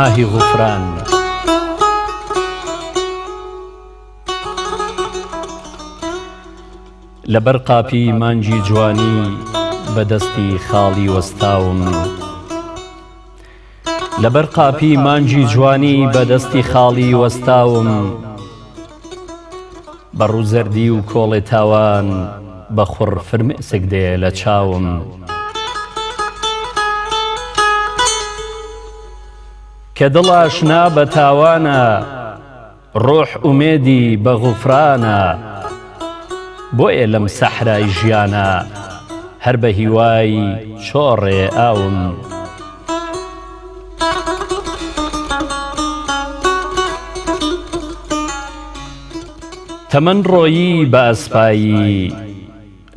ماهی غوفران لەبەر قاپی مانگی جوانی بەدەستی خاڵی وەستاوم لەبەر قاپی مانگی جوانی بەدەستی خاڵی وەستاوم بە ڕوو زەردی و کۆڵێ تاوان بە خوڕ فرمێسک دێ لە چاوم کە دڵ ئاشنا بە تاوانە ڕۆح ئومێدی بە غوفرانە بۆیە لەم سەحرای ژیانە هەر بە هیوای چۆڕێ ئاوم تەمەن ڕۆیی بە ئەسپایی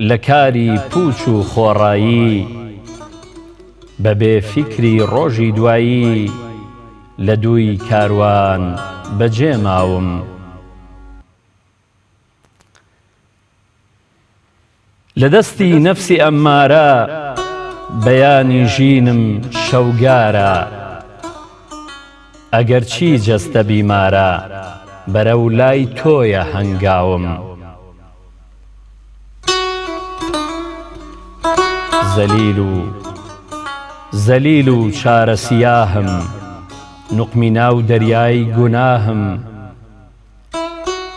لە کاری پوچ و خۆڕایی بەبێ فیکری ڕۆژی دوایی لە دووی کاروان بەجێ ماوم لە دەستی نەفسی ئەممارە بەیانی ژینم شەوگارە ئەگەر چی جەستە بیمارە بەرەو لای تۆیە هەنگاوم زەلیل و چارە سیاهم نوقمی ناو دەریای گوناهم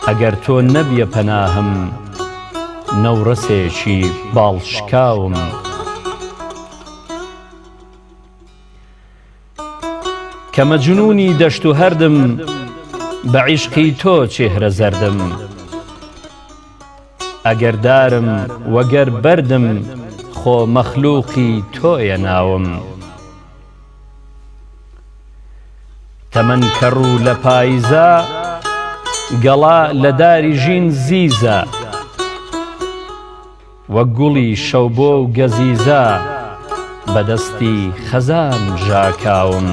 ئەگەر تۆ نەبیە پەناهم نەوڕەسێکی باڵشکاوم کە مەجنونی دەشت و هەردم بە عیشقی تۆ چێهرە زەردم ئەگەر دارم وەگەر بەردم خۆ مەخلووقی تۆیە ناوم تەمەن کەڕ و لە پاییزە گەڵا لە داری ژین زیزە وەک گوڵی شەوبۆ و گەزیزە بەدەستی خەزان ژاکاوم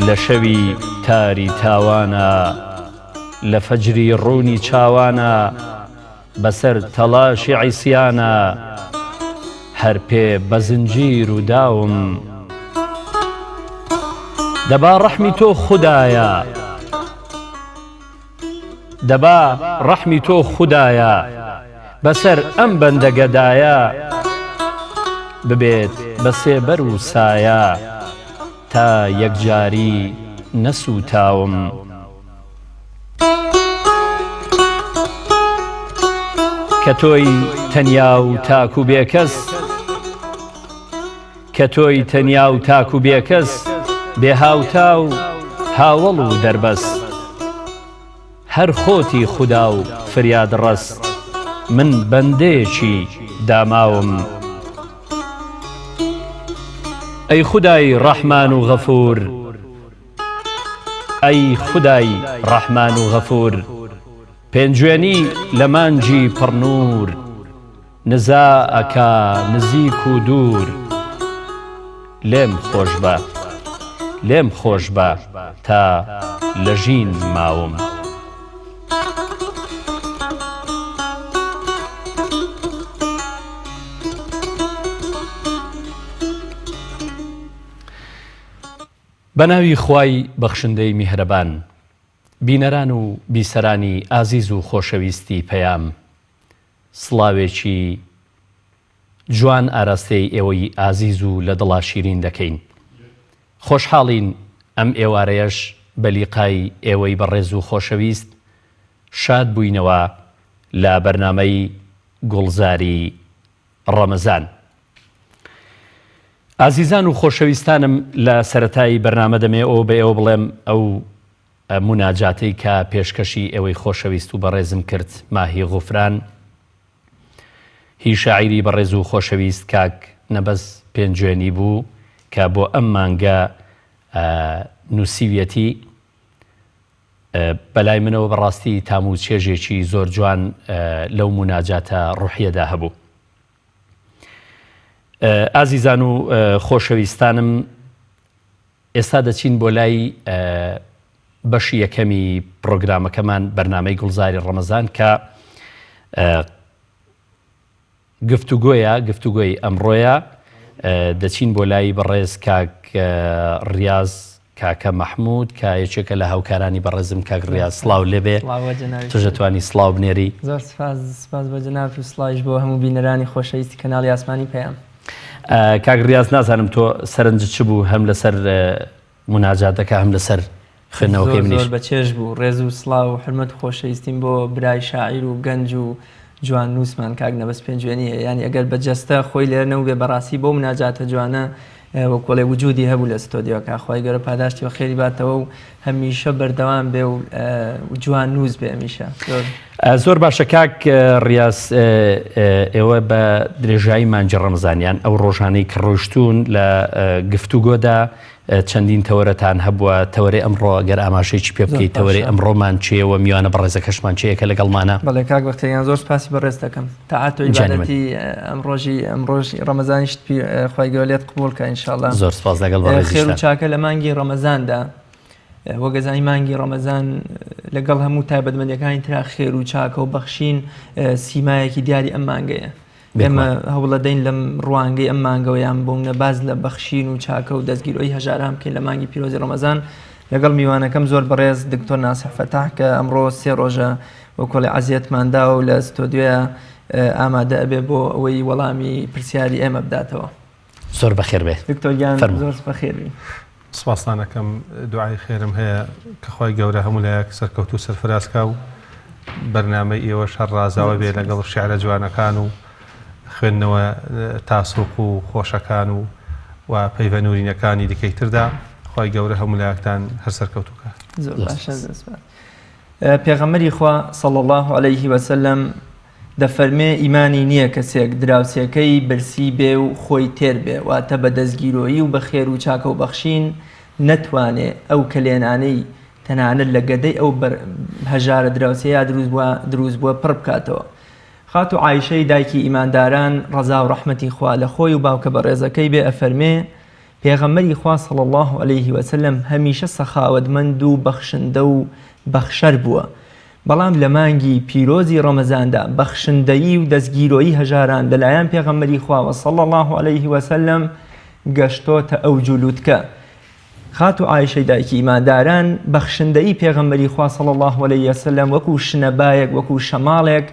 لە شەوی تاری تاوانە لە فەجری ڕوونی چاوانە بەسەر تەڵاشی عیسیانە هەر پێ بە زنجیر و داوم دەبا ڕەحمی تۆ خودایە دەبا ڕەحمی تۆ خودایە بەسەر ئەم بەندە گەدایە ببێت بە سێبەر و سایە تا یەکجاری نەسوتاوم کە تۆی تەنیا و تاک و بێکەس کە تۆی تەنیا و تاک و بێکەس بێ هاوتا و هاوڵ و دەربەس هەر خۆتی خودا و فریاد ڕەس من بەندەیەکی داماوم ئەی خودای ڕەحمان و غەفور ئەی خودای ڕەحمان و غەفور پێنجوێنی لە مانگی پڕنوور نزا ئەکا نزیک و دوور لێم خۆش بە تا لە ژین ماوم بەناوی خوای بەخشندەی میهرەبان بینەران و بیسەرانی ئازیز و خۆشەویستی پەیام سڵاوێکی جوان ئاراستەی ئێوەی ئازیز و لە دڵا شیرین دەکەین خۆشحاڵین ئەم ئێوارەیەش بە لیقای ئێوەی بەڕێز و خۆشەویست شاد بووینەوە لە بەرنامەی گوڵزاری ڕەمەزان ئازیزان و خۆشەویستانم لە سەرەتایی بەرنامە دەمێ ئەو بە ئێوە بڵێم ئەو مناجاتەی کە پێشکەشی ئێوەی خۆشەویست و بەڕێزم کرد ماهی غوفران هی شاعیری بەڕێز و خۆشەویست کاک نەبەز پێنجوێنی بوو کە بۆ ئەم مانگە نووسیویەتی بەلای منەوە بەڕاستی تام و چێژێکی زۆر جوان لەو مناجاتە ڕوحیەدا هەبوو ئازیزان و خۆشەویستانم ئێستا دەچین بۆ لای بەشی یەکەمی پرۆگرامەکەمان بەرنامەی گوڵزاری ڕەمەزان کە گفتوگۆی ئەمڕۆیە دەچین بۆ لای بەڕێز کاک ڕیاز کاکە مەحموود کە یەکێکە لە هاوکارانی بەڕێزم کاک ڕیاز سڵاو لێبێ توش دەتوانی سڵاو بنێری. زۆر سپاس بۆ جەناب و سڵاویش بۆ هەموو بینەرانی خۆشەویستی کەناڵی ئاسمانی پێیان. کاک ڕیاز نازانم تۆ سەرنج چ بوو هەم لەسەر مناجاتەکە هەم لەسەر خوێندنەوەکەی منیش؟ زۆر بەچێژ بوو، ڕێز و سڵاو و حرمەت و خۆشەویستیم بۆ برای شاعیر و گەنج و جوان نووسمان کاک نەبەست پێنجوێنیە، ینی ئەگەر بەجەستە خۆی لێرە و بێ بەڕاستی بۆ مناجاتە جوانە وەکۆڵێ وجودی هەبوو لە ستۆدیۆکە، خۆی گەورە پاداشتی و خێری باتەوە و هەمیشە بەردەوام بێ و جوان نووس بێ هەمیشە. زۆر باشە کاک ڕیاز، ئێوە بە درێژایی مانگی ڕەمەزانیان ئەو ڕۆژانەی کە ڕۆیشتون لە گفتوگۆدا چەندین تەوەرەتان هەبووە. تەوەرەی ئەمڕۆ گەر ئاماژەیەکی پێ بکەیت تەوەرەی ئەمڕۆمان چێەوە میوانە بەڕێزەکەشمان چەیەکە لەگەڵمانە؟ بەڵێ کاک بەختیان زۆر سپاسی بەڕێز دەکەم. تاعاتۆ عیبادەتی ئەمڕۆژی ڕەمەزانیشت خوای گەورە لێت قبوڵ کە ئینشاءڵڵا. زۆر سپاس لەگەڵ بەڕێزیشتان. خێر و چاکە لە مانگی ڕەمەزاندا وەگەزانی مانگی ڕەمەزان لەگەڵ هەموو تایبەتمەندیەکانی ترا خێر و چاکە و بەخشین سیمایەکی دیاری ئەم مانگەیە. ئێمە هەوڵە دەین لەم ڕوانگەی ئەم مانگەوەیان بوونە باز لە بەخشین و چاکە و دەستگیرۆی هەژاران بکەین لە مانگی پیرۆزی ڕەمەزان لەگەڵ میوانەکەم زۆر بەڕێز دکتۆر ناسح فەتاح کە ئەمڕۆ 3 ڕۆژە وەکۆڵی عەزیەتماندا و لە ستۆدیۆیە ئامادە ئەبێ بۆ ئەوەی وەڵامی پرسیاری ئێمە بداتەوە. زۆر بەخێر بێ. دکتۆر زۆر بەخێر بی. سپاسانەکەم، دوعای خێرم هەیە کە خوای گەورە هەموو لایەک سەرکەوت و سەرفرازکە و بەرنامەی ئێوەش هەر ڕازاوە بێ لەگەڵ شیعرە جوانەکان و خوێندنەوە تاسوق و خۆشەکان و پەیوەنورینەکانی دیکەی تردا. خوای گەورە هەموو لایەکتان هەر سەرکەوتوکە. زۆر باشە. پێغەمبەری خوا صلی الله علیه وسلم دەفەرمێ ئیمانی نییە کەسێک دراوسێکەی برسی بێ و خۆی تێر بێ، واتە بە دەستگیرۆیی و بە خێر و چاکە و بەخشین نەتوانێ ئەو کلێنانەی تەنانەت لە گەدەی ئەو هەژارە دراوسەیە دروست بووە پڕ بکاتەوە. خاتو عایشەی دایکی ئیمانداران ڕەزا و ڕەحمەتی خوا لە خۆی و باوکە بە ڕێزەکەی بێ ئەفەرمێ پێغەمبەری خوا صلی الله علیه وسلم هەمیشە سەخاوەتمەند و بەخشندە و بەخشەر بووە، بەڵام لە مانگی پیرۆزی ڕەمەزاندا بەخشندەیی و دەستگیرۆیی هەژاران لەلایەن پێغەمبەری خوا صلی الله علیه وسلم گەشتۆتە ئەو جولووتکە. خاتو عایشەی دایکی ئیمانداران بەخشندەیی پێغەمبەری خوا صلی الله علیه وسلم وەکو شنەبایەک وەکو شەماڵێک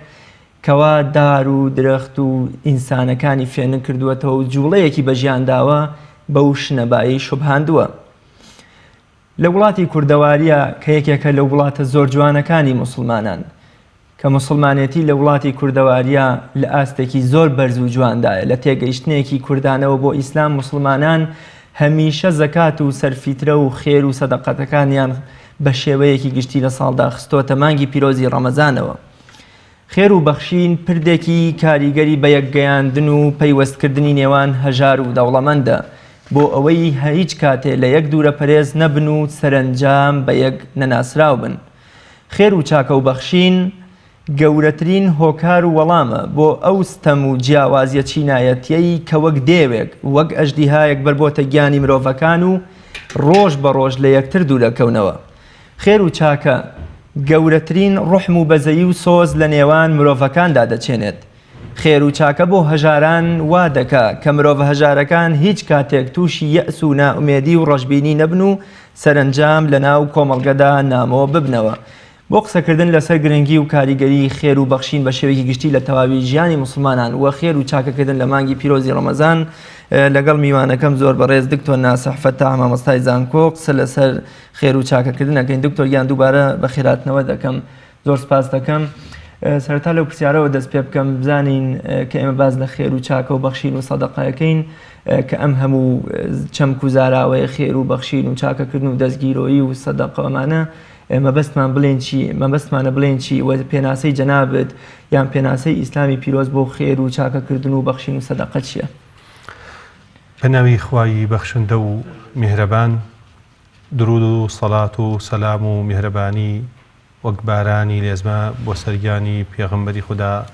کەوا دار و درەخت و ئینسانەکانی فێنن کردووەتەوە و جوڵەیەکی بە ژیانداوە بەو شنەبایی شوبهاندووە. لە وڵاتی کوردەواریە کە یەکێکە لە وڵاتە زۆر جوانەکانی موسڵمانان کە موسڵمانێتی لە وڵاتی کوردەواریە لە ئاستێکی زۆر بەرز و جواندایە. لە تێگەیشتنێکی کوردانەوە بۆ ئیسلام موسڵمانان هەمیشە زەکات و سەرفیترە و خێر و سەدەقەتەکانیان بە شێوەیەکی گشتی لە ساڵدا خستۆتە مانگی پیرۆزی ڕەمەزانەوە. خێر و بەخشین پردێکی کاریگەری بە یەکگەیاندن و پەیوەستکردنی نێوان هەژار و دەوڵەمەندە بۆ ئەوەی هیچ کاتێ لە یەک دوورە پەرێز نەبن و سەرنجام بە یەک نەناسراو بن. خێر و چاکە و بەخشین گەورەترین هۆکار و وەڵامە بۆ ئەو ستەم و جیاوازیە چینایەتیەی کە وەک دێوێک وەک ئەژدیهایەک بەربۆتە گیانی مرۆڤەکان و ڕۆژ بە ڕۆژ لە یەکتر دوورەکەونەوە. خێر و چاکە گەورەترین ڕوحم و بەزەیی و سۆز لە نێوان مرۆڤەکاندا دەچێنێت. خێر و چاکە بۆ هەژاران وا دەکا کە مرۆڤ هەژارەکان هیچ کاتێک تووشی یەئس و نائومێدی و ڕەشبینی نەبن و سەرنجام لە ناو کۆمەڵگەدا نامەوە ببنەوە. بۆ قسەکردن لەسەر گرنگی و کاریگەری خێر و بەخشین بە شێوەیەکی گشتی لە تەواوی ژیانی موسڵمانان وە خێر و چاکەکردن لە مانگی پیرۆزی ڕەمەزان لەگەڵ میوانەکەم زۆر بەڕێز دکتۆر ناسح فەتاح مامۆستای زانکۆ قسە لەسەر خێر و چاکەکردنەکەین. دکتۆر گیان دووبارە بە خێراتنەوە دەکەم، زۆر سپاس دەکەم. سەرەتا لەو پرسیارەوە دەست پێ بکەم بزانین کە ئێمە باز لە خێر و چاکە و بەخشین و سەدەقەکەین کە ئەم هەموو چەمک و زاراوەیە خێر و بەخشین و چاکەکردن و دەستگیرۆیی و سەدەقەمانە مەبەستمان بڵێن چی؟ مەبەستمانە بڵێن چی؟ وە پێناسەی جەنابەت یان پێناسەی ئیسلامی پیرۆز بۆ خێر و چاکەکردن و بەخشین و سەدەقە چییە؟ بەناوی خوایی بەخشندە و میهرەبان، درود و سەڵات و سەلام و میهرەبانی وەک بارانی لێزمە بۆ سەرگیانی پێغەمبەری خوددا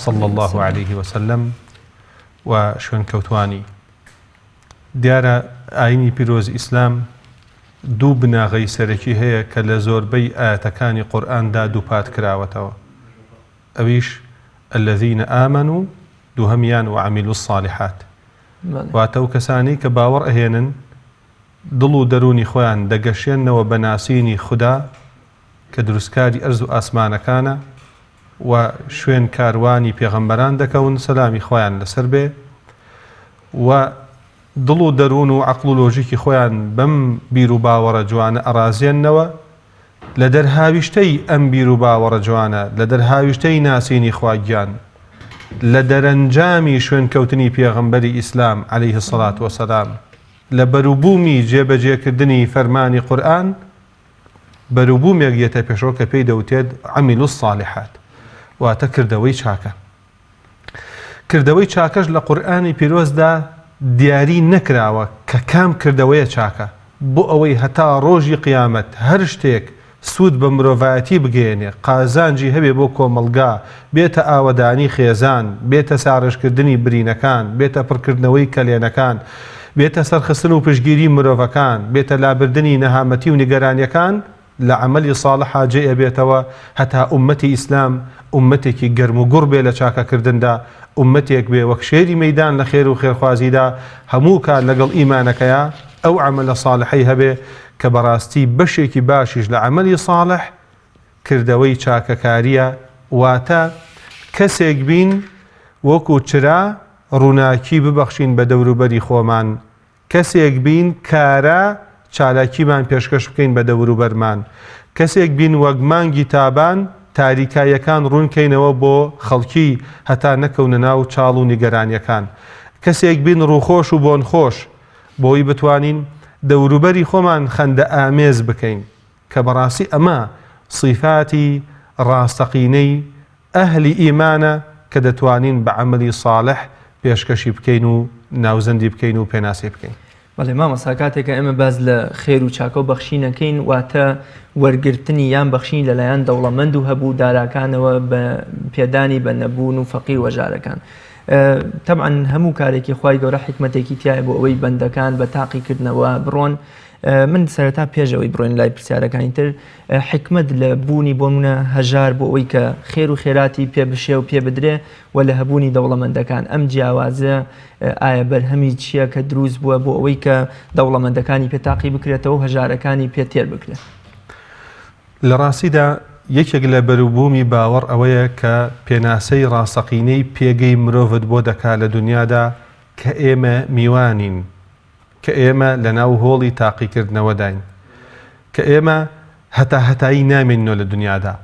صلی الله علیه وسلم و شوێن کەوتوانی. دیارە ئاینی پیرۆزی ئیسلام دوو بناغەی سەرەکی هەیە کە لە زۆربەی ئاەتەکانی قورئاندا دووپات کراوەتەوە. ئەویش الذین ئامنوا دووهەمیان وعەمیلو الصالحات بەڵێ. واتە ئەو کەسانی کە باوەڕ ئەهێنن دڵ و دەرونی خۆیان دەگەشێنەوە بە ناسینی خوددا کە دروستکاری ئەرز و ئاسمانەکانە و شوێن کاروانی پێغەمبەران دەکەون سەلامی خۆیان لەسەر بێ و دڵ و دەروون و عەقڵ و لۆژیکی خۆیان بەم بیر و باوەڕە جوانە ئەڕازێننەوە لە دەرهاویشتەی ئەم بیر و باوەڕە جوانە لە دەرهاویشتەی ناسینی خواگیان لە دەرەنجامی شوێنکەوتنی پێغەمبەری ئیسلام عەلەیهی السەڵات وەسەلام لە بەروبوومی جێبەجێکردنی فەرمانی قورئان بەروبوومێک یەتە پێشەوە کە پێی دەوتێت عەمیلو الصالحات واتە کردەوەی چاکە. کردەوەی چاکەش لە قورئانی پیرۆزدا دیاری نەکراوە کە کام کردەوەیە چاکە بۆ ئەوەی هەتا ڕۆژی قیامەت هەر شتێک سوود بە مرۆڤایەتی بگەێنێ قازانجی هەبێ بۆ کۆمەلگا بێتە ئاوەدانی خێزان بێتە ساڕێژکردنی برینەکان بێتە پڕکردنەوەی کەلێنەکان بێتە سەرخستن و پشگیری مرۆڤەکان بێتە لابردنی نەهامەتی و نیگەرانیەکان لە عەمەلی ساڵحا جێ ئەبێتەوە هەتا ئوممەتی ئیسلام ئوممەتێکی گەرم و گوڕ بێ لە چاکەکردندا ئوممەتێک بێ وەک شێری مەیدان لە خێر و خێرخوازیدا هەموو کار لەگەڵ ئیمانەکەیە ئەو عەمەلە ساڵحەی هەبێ کە بەڕاستی بەشێکی باشیش لە عەمەلی ساڵح کردەوەی چاکەکاریە واتە کەسێک بین وەکو چرا ڕووناکی ببەخشین بە دەوروبەری خۆمان کەسێک بین کارە چالاکیمان پێشکەش بکەین بە دەوروبەرمان کەسێک بین وەک مانگی تابان تاریکایەکان ڕوونکەینەوە بۆ خەڵکی هەتا نەکەونە ناو چاڵ و نیگەرانیەکان کەسێک بین ڕووخۆش و بۆن خۆش بۆی بتوانین دەوروبەری خۆمان خەندە ئامێز بکەین کە بەڕاستی ئەمە صیفاتی ڕاستەقینەی ئەهلی ئیمانە کە دەتوانین بە عەمەلی ساڵح پێشکەشی بکەین و ناوزەندی بکەین و پێناسی بکەین. بەڵێ مامەستا کاتێکە ئێمە باز لە خێر و چاکە و بەخشینەکەین واتە وەرگرتنی یان بەخشین لەلایەن دەوڵەمەند و هەبوو داراکانەوە بە پێدانی بە نەبوون و فەقیر وەژارەکان. طبعاً هەموو کارێکی خوای گەورە حکمەتێکی تایە بۆ ئەوەی بەندەکان بە تاقیکردنەوە بڕۆن. من سەرەتا پێشەوەی بڕۆین لای پرسیارەکانی تر حکمت لە بوونی بۆ منە هەژار بۆ ئەوەی کە خێر و خێراتی پێ بشێ و پێ بدرێ و لە هەبوونی دەوڵەمەندەکان ئەم جیاوازە ئایا بەرهەمی چییە کە دروست بووە بۆ ئەوەی کە دەوڵەمەندەکانی پێ تاقی بکرێتەوە و هەژارەکانی پێ تێر بکرێت. لە ڕاستیدا یەکێک لە بەروبوومی باوەڕ ئەوەیە کە پێناسەی ڕاستەقینەی پێگەی مرۆڤت بۆ دەکات لە دنیادا کە ئێمە میوانین کە ئێمە لە ناو هۆڵی تاقیکردنەوەداین کە ئێمە هەتایی نامێنینەوە لە دنیادا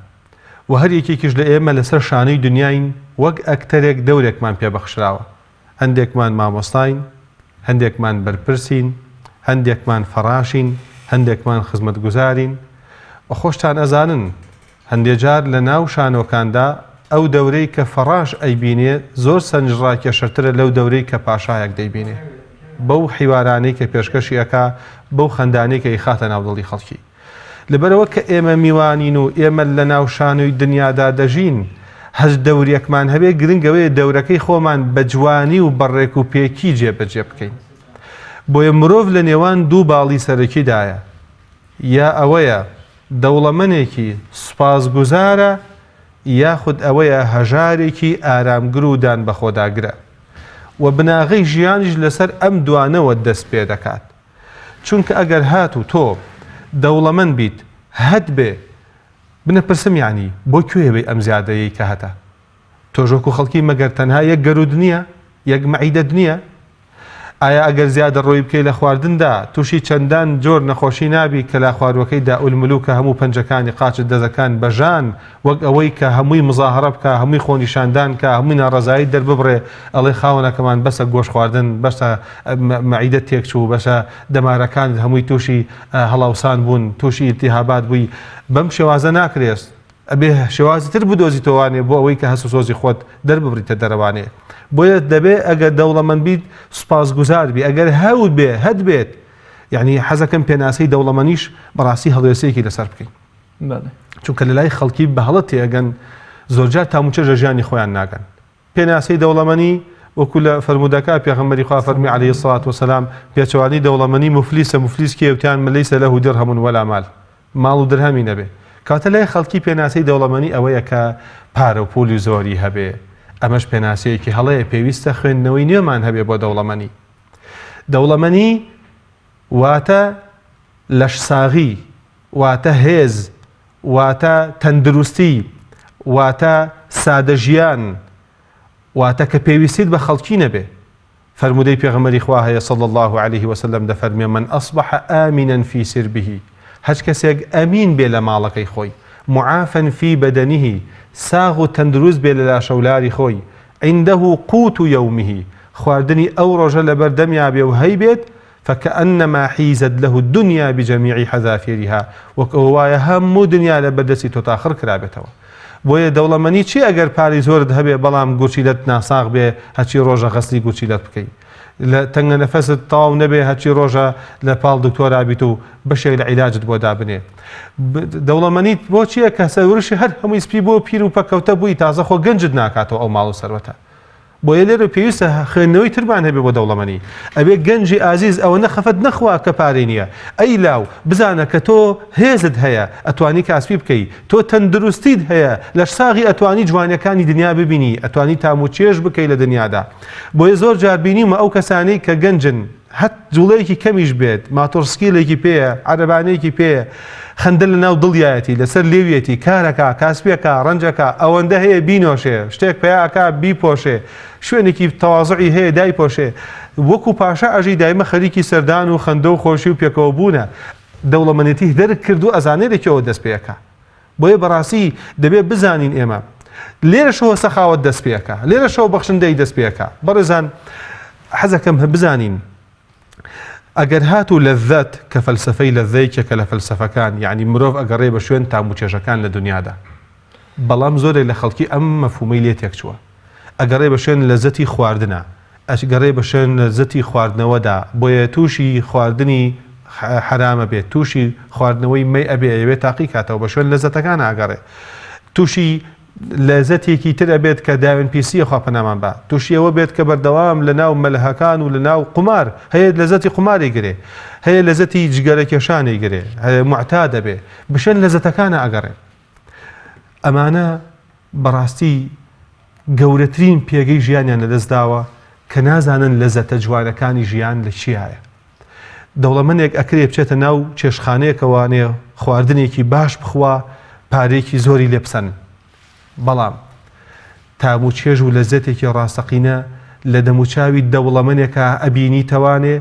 و هەر یەکێکیش لە ئێمە لەسەر شانەی دنیاین وەک ئەکتەرێک دەورێکمان پێبەخشراوە هەندێکمان مامۆستاین هەندێکمان بەرپرسین هەندێکمان فەراشین هەندێکمان خزمەتگوزارین و خۆشتان ئەزانن هەندێجار لە ناو شانۆکاندا ئەو دەورەی کە فەراش ئەیبینێ زۆر سەنجڕاکێشەترە لەو دەورەی کە پاشایەک دەیبینێ بەو حیوارانەی کە پێشکەشی ئەکا بەو خەندانەی کە ئیخاتە ناودڵی خەڵکی لەبەرەوە کە ئێمە میوانین و ئێمە لە ناو شانۆی دنیادا دەژین هەز دەورێکمان هەبێ گرنگەوەی دەورەکەی خۆمان بە جوانی و بەڕێک و پێکی جێبەجێ بکەین بۆیە مرۆڤ لە نێوان دوو باڵی سەرەکیدایە یا ئەوەیە دەوڵەمەنێکی سوپاسگوزارە یاخود ئەوەیە هەژارێکی ئارامگر و دان بەخۆداگرە و بناغی ژیانیش لەسەر ئەم دوانەوە دەست پێ دەکات چونکە ئەگەر هات و تۆ دەوڵەمەند بیت هەت بێ بنەپرسم یعنی بۆ کوێبێ ئەم زیادەیەی کە هەتە تۆژۆک و خەڵکی مەگەر تەنها یەک گەرود نییە یەک مەعیدەت نییە ئایا ئەگەر زیادە ڕۆی بکەی لە خواردندا تووشی چەندان جۆر نەخۆشی نابی کە لا خواروەکەی داولملوکە هەموو پەنجەکانی قاچت دەزەکان بەژان وەک ئەوەی کە هەمووی مزاهرە بکە هەمووی خۆنیشاندان کە هەمووی ناڕەزایی دەرببڕێ ئەڵێ خاوەنەکەمان بەسە گۆش خواردن بەسە مەعیدەت تێکچوو بەسە دەمارەکان هەمووی تووشی هەڵاوسان بوون تووشی ئیلتیهابات بووی بەم شێوازە ناکرێت ئەبێ شێوازی تر بدۆزی تۆوانێ بۆ ئەوەی کە هەست و سۆزی خۆت دەرببریتە دەرەوانێ بۆیە دەبێ ئەگەر دەوڵەمەند بیت سوپاسگوزار بی ئەگەر هەوت بێ هەت بێت یعنی حەزەکەم پێناسەی دەوڵەمەنیش بەڕاستی هەڵوێستەیەکی لەسەر بکەین چونکە لە لای خەڵکی بە هەڵەت تێگەن زۆرجار تاموچە ژەژیانی خۆیان ناگەن پێناسەی دەوڵەمەنی وەکو لە فەرمودەکە پێغەمبەری خوا فەرمی عەلەیهی السەڵات وەسەلام پێچەوانی دەوڵەمەنی مفلیسە مفلیس کێوتیان من لەیسە لەهو دیرهەم وەلا مال ماڵ و درهەمی نەبێ کاتە لای خەڵکی پێناسەی دەوڵەمەنی ئەوەیە کە پارە و پولی زۆری هەبێ ئەمەش پێناسەیەکی هەڵەیە پێویستە خوێندنەوەی نوێمان هەبێ بۆ دەوڵەمەنی. دەوڵەمەنی واتە لەشساغی، واتە هێز، واتە تەندروستی، واتە سادەژیان، واتە کە پێویستیت بە خەڵکی نەبێ. فرمودەی پێغەمبەری خوا هەیە صلی الله عليه وسلم دەفەرمێ من أصبح آمنا في سربه، هەچ کەسێک ئەمین بێ لە ماڵەکەی خۆی، معافا في بدنه، ساغ و تەندروست بێ لە لاشەولاری خۆی، عنده قوت يومه، خواردنی ئەو ڕۆژە لە بەردەمیا بێ و هەی بێت، فكأنما حيزت له الدنيا بجميع حذافيرها، وەکەوایە هەموو دنیا لە بەردەستی تۆ تاخر کرابێتەوە. بۆیە دەوڵەمەنی چی ئەگەر پاری زۆرت هەبێ بەڵام گورچیلەت ناساغ بێ هەچی ڕۆژە غەسلی گورچیلەت بکەیت، لە تەنگە نەفەست تاو نەبێ هەچی ڕۆژە لە پاڵ دکتۆرا بیت و بەشێک لە عیلاجت بۆ دابنێ. دەوڵەمەنیت بۆ چییە کە سەورشی هەر هەمووی سپی بۆ پیر و پەکەوتە بووی تازە خۆ گەنجت ناکاتەوە ئەو ماڵ و سەروەتە. بۆیە لێرە پێویستە خوێندنەوەی تربان هەبێ بۆ دەوڵەمەنی. ئەبێ گەنجی ئازیز ئەوە نەخەفەت نەخوا کە پارەی نییە. ئەی لاو بزانە کە تۆ هێزت هەیە ئەتوانی کاسبی بکەی، تۆ تەندروستیت هەیە لەش ساغی ئەتوانی جوانەکانی دنیا ببینی، ئەتوانی تام و چێژ بکەی لە دنیادا. بۆیە زۆر جار بینیمە ئەو کەسانەی کە گەنجن هەت جوڵەیەکی کەمیش بێت، ماتۆرسکیلێکی پێیە، عەرەبانەیەکی پێیە، خەندە لە ناو دڵیایەتی لەسەر لێویەتی کارەکە، کاسبیەکە، ڕەنجەکە، ئەوەندە هەیە بینۆشێ، شتێک پێیاکە بیپۆشێ، شوێنێکی تەواضعی هەیە دایپۆشێ، وەکو پاشا ئەژی دایمە خەریکی سەردان و خەندە و خۆشی و پێکەوە بوونە. دەوڵەمەنێتی دەرک کردو ئەزانێ لێکەوە دەست پێەکە. بۆیە بەڕاستی دەبێت بزانین ئێمە لێرەشەوە سەخاوەت دەست پێەکە، لێرەشەوە بەخشندەی دەست پێەکە. بەڕێزان حەزەکەم بزانین ئەگەر هات و لەذەت کە فەلسفەی لەذەیەکێکە لە فەلسفەکان، یعنی مرۆڤ ئەگەڕێ بە شوێن تام و چێژەکان لە دنیادا، بەڵام زۆرێک لە خەڵکی ئەم مەفهومەی لێ تێکچووە. ئەگەڕێ بە شوێن لەذەتی خواردنە، ئەگەڕێ بە شوێن لەذەتی خواردنەوەدا، بۆیە تووشی خواردنی حرامە بێت، تووشی خواردنەوەی مەی ئەبێ ئەوێت تاقی کاتەوە بە شوێن لەذەتەکان ئاگەڕێ، تووشی لەذەتێکی تر ئەبێت کە داوێن پیسیە خواپەنامان بە، تووشی ئەوە بێت کە بەردەوام لە ناو مەلەهەکان و لە ناو قمار هەیە لەذەتی قماری گرێ، هەیە لەذەتی جگەرە کێشانی گرێ، معتا دەبێ، بشێن لەذەتەکانە ئەگەڕێ. ئەمانە بەڕاستی گەورەترین پێگەی ژیانیان لەدەستداوە کە نازانن لەذەتە جوانەکانی ژیان لە چیایە. دەوڵەمەندێک ئەکرێ بچێتە ناو چێشخانەیەکەوانێ خواردنێکی باش بخوا، پارێکی زۆری لێ بسەن، بەڵام تام و چێژ و لەذەتێکی ڕاستەقینە لە دەموچاوی دەوڵەمەندێکە ئەبینی تەوانێ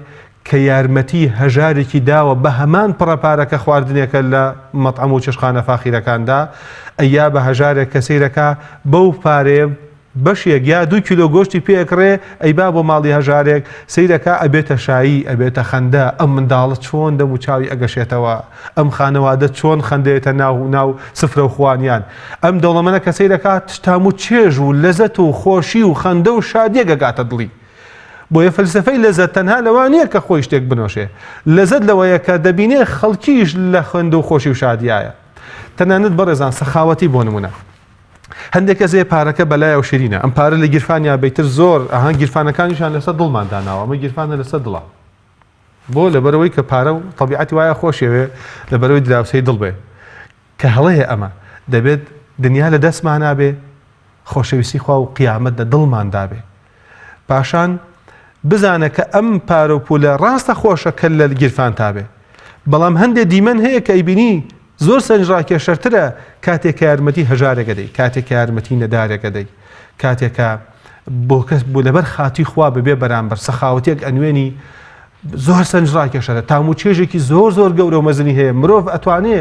کە یارمەتی هەژارێکی داوە بە هەمان پڕەپارەکە خواردنێکە لە مەطعەم و چێشخانە فاخیرەکاندا، ئەیا بە هەژارێک کە سەیرەکە بەو پارێ بەشێک یا 2 کیلۆ گۆشتی پێکڕێ، ئەیبا بۆ ماڵی هەژارێک سەیرەکە ئەبێتە شایی، ئەبێتە خەندە، ئەم منداڵە چۆن دەموچاوی ئەگەشێتەوە، ئەم خانەوادە چۆن خەندێتە ناو سفرە و خوانیان. ئەم دەوڵەمەندە کە سەیرەکە تام و چێژ و لەذەت و خۆشی و خەندە و شادیەک ئەگاتە دڵی. بۆیە فەلسفەی لەذەت تەنها لەوانەیە کە خۆی شتێک بنۆشێ، لەذەت لەوەیە کە دەبینێ خەڵکیش لە خوێندە و خۆشی و شادیایە. تەنانەت بەڕێزان سەخاوەتی بۆ نمونە، هەندێک کەسێ پارەکە بەلایە و شیرینە، ئەم پارە لە گیرفانیا بەیتر زۆر ئەهان گیرفانەکانیشان لەسەر دڵمان داناوە، ئەمە گیرفانە لەسەر دڵە، بۆ لەبەرەوەی کە پارە و تەبیعەتی وایە خۆشێوێ لەبەرەوەی دراوسەی دڵ بێ، کە هەڵەیە ئەمە دەبێت دنیا لە دەستمان نابێ، خۆشەویستی خوا و قیامەت لە دڵمان دابێ. پاشان بزانە کە ئەم پارە و پولە ڕاستە خۆشە کە لە گیرفان تابێ، بەڵام هەندێک دیمەن هەیە کە ئەیبینی زۆر سەنجڕاکێشەرترە کاتێک یارمەتی هەژارێکە دەی، کاتێک یارمەتی نەدارێکە دەی، کاتێکە بۆ کەس بوو لەبەر خاتی خوا ببێ بەرامبەر سەخاوەتێک ئەنوێنی زۆر سەنجڕاکێشەرە، تام و چێژێکی زۆر گەورە و مەزنی هەیە، مرۆڤ ئەتوانێ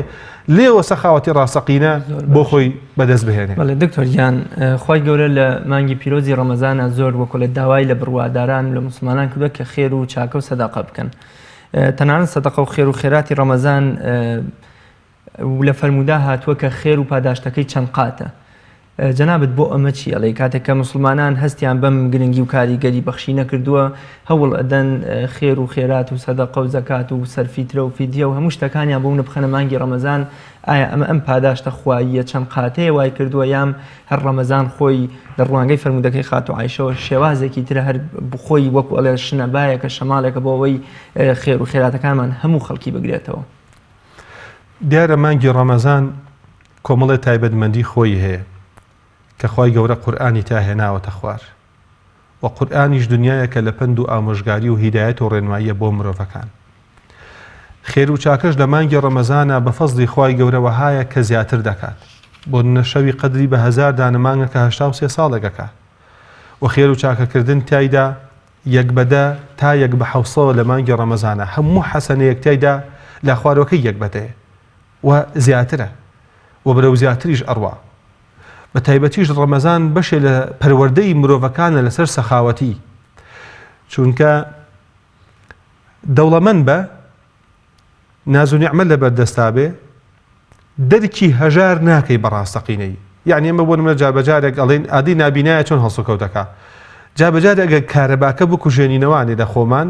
لێوە سەخاوەتی ڕاستەقینە بۆ خۆی بەدەست بهێنێ. بەڵێ دکتۆر گیان، خی گەورە لە مانگی پیرۆزی ڕەمەزانە زۆر وەکو لە داوای لە بڕواداران لە مسلمانان کردووە کە خێر و چاکە و سەداقە بکەن. تەنانەت سەدەقە و خێر و خێراتی ڕەمەزان لە فەرمودا هاتووە کە خێر و پاداشتەکەی چەند قاتە. جەنابەت بۆ ئەمە چی ئەڵێ کاتێک کە مسلمانان هەستیان بەم گرنگی و کاریگەری بەخشی نەکردووە، هەوڵ ئەدەن خێر و خێرات و سەدەقە و زەکات و سەرفیترە و فیدیە و هەموو شتەکانیان بۆ بخەنە مانگی ڕەمەزان. ئایا ئەمە ئەم پاداشتە خواییە چەند قاتەیە وای کردووە، یام هەر ڕەمەزان خۆی لە ڕوانگەی فەرمودەکەی خات و عایشەوە شێوازێکی ترە هەر بخۆی وەکو ئەڵێ شنەبایەکە شەماڵێکە بۆ ئەوەی خێر و خێراتەکانمان هەموو خەڵکی بگرێتەوە؟ دیارە مانگی ڕەمەزان کۆمەڵێ تایبەتمەندی خۆی هەیە کە خی گەورە قورئانی تا هێناوەتە خوار و قورئانیش دنیایەکە لە پند و ئامۆژگاری و هیدایەت و ڕێنماییە بۆ مرۆڤەکان. خێر و چاکەش لە مانگی ڕەمەزانە بە فەزلی خی گەورەوە هایە کە زیاتر دەکات بۆ نەشەوی قدری بە 1000 دانەمانگە کە 83 ساڵێکەکە و خێر و چاکەکردن تایدا یەک بەدە تا یەک بە 700 لە مانگی ڕەمەزانە هەموو حەسەنەیەک تایدا لە خواروەکەی یەک بەدەیە و زیاترە و بەرەو زیاتریش ئەڕوا. بە تایبەتیش ڕەمەزان بەشێ لە پەروەردەی مرۆڤەکانە لەسەر سەخاوەتی، چونکە دەوڵەمەند بە ناز و نیعمەت لە بەردەستا بێ دەرکی هەژار ناکەی بەڕاستەقینەی. یعنی ئەمە بۆ نمونە جابەجارێک ئەڵێن ئادی نابینایە چۆن هەڵسوکەوتەکە، جابەجار ئەگە کارەباکە بکوژێنینەوانێ لە خۆمان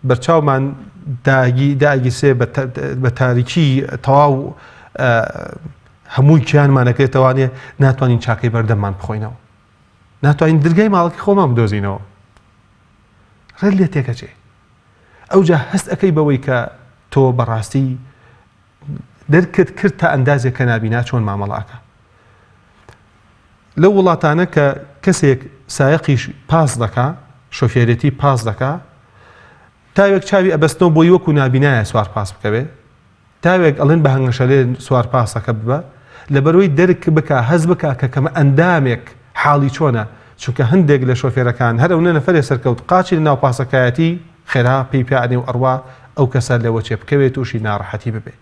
بەرچاومان داگیسێ بە تاریکی تەواو هەمووی کیانمانەکەێتەوانێ ناتوانین چاکەی بەردەممان بخۆینەوە، ناتوانین درگای ماڵکی خۆمان بدۆزینەوە. ڕێ لێ تێکەچێ ئەوجا هەست ئەەکەی بەوەی کە تۆ بەڕاستی دەرکت کرد تا ئەندازێک کە نابینا چۆن مامەڵاکە. لەو وڵاتانە کە کەسێک سایقیش پاس دەکا، شۆفێرەتی پاس دەکا، تاوێک چاوی ئەبەستنەوە بۆی وەکو نابینایە سوار پاس بکەوێ، تاوێک ئەڵێن بە هەنگەشەلێ سوار پاسەکە ببە لەبەرەوەی دەرک بکە هەز بکە کە کەمە ئەندامێک حاڵی چۆنە، چونکە هەندێک لە شۆفێرەکان هەر ئەو نەفەرێ سەرکەوت قاچی لە ناو پاسەکایەتی خێرا پێی پیانێ و ئەڕوا ئەو کەسە لەوە چێ بکەوێت تووشی ناڕەحەتی ببێ،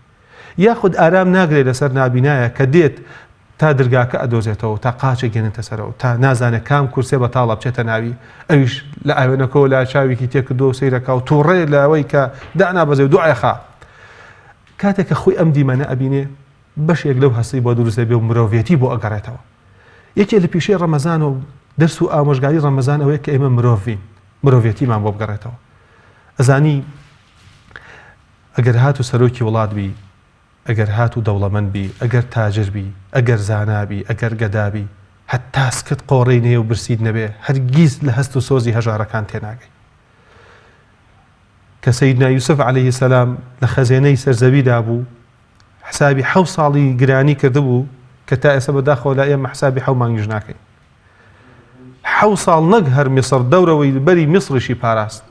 یاخود ئارام ناگرێت لەسەر نابینایە کە دێت تا دەرگاکە ئەدۆزێتەوە تا قاچێک گێنێتە سەرەوە تا نازانێت کام کورسێ بە تاڵە بچێتە ناوی ئەویش لە ئاوێنەکەەوە لا چاوێکی تێکردو و سەیرەکە و تووڕێ لەوەی کە دانابەزێ و دوعایخا کاتێک کە خۆی ئەم دیمەنە ئەبینێ بەشێک لەو هەستی بۆ دروستە بێ و مرۆڤێتی بۆ ئەگەڕێتەوە. یەکێ لە پیشەی ڕەمەزان و دەرس و ئامۆژگاری ڕەمەزان ئەوەیە کە ئێمە مرۆڤین، مرۆڤێتیمان بۆ بگەڕێتەوە. ئەزانی ئەگەر هات و سەرۆکی وڵات بی، ئەگەر هات و دەوڵەمەند بی، ئەگەر تاجر بی، ئەگەر زانابی، ئەگەر گەدابی، هەتا سکت قۆڕەی نێ و برسید نەبێ هەرگیز لە هەست و سۆزی هەژارەکان تێناگەی. کە سەیدنا یوسف عەلەیهی سەلام لە خەزێنەی سەرزەویدا بوو حسابی 7 ساڵی گرانی کردبوو کە تا ئێستا بەداخەوە لا ئێمە حسابی 7 مانگیش ناکەین. 7 ساڵ نەک هەر میسر دەورەوەی بەری میسریشی پاراست،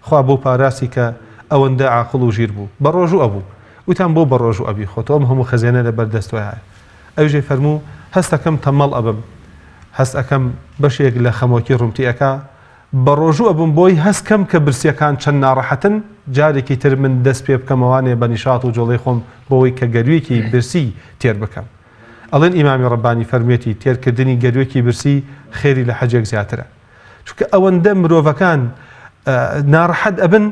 خوا بۆ پاراسی کە ئەوەندە عاقڵ و ژیر بوو بە ڕۆژوو ئەبوو وتان بۆ بە ڕۆژوو ئەبی خۆتەوەم هەموو خەزێنە لە بەردەستۆیە. ئەوژێ فەرموو هەستەکەم تەمەڵ ئەبم، هەست ئەەکەم بەشێک لە خەمۆکی ڕومتیەکە بە ڕۆژوو ئەبم بۆی هەستکەم کە برسیەکان چەند ناڕەحەتن جارێکی تر من دەست پێ بکەمەوانێ بە نیشاط و جۆڵەی خۆم بۆەوەی کە گەروێکی برسی تێر بکەم. ئەڵێن ئیمامی ڕەبانی فەرمێتی تێرکردنی گەروێکی برسی خێری لە حەجێک زیاترە، چونکە ئەوەندە مرۆڤەکان ناڕەحەت ئەبن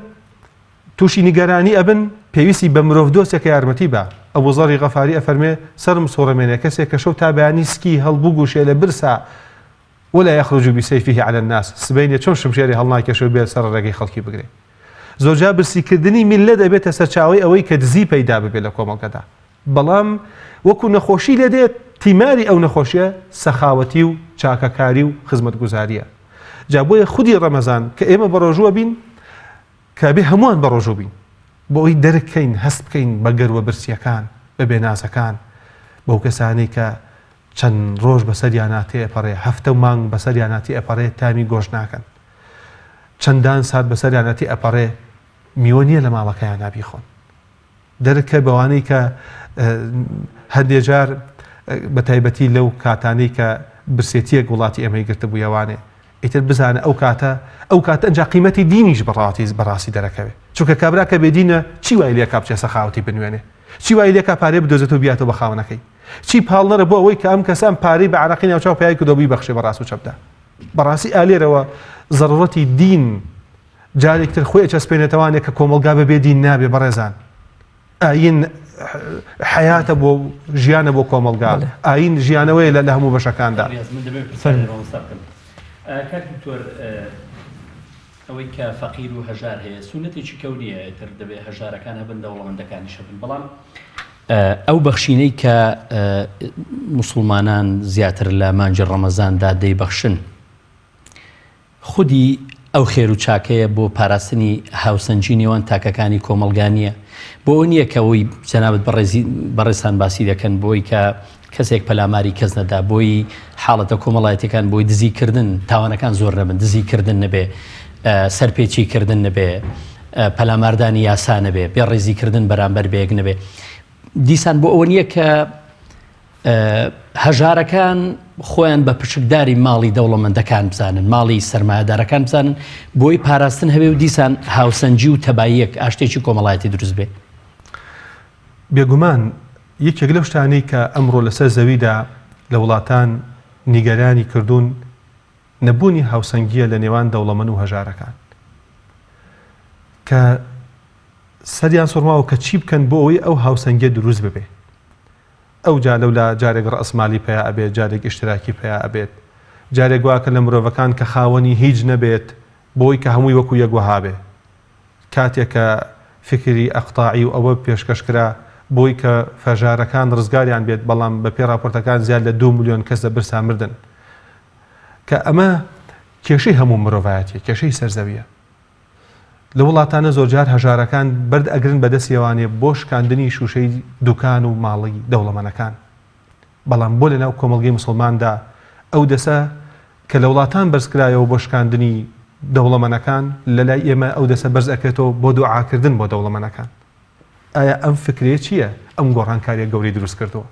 تووشی نیگەرانی ئەبن پێویستی بە مرۆڤ دۆستێکە یارمەتی بە. ئەبوو زەڕی غەفاری ئەفەرمێ سەرم سۆڕەمێنێ کەسێک کە شەو تا بەیانی سکی هەڵبوو گوشێ لە برسا ولا يخرج بسيفه على الناس سبەینێ چۆن شمشێری هەڵناکێشەوە بێت سەر ڕێگەی خەڵکی بگرێ. زۆرجا برسیکردنی میلەت دەبێتە سەرچاوەی ئەوەی کە دزی پەیدا ببێت لە کۆمەڵگەدا، بەڵام وەکو نەخۆشی لێ دێت تیماری ئەو نەخۆشیە سەخاوەتی و چاکەکاری و خزمەتگوزاریە. جا بۆیە خودی ڕەمەزان کە ئێمە بە ڕۆژووە بین کە بێ هەمووان بە ڕۆژوو بین بۆ ئەوی دەرکەین هەست بکەین بە گەروە برسیەکان بە بێناسەکان بەو کەسانی کە چەند ڕۆژ بەسەریان ناتێ ئەپەڕێ، هەفتە و مانگ بەسەریان ناتی ئەپەڕێ تامی گۆشت ناکەن، چەندان سات بەسەریان ناتی ئەپەڕێ میوە نییە لە ماڵەکەیان نابیخۆن. دەرکە بەوانەی کە هەندێک جار بە تایبەتی لەو کاتانەی کە برسێتیەک وڵاتی ئێمەی گرتە بوویەوانێ ئیتر بزانە ئەو کاتە ئەنجا قیمەتی دینیش بەڕاستی دەرەکەوێت، چونکە کابرا کە بێدینە چی وای لێ کاپچێ سەخاوەتی بنوێنێ، چی وای لێ کا پارێ بدۆزێتەوە بیاتەوە بە خاوەنەکەی، چی پاڵنەرە بۆ ئەوەی کە ئەم کەسان پارەی بە عەرەقی ناوچاو پیاوی کردەوە ببەخشێ بەڕاست و چەپدا. بەڕاستی ئالێرەوە زەڕوڕەتی دین جارێکتر خۆی ئەچەسپێنێتەوانێک کە کۆمەڵگا بەبێ دین نابێ بەڕێزان. ئاین حیاتە بۆ ژیانە بۆ کۆمەڵگا، ئاین ژیانەوەی لە هەموو بەشەکاندا. کاکتۆر ئەوەی کە فەقیر و هەژار هەیە سونەتێکی کەونیە تر دەبێت هەژارەکان هەبن دەوڵەمەندەکانیش هەبن، بەڵام ئەو بەخشینەی کە موسڵمانان زیاتر لە مانجی ڕەمەزاندا دەیبەخشن خودی ئەو خێر و چاکەیە بۆ پاراستنی هاوسەنجی نێوان تاکەکانی کۆمەڵگانیە، بۆ ئەو نییە کە ئەوی جەنابەت بەڕێزان باسی دەکەن بۆی کە کەسێک پەلاماری کەس نەدا بۆی حاڵەتە کۆمەڵایەتەکان بۆی دزیکردن تاوانەکان زۆر نەبن دزیکردن نەبێ سەرپێچیکردن نەبێ پەلاماردانی یاسا نەبێ بێڕێزیکردن بەرامبەر بەیەک نەبێ دیسان بۆ ئەوە نییە کە هەژارەکان خۆیان بە پشکداری ماڵی دەوڵەمەندەکان بزانن ماڵی سەرمایه‌دارەکان بزانن بۆی پاراستن هەبێ و دیسان هاوسەنجی و تەباییەک ئاشتێکی کۆمەڵایەتی دروست بێ بێگومان یەکێک لەو شتانەی کە ئەمڕۆ لەسەر زەویدا لە وڵاتان نیگەرانی کردوون نەبوونی هاوسەنگیە لە نێوان دەوڵەمەند و هەژارەکان کە سەریان سوڕماوە کە چی بکەن بۆ ئەوەی ئەو هاوسەنگیە دروست ببێ ئەو جا لەولا جارێک ڕەسمالی پێیا ئەبێت جارێک ئیشتراکی پێیا ئەبێت جارێک واکە لە مرۆڤەکان کە خاوەنی هیچ نەبێت بۆی کە هەمووی وەکو یەکوەها بێ کاتێک کە فکری ئەقتاعی و ئەوە پێشکەشکرا بۆی کە فەژارەکان ڕزگاریان بێت بەڵام بە پێ راپۆرتەکان زیاد لە 2 ملیۆن کەس لە برسا مردن کە ئەمە کێشەی هەموو مرۆڤایەتی کێشەی سەرزەویە لە وڵاتانە زۆرجار هەژارەکان بەرد ئەگرن بەدەستیەوانێ بۆ شکاندنی شوشەی دوکان و ماڵی دەوڵەمەندەکان بەڵام بۆ لەناو کۆمەڵگەی موسڵماندا ئەو دەسە کە لە وڵاتان بەرزکرایەوە بۆ شکاندنی دەوڵەمەندەکان لەلای ئێمە ئەو دەسە بەرز ئەکرێتەوە بۆ دوعاکردن بۆ دەوڵەمەندەکان ئایا ئەم فکرێ چییە ئەم گۆڕانکاریە گەورەی دروست کردووە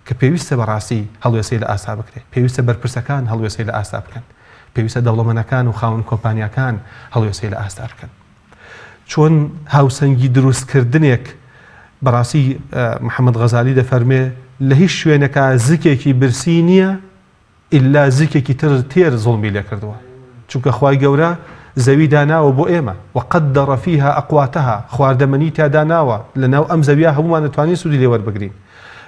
کە پێویستە بەڕاستی هەڵوێسەی لە ئاسا بکرێت پێویستە بەرپرسەکان هەڵوێسەی لە ئاسا بکەن پێویستە دەوڵەمەندەکان و خاوەن کۆمپانیاکان هەڵوێسەی لە ئاستا بکەن چۆن هاوسەنگی دروستکردنێک بەڕاستی محەممەد غەزالی دەفەرمێ لە هیچ شوێنەکە زکێکی برسی نییە ئللا زکێکی تر تێر زوڵمی لێ کردووە چونکە خوای گەورە زەوی داناوە بۆ ئێمە وقدر فيها أقواتها خواردەمەنی تیادا ناوە لەناو ئەم زەویە هەمومان دەتوانین سوودی لێ وەربگرین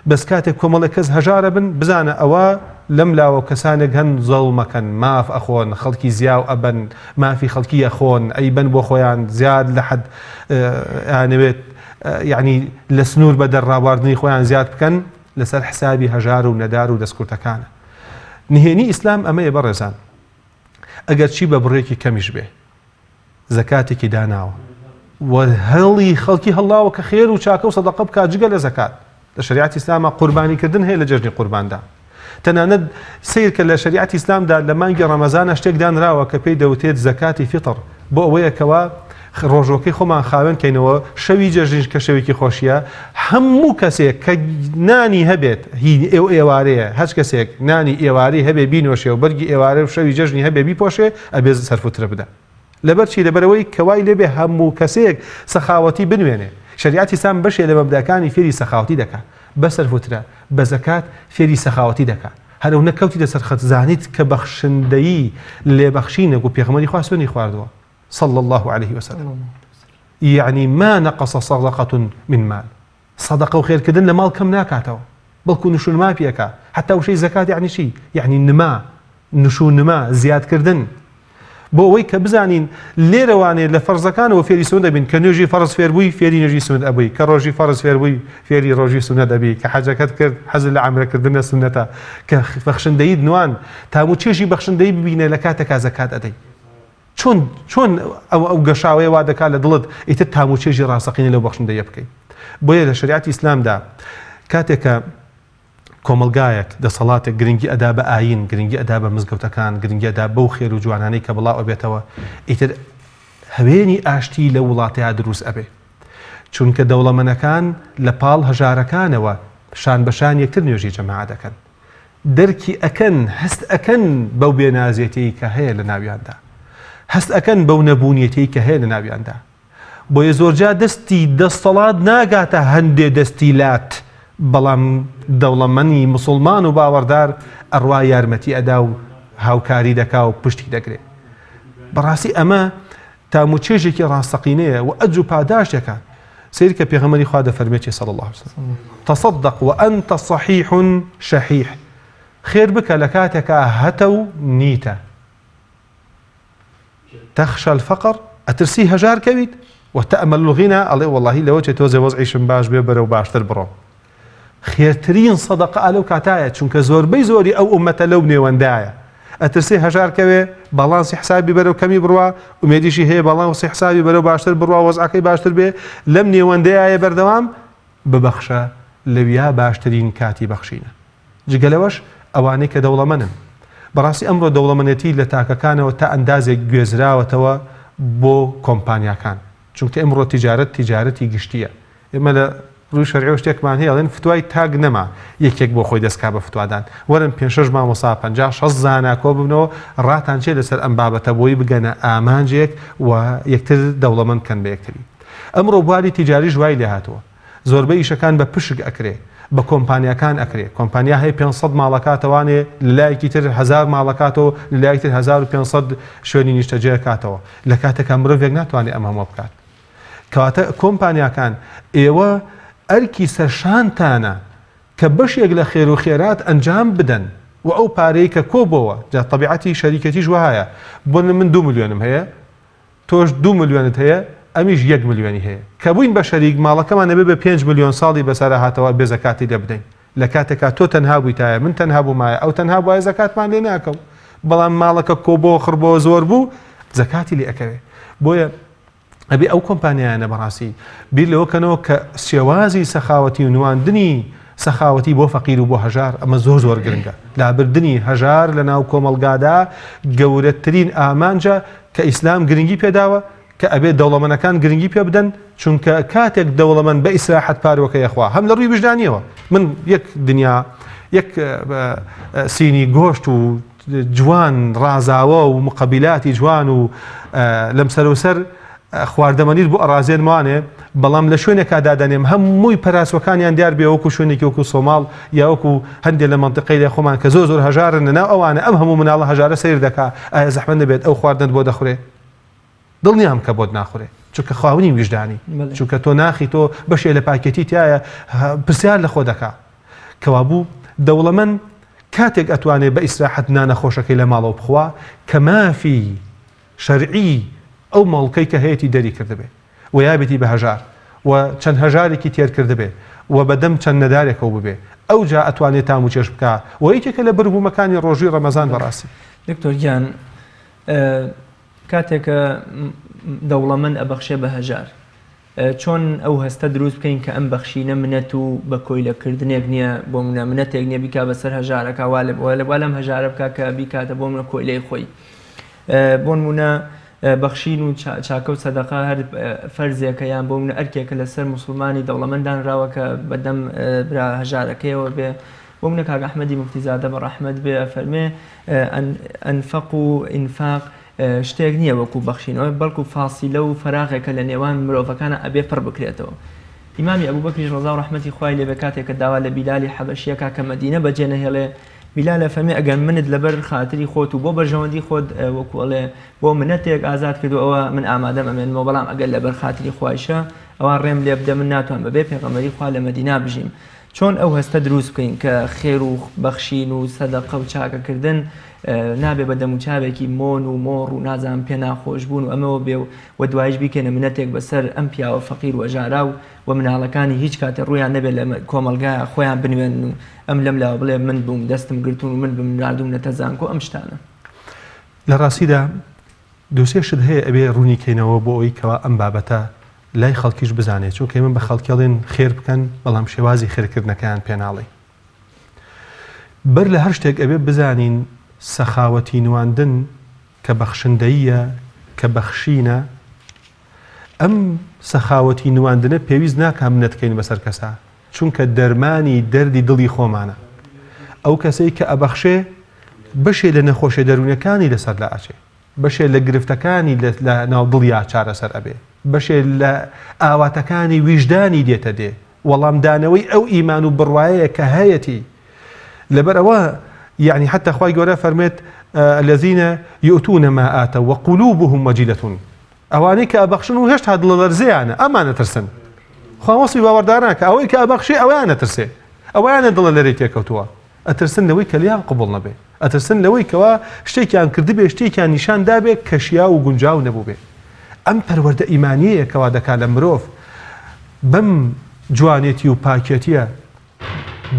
بەس کاتێک کۆمەڵێک کەس هەژارە بن بزانە ئەوە لەم لاوە کەسانێک هەن زەڵمەکەن ماف ئەخۆن خەڵکی زیاو ئەبن مافی خەڵکی ئەخۆن ئەیبەن بۆ خۆیان زیاد لە حەد یانەوێت یعنی لە سنوور بە دەرڕابواردنی خۆیان زیاد بکەن لەسەر حسابی هەژار و نەدار و دەستکورتەکانە نهێنی ئیسلام ئەمەیە بەڕێزان ئەگەر چی بە بڕێکی کەمیش بێ زەکاتێکی داناوە و هەڵی خەڵکی هەڵاوە کە خێر و چاکە و سەدەقە بکات جگە لە زەکات لە شریعەتی ئیسلامە قوربانیکردن هەیە لە جەژنی قورباندا تەنانەت سیر کە لە شریعەتی ئیسلامدا لە مانگی ڕەمەزانە شتێک دانراوە کە پێی دەوتێت زەکاتی فیتر بۆ ئەوەیە کەوا ڕۆژۆکەی خۆمان خاوێن کەینەوە شەوی جەژنیش کە شەوێکی خۆشیە هەموو کەسێک کە نانی هەبێت هی ئێوارەیە هەچ کەسێک نانی ئێوارەی هەبێ بینۆشێ و بەرگی ئێوارە و شەوی جەژنی هەبێ بیپۆشێ ئەبێ سەرفوترە بدە لەبەرچی لەبەرەوەی کەوای لێبێ هەموو کەسێک سەخاوەتی بنوێنێ شریعەتی ئیسلام بەشێ لە مەبدەکانی فێری سەخاوەتی دەکات بە سەرفوترە بە زەکات فێری سەخاوەتی دەکات هەرو نەکەوتی لەسەر خەت زانیت کە بەخشندەیی لێبەخشینە و پێغەمبەری خوا سوێنی خواردووە صلى الله عليه وسلم يعني ما نقص صدقة من مال صدقة وخير كدن لمال كم ناكاتو بلكو نشون ما بيكا حتى وشي زكاة يعني شي يعني نما نشون نما زياد كردن بۆ ئەوەی کە بزانین لێرەوانێ لە فەرزەکان و فێری سونەت دەبین کە نوێژی فەرز فێر بووی فێری نوێژی سونەت ئەبووی کە ڕۆژی فەرز فێر بووی فێری ڕۆژی سونەت دەبی کە حەجەکەت کرد حەزت لە عەمرەکردنە سونەتە کە بەخشندەیی نوان تامو چێژی بەخشندەیی ببینێ لە کاتێکا زەکات ئەدەی چۆن ئەو گەشاوەیە وا دەکات لە دڵت ئیتر تامو چێژی ڕاستەقینە لەو بەخشندەیە بکەیت بۆیە لە شریعەتی ئیسلامدا کاتێکە کۆمەلگایەک دەسەڵاتێک گرنگی ئەدا بە ئاین گرنگی ئەدا بە مزگەوتەکان گرنگی ئەدا بەو خێر و جوانانەی کە بڵاو ئەبێتەوە ئیتر هەوێنی ئاشتی لە وڵاتەیە دروست ئەبێ چونکە دەوڵەمەندەکان لە پاڵ هەژارەکانەوە شان بەشان یەکتر نوێژی جەماعە دەکەن دەرکی ئەکەن هەست ئەکەن بەو بێنازێتی کە هەیە لە ناویاندا هەست ئەکەن بەو نەبوونیەتی کە هەیە لە ناویاندا بۆیە زۆرجا دەستی دەستەڵات ناگاتە هەندێ دەستی لات بەڵام دەوڵەمەندی موسڵمان و باوەڕدار ئەڕوا یارمەتی ئەدا و هاوکاری دەکا و پشتی دەگرێت بەڕاستی ئەمە تاموچێژێکی ڕاستەقینەیە و ئەج و پاداشتێکە سیر کە پێغەمبەری خوا دەفەرمێتی صلی الله عليه وسلم تصدق وأنت صحيح شحيح خێر بکە لە کاتێکا هەتە و نیتە تخشى الفقر ئەترسی هەژار کەویت وتأمل الغنى ئەڵێ وەڵاهی لەوە چێ تۆزێ وەزعیشم باش بێ بەرەو باشتر بڕۆ خێرترین سەدەقە ئەلەو کاتایە چونکە زۆربەی زۆری ئەو ئومەتە لەو نێوەندایە ئەترسی هەژار کەوێ باڵانسی حسابی بەرەو کەمی بڕوا ومێدیشی هەیە باڵانسی حسابی بەرەو باشتر بڕوا وەزعەکەی باشتر بێ لەم نێوەندەیە بەردەوام ببەخشە لەویا باشترین کاتی بەخشینە جگەلەوەش ئەوانەی کە دەوڵەمەنن بەڕاستی ئەمڕۆ دەوڵەمەنێتی لە تاکەکانەوە تا ئەندازێک گوێزراوەتەوە بۆ کۆمپانیاکان چونکە ئەمڕۆ تیجارەتی گشتیە ئێمە لە ڕووی شەرعی شتێکمان هەیە ئەڵێن فتوای تاگ نەما یەکێک بۆ خۆی دەستکا بە فتوادان وەرن 5-6 مامۆستا 50-60 زانا کۆ ببنەوە ڕاتان چێ لەسەر ئەم بابەتە بۆی بگەنە ئامانجێک و یەکتر دەوڵەمەند کەن بە یەکتری ئەمڕۆ بواری تیجاری ژوای لێ هاتووە زۆربەی ئیشەکان بە پشک ئەکرێ بە کۆمپانیاکان ئەکرێ کۆمپانیا هەیە 500 ماڵەکاتەوانێ لایەکی تر 1000 ماڵەکاتەوە لایەکی تر 1500 شوێنی نیشتەجێ کاتەوە لە کاتێکا مرۆڤێک ناتوانێت ئەم هەموو بکات کەواتە کۆمپانیاکان ئێوە ئەرکی سەرشانتانە کە بەشێک لە خێر و خێرات ئەنجام بدەن و ئەو پارەی کە کۆبەوە جا طبیعەتی شەریکەتیش وایە بۆ من 2 ملیۆنم هەیە تۆش 2 ملیۆنت هەیە ئەمیش 1 ملیۆنی هەیە کە بووین بە شەریک ماڵەکەمان نەبێ بە 5 ملیۆن ساڵی بەسەر هاتەوە بێ زەکاتی دەبدەین لە کاتێکا تۆ تەنها بوویتایە من تەنها بوومایە ئەو تەنها بووایە زەکاتمان لێ ناکەو بەڵام ماڵەکە کۆبۆ خڕبۆ زۆر بوو زەکاتی لێ ئەکەوێ بۆیە ئەبێ ئەو کۆمپانیایانە بەڕاستی بیر لەوەکەنەوە کە شێوازی سەخاوەتی و نواندنی سەخاوەتی بۆ فەقیر و بۆ هەژار ئەمە زۆر گرنگە لابردنی هەژار لە ناو کۆمەڵگادا گەورەترین ئامانجە کە ئیسلام گرنگی پێداوە کە ئەبێت دەوڵەمەنەکان گرنگی پێ بدەن چونکە کاتێک دەوڵەمەند بە ئیسراحەت پارۆکە یەخوا هەم لە ڕووی وجدانیەوە من یەک دنیا یەک سینی گۆشت و جوان ڕازاوە و مقابلاتی جوان و لەم سەر خواردەمەنیت بۆ ئەڕازێنمانێ بەڵام لە شوێنێکا دادەنێم هەمووی پەراسوەکانیان دیار بێ وەکو شوێنێکی وەکو سۆماڵ یا وەکو هەندێک لە منطقەی لە خۆمان کە زۆر هەژارن لەناو ئەوانە ئەم هەموو مناڵە هەژارە سیر دەکا ئایا زەحمەت دەبێت ئەو خواردنت بۆ دەخورێ دڵنیام کە بۆت ناخورێ چونکە خاوەنی وجدانی چونکە تۆ ناخی تۆ بەشێ لە پاکێتی تایە پرسیار لە خۆ دەکا کەوابوو دەوڵەمەند کاتێک ئەتوانێت بە ئیسراحەت نانەخۆشەکەی لە ماڵەوە بخوا کە مافی شەرعی ئەو ماڵکەی کە هەیەی دەری کردبێ و یابێتی بە هەژار و چەند هەژارێکی تێر کردبێ و بەدەم چەند نەدارێکەوە ببێ ئەو جا ئەتوانێت تام و چێش بکە و یەکێکە لە بەربوومەکانی ڕۆژی ڕەمەزان بەڕاستی دکتۆر گیان کاتێکە دەوڵەمەند ئەبەخشێ بە هەژار چۆن ئەو هەستە دروست بکەین کە ئەم بەخشینە منەت و بە کۆیلەکردنێک نییە بۆ منە منەتێک نییە بیکا بەسەر هەژارەکە وا لەم هەژارە بکە کە بیکاتە بۆ منە کۆیلەی خۆی بۆ نمونە بەخشین و چاکە و سەدەقا هەر فەرزێکە یان بۆ منە ئەرکێکە لەسەر موسڵمانی دەوڵەمەندان راوە کە بەدەم برا هەژارەکەیەوە بێ بۆ منە کاک ئەحمەدی موفتیزادە بە ڕەحمەت بێ فەرمێ ئەنفەق و ئینفاق شتێک نییە وەکو بەخشینەوە بەڵکو فاسیلە و فەراغێکە لە نێوان مرۆڤەکانە ئەبێ پڕ بکرێتەوە ئیمامی ئەبوبەکریش ڕەزا و ڕەحمەتی خوای لێ بە کاتێکە داوا لە بیلالی حەبەشیەکە کە مەدینە بەجێ نەهێڵێ بیلالە فەرمێ ئەگەر منت لەبەر خاتری خۆت و بۆ بەرژەوەندی خۆت وەکوڵێ بۆ منەتێک ئازاد کردو ئەوە من ئامادەم ئەمێنمەوە بەڵام ئەگەر لەبەر خاتری خوایشە ئەوە ڕێم لێ بدە من ناتوان بەبێ پێغەمبەری خوا لە مەدینا بژیم چۆن ئەو هەستە دروست بکەین کە خێر و بەخشین و سەدەقە و چاکەکردن نابێ بە دەموچاوێکی مۆن و مۆڕ و نازان پێ ناخۆش بوون و ئەمەوە بێ و دوایش بیکەنە منەتێک بەسەر ئەم پیاوە فەقیر و ژارا و مناڵەکانی هیچ کاتێ ڕویان نەبێت لە کۆمەلگایە خۆیان بنوێن و ئەم لەم لاوە بڵێ من بووم دەستم گرتون و من بمناردوم نەتە زانکۆ ئەم شتانە لە ڕاستیدا دووسێ شت هەیە ئەبێ ڕوونی کەینەوە بۆ ئەوی کەوا ئەم بابەتە لای خەڵکیش بزانێت چونکە من بە خەڵکیڵێن خێر بکەن بەڵام شێوازی خێرکردنەکەیان پێناڵی بەر لە هەر شتێک ئەبێ بزانین سەخاوەتی نواندن کە بەخشندەیە کە بەخشینە ئەم سەخاوەتی نواندنە پێویست ناکە منەتکەین بەسەر کەسا چونکە دەرمانی دەردی دڵی خۆمانە ئەو کەسەی کە ئەبەخشێ بەشێ لە نەخۆشیە دەرونەکانی لەسەر لە ئاچێ بەشێ لە گرفتەکانی لە ناو دڵیا چارەسەر ئەبێ بەشێ لە ئاواتەکانی ویژدانی دێتە دێ وەڵامدانەوەی ئەو ئیمان و بڕوایەیە کە هەیەتی لەبەر ئەوە يعني حتى خوای گەورە فەرمێت الذين يؤتون ما آتوا وقلوبهم وجلة ئەوانەی کە ئەبەخشن و هێشتا دڵ لەرزەیانە ئەمانە ترسن خوا وەصفی باوەڕداران کە ئەوەی کە ئەبەخشێ ئەویانە ترسێ ئەویانە دڵە لەرەی تێکەوتووە ئەترسن لەوەی کە لیان قبوڵ نەبێ ئەترسن لەوەی کەوا شتێکیان کردبێ شتێکیان نیشان دابێ کە شیا و گونجاو نەبوو بێ ئەم پەروەردە ئیمانیەیە کەوا دەکات لە مرۆڤ بەم جوانێتی و پاکێتیە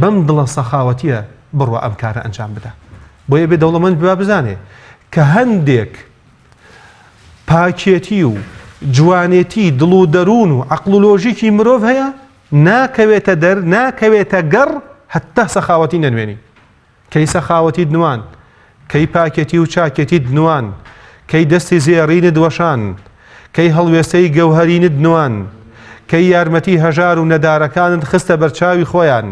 بەم دڵە سەخاوەتیە بڕوە ئەم کارە ئەنجام بدە بۆیە بێ دەوڵەمەند بوا بزانێ کە هەندێک پاکێتی و جوانێتی دڵ و دەروون و عەقڵ و لۆژیکی مرۆڤ هەیە ناکەوێتە دەر ناکەوێتە گەڕ هەتا سەخاوەتی نەنوێنی کەی سەخاوەتی دنوان، کەی پاکێتی و چاکێتی دنوان، کەی دەستی زێڕینت وەشان، کەی هەڵوێستەی گەوهەرینت دنوان، کەی یارمەتی هەژار و نەدارەکانت خستە بەرچاوی خۆیان،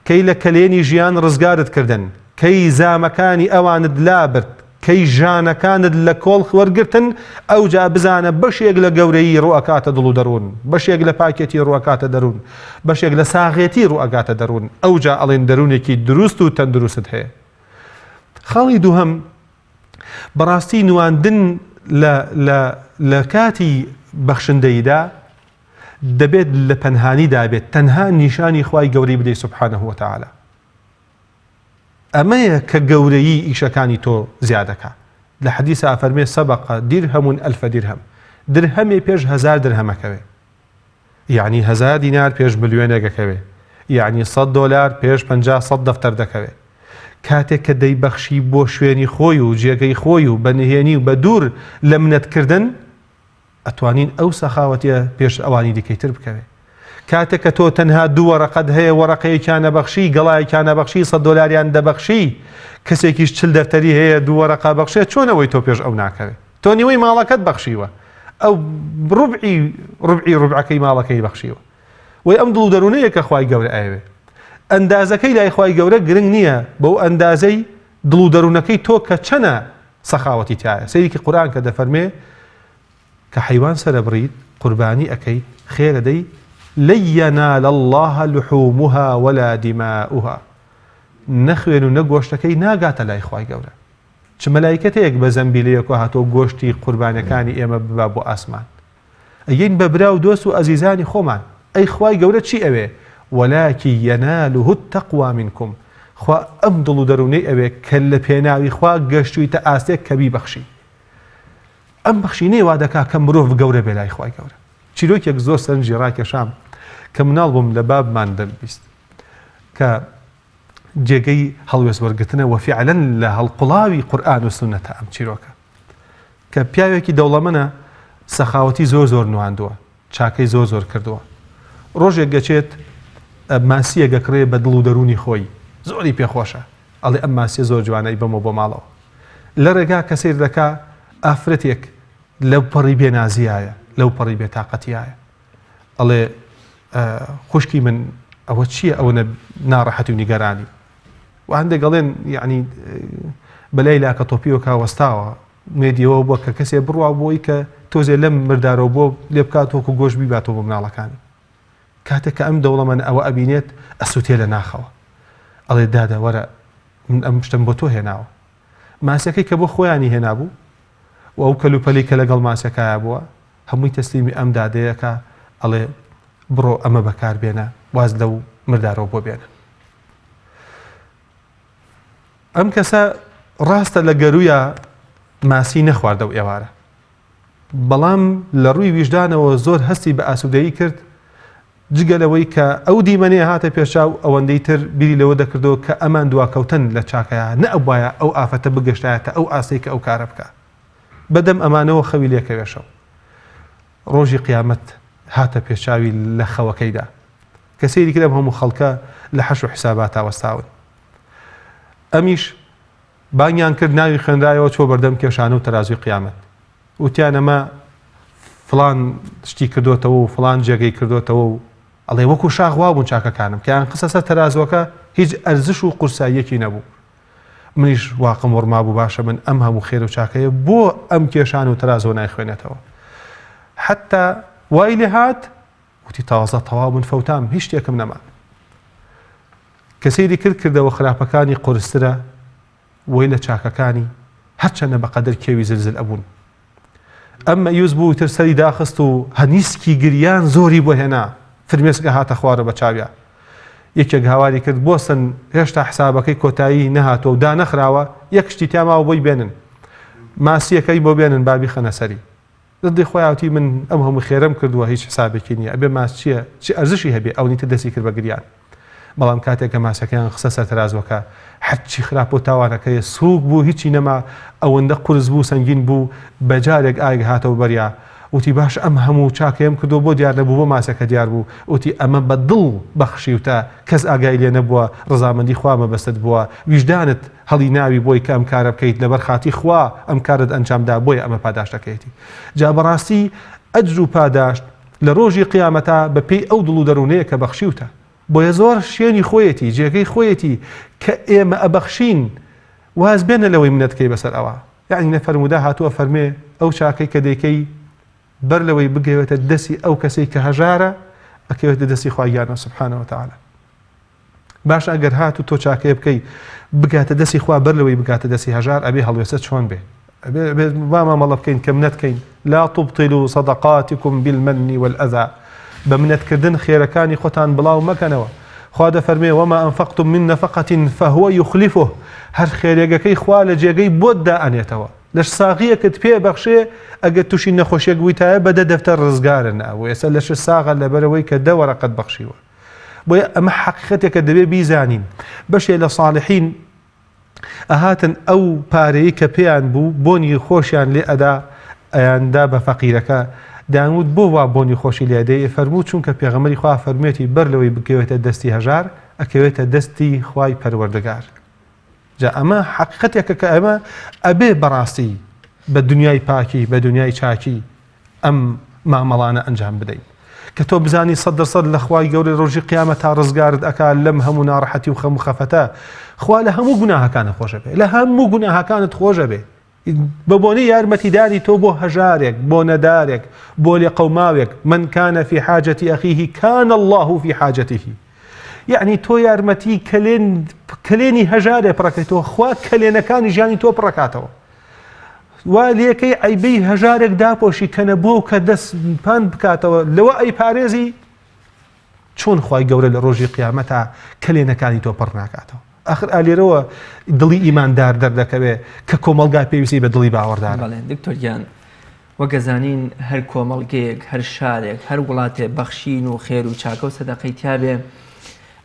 کەی لە کەلێنی ژیان ڕزگارت کردن، کەی زامەکانی ئەوانت لابرد، کەی ژانەکانت لە کۆڵ وەرگرتن، ئەوجا بزانە بەشێک لە گەورەی ڕوئەکاتە دڵ و دەروون، بەشێک لە پاکێتی ڕوئەکاتە دەروون، بەشێک لە ساغێتی ڕوئەکاتە دەروون، ئەوجا ئەڵێن دەروونێکی دروست و تەندروست هەیە. خاڵی دووهەم بەڕاستی نواندن لە کاتی بەخشندەیدا دەبێت لە پەنهانیدا بێت، تەنها نیشانی خوای گەورەی بدەیت سوبحانەه وتعالە. ئەمەیە کە گەورەیی ئیشەکانی تۆ زیادەکە. لە حەدیثا فەرمێ سەبەقە دیرهەمون ئەلفە دیرهەم، درهەمێ پێش 1000 درهەمەکەوێ، یعنی 1000 دینار پێش ملیۆنێکەکەوێ، یعنی 100 دۆلار پێش 50 دەفتەر دەکەوێ. کاتێک کە دەیبەخشی بۆ شوێنی خۆی و جێگەی خۆی و بەنهێنی و بە دوور لە منەتکردن، ئەتوانین ئەو سەخاوەتیە پێش ئەوانی دیکەیتر بکەوێ. کاتێک کە تۆ تەنها 2 وەرەقەت هەیە، وەرەقەیەکیان نەبەخشی، گەڵایەکیان نەبەخشی، 100 دۆلاریان دەبەخشی، کەسێکیش 40 دەفتەری هەیە 2 وەرەقە بەخشێت، چۆنەوەی تۆ پێش ئەو ناکەوێت؟ تۆ نیوەی ماڵەکەت بەخشیوە، ئەو ڕوبعەکەی ماڵەکەی بەخشیوە. وەی ئەم دڵ و دەروونەیە کە خوای گەورە ئاوێ. ئەندازەکەی لای خوای گەورە گرنگ نییە بەو ئەندازەی دڵ و دەروونەکەی تۆ کە چەنە سەخاوەتی تایە. سەیرێکی قورئان کە دەفەرمێ کە حەیوان سەرە بڕیت قوربانی ئەەکەیت، خێرە دەی لن ينال الله لحومها ولا دماؤها، نەخوێن و نەگۆشتەکەی ناگاتە لای خوای گەورە. چ مەلایکەتێک بە زەمبیلەیەک هاتۆ گۆشتی قوربانەکانی ئێمە ببا بۆ ئاسمان؟ ئەگەین بە برا و دۆست و ئەزیزانی خۆمان، ئەی خوای گەورە چی ئەوێ؟ ولكن يناله التقوى منكم، خوا ئەم دڵ و دەروونەی ئەوێ کە لە پێناوی خوا گەشتوویتە ئاستێک کە بیبەخشی. ئەم بەخشینەی وا دەکا کە مرۆڤ گەورە بێ لای خوای گەورە. چیرۆکێک زۆر سەرنجی ڕاکێشام کە مناڵ بووم لە بابمان دەبیست کە جێگەی هەڵوێست وەرگرتنە و فیعلاً لە هەڵقوڵاوی قورئان و سونەتە ئەم چیرۆکە، کە پیاوێکی دەوڵەمەنە سەخاوەتی زۆر نواندووە، چاکەی زۆر کردووە. ڕۆژێک گەچێت ماسیە گەکڕێ بە دڵ و دەرونی خۆی، زۆری پێخۆشە، ئەڵێ ئەم ماسیە زۆر جوانەی بەمە بۆ ماڵەوە. لە ڕێگا کە سیر دەکا ئافرەتێک لەو پەڕی بێنازیایە، لەو پەڕی بێتاقەتیایە، ئەڵێ خوشکی من ئەوە چییە؟ ئەوە ناڕەحەتی و نیگەرانی. و هەندێک گەڵێن یعنی بەلای لاکە تۆپیەوە کاوەستاوە مێدیەوە بووە کە کەسێ بڕوا بۆی کە تۆزێ لەم مردارەوە بۆ لێ بکات وەکو گۆشت بیباتەوە بۆ مناڵەکانی. کاتێک کە ئەم دەوڵەمەن ئەوە ئەبینێت ئەسووتێ لە ناخەوە، ئەڵێ دادە وەرە من ئەم شتم بۆ تۆ هێناوە. ماسەکەی کە بۆ خۆیانی هێنابوو و ئەو کەلوپەلی کە لەگەڵ ماسەکایە بووە هەمووی تەسلیمی ئەم دادەیەکە، ئەڵێ بڕۆ ئەمە بەکار بێنە، واز لەو مردارەوە بۆ بێنە. ئەم کەسە ڕاستە لە گەرویە ماسی نەخواردە و ئێوارە، بەڵام لە ڕووی ویژدانەوە زۆر هەستی بە ئاسوودەیی کرد، جگەلەوەی کە ئەو دیمەنێ هاتە پێشاو ئەوەندەی تر بیری لەوە دەکردەوە کە ئەمان دواکەوتن لە چاکەیە، نە ئەو وایە ئەو ئافەتە بگەشتایەتە ئەو ئاسەی کە ئەو کارە بکە. بەدەم ئەمانەوە خەوی لێکەوێشەوە. ڕۆژی قیامەت هاتە پێشاوی لە خەوەکەیدا کە سەیری کرد هەموو خەڵکە لە حەش و حیسابات وەستاون. ئەمیش بانیان کرد ناوی خوێندرایەوە چۆ بەردەم کێشانە و تەرازوی قیامەت، وتیان ئەمە فڵان شتی کردوتەوە و فڵان جێگەی کردوتەوە و ئەڵێ وەکو شاغوا بوون چاکەکانم کە یان قسە سەر تەرازوەکە هیچ ئەرزش و قورساییەکی نەبوو. منیش واقم وەرما بوو باشە من ئەم هەموو خێر و چاکەیە بۆ ئەم کێشان و تەرازۆ نایخوێنێتەوە. حتا وای لێ هات وتی تازە تەواو من فەوتام هیچ شتێکم نەما. کە سەیری کردەوە خراپەکانی قورسترە وەی لە چاکەکانی هەرچەندە بەقەدر کێوی زلزل ئەبوون. ئەم مەیوز بوو تر سەری داخست و هەنیسکی گریان زۆری بۆ هێنا، فرمێسکە هاتە خوارە بە چاویە. یەکێک هاواری کرد بۆسن هێشتا حسابەکەی کۆتایی نەهاتۆ و دا نەخراوە، یەک شتی تیاماوە بۆی بێنن، ماسیەکەی بۆ بێنن بابی خەنە سەری. دڵی خۆیاوتی من ئەم هەموو خێرەم کردووە هیچ حسابێکی نییە، ئەبێ ماس چییە چی ئەرزشی هەبێ ئەو نیتە دەستی کرد بە گریان. بەڵام کاتێک کە ماسەکەیان خسە سەر تەرازوەکە هەرچی خراپ و تاوانەکەی سووک بوو، هیچی نەما، ئەوەندە قورس بوو، سەنگین بوو، بەجارێک ئاگ هاتەوە بەریا وتی باش ئەم هەموو چاکەیەم کردو بۆ دیار نەبوو بۆ ماسەکە دیار بوو وتی ئەمە بە دڵ بەخشیوتە کەس ئاگای لێ نەبووە ڕزامەندی خوا مەبەستت بووە ویژدانت هەڵی ناوی بۆی کە ئەم کارە بکەیت لەبەر خاتی خوا ئەم کارت ئەنجامدا بۆی ئەمە پاداش دەکەیتی جا بەڕاستی ئەجر و پاداشت لە ڕۆژی قیامەتە بە پێی ئەو دڵ و دەروونەیە کە بەخشیوتە بۆیە زۆر شوێنی خۆیەتی جێگەی خۆیەتی کە ئێمە ئەبەخشین واز بێنە لەوەی منەتکەی بەسەر ئەوە یعنی نەفەرمودا هاتووە فەرمێ ئەو چاکەی کە دەیکەی بەر لەوەی بگەوێتە دەستی ئەو کەسەی کە هەژارە ئەکەوێتە دەستی خوایانە سبحانەوە تەعالە باش ئەگەر هاتو تۆ چاکەیە بکەی بگاتە دەستی خوا بەر لەوەی بگاتە دەستی هەژار ئەبێ هەڵوێستە چۆن بێ با مامەڵە بکەین کە منەتکەین لا تبطلوا صدقاتكم بالمن والأذى بمنەتکردن خێرەکانی خۆتان بڵاو مەکەنەوە خوا دەفەرمێ وما أنفقتم من نفقة فهو يخلفه هەر خێرێگەکەی خوا لە جێگەی بۆت دائەنێتەوە لەش ساغیەکت پێ بەخشێ ئەگەر تووشی نەخۆشیێک بوویتایە بەدە دەفتەر ڕزگارن ئەوە ئێستا لەش ساغە لەبەرەوەی کە دەوەڕەقەت بەخشیوە بۆیە ئەمە حەقیقەتێکە دەبێ بیزانین بەشێ لە صالحین ئەهاتن ئەو پارەیە کە پێیان بوو بۆنی خۆشیان لێ ئەدا ئەیاندا بە فەقیرەکە داوت بۆ وا بۆنی خۆشی لێدەی فەرموو چونکە پێغەمبەری خوا فەرمێتی بەر لەوەی بکەوێتە دەستی هەژار ئەکەوێتە دەستی خوای پەروەردگار جا ئەمە حەقیقەتێکە کە ئەمە ئەبێ بەڕاستی بە دنیای پاکی بە دنیای چاکی ئەم مامەڵانە ئەنجام بدەین کە تۆ بزانی 100% لە خوای گەورەی ڕۆژی قیامەت تا ڕزگارت ئەکات لەم هەموو ناڕەحەتی و خەم و خەفەتە خوا لە هەموو گوناهەکانت خۆشە بێ لە هەموو گوناهەکانت خۆشە بێ بە بۆنەی یارمەتیداری تۆ بۆ هەژارێک بۆ نەدارێک بۆ لێ قەوماوێک من كان في حاجة أخيه كان الله في حاجته يعني تۆ یارمەتی کلێنی هەژارێ پڕەکەیتەوە خوا کلێنەکانی ژیانی تۆ پڕەکاتەوە وا لێکەی عیبەی هەژارێک داپۆشی کەنە بۆ کە دەست پان بکاتەوە لەوە ئەی پارێزی چۆن خوای گەورە لە ڕۆژی قیامەتە کلێنەکانی تۆ پڕ ناکاتەوە آخر ئالێرەوە دڵی ئیماندار دەردەکەوێ کە کۆمەلگا پێویستی بە دڵی باوەڕدار دکتۆریان وەگەزانین هەر کۆمەڵگەیەک هەر شارێک هەر وڵاتێ بەخشین و خێر و چاکە و سەدەقەی تیابێ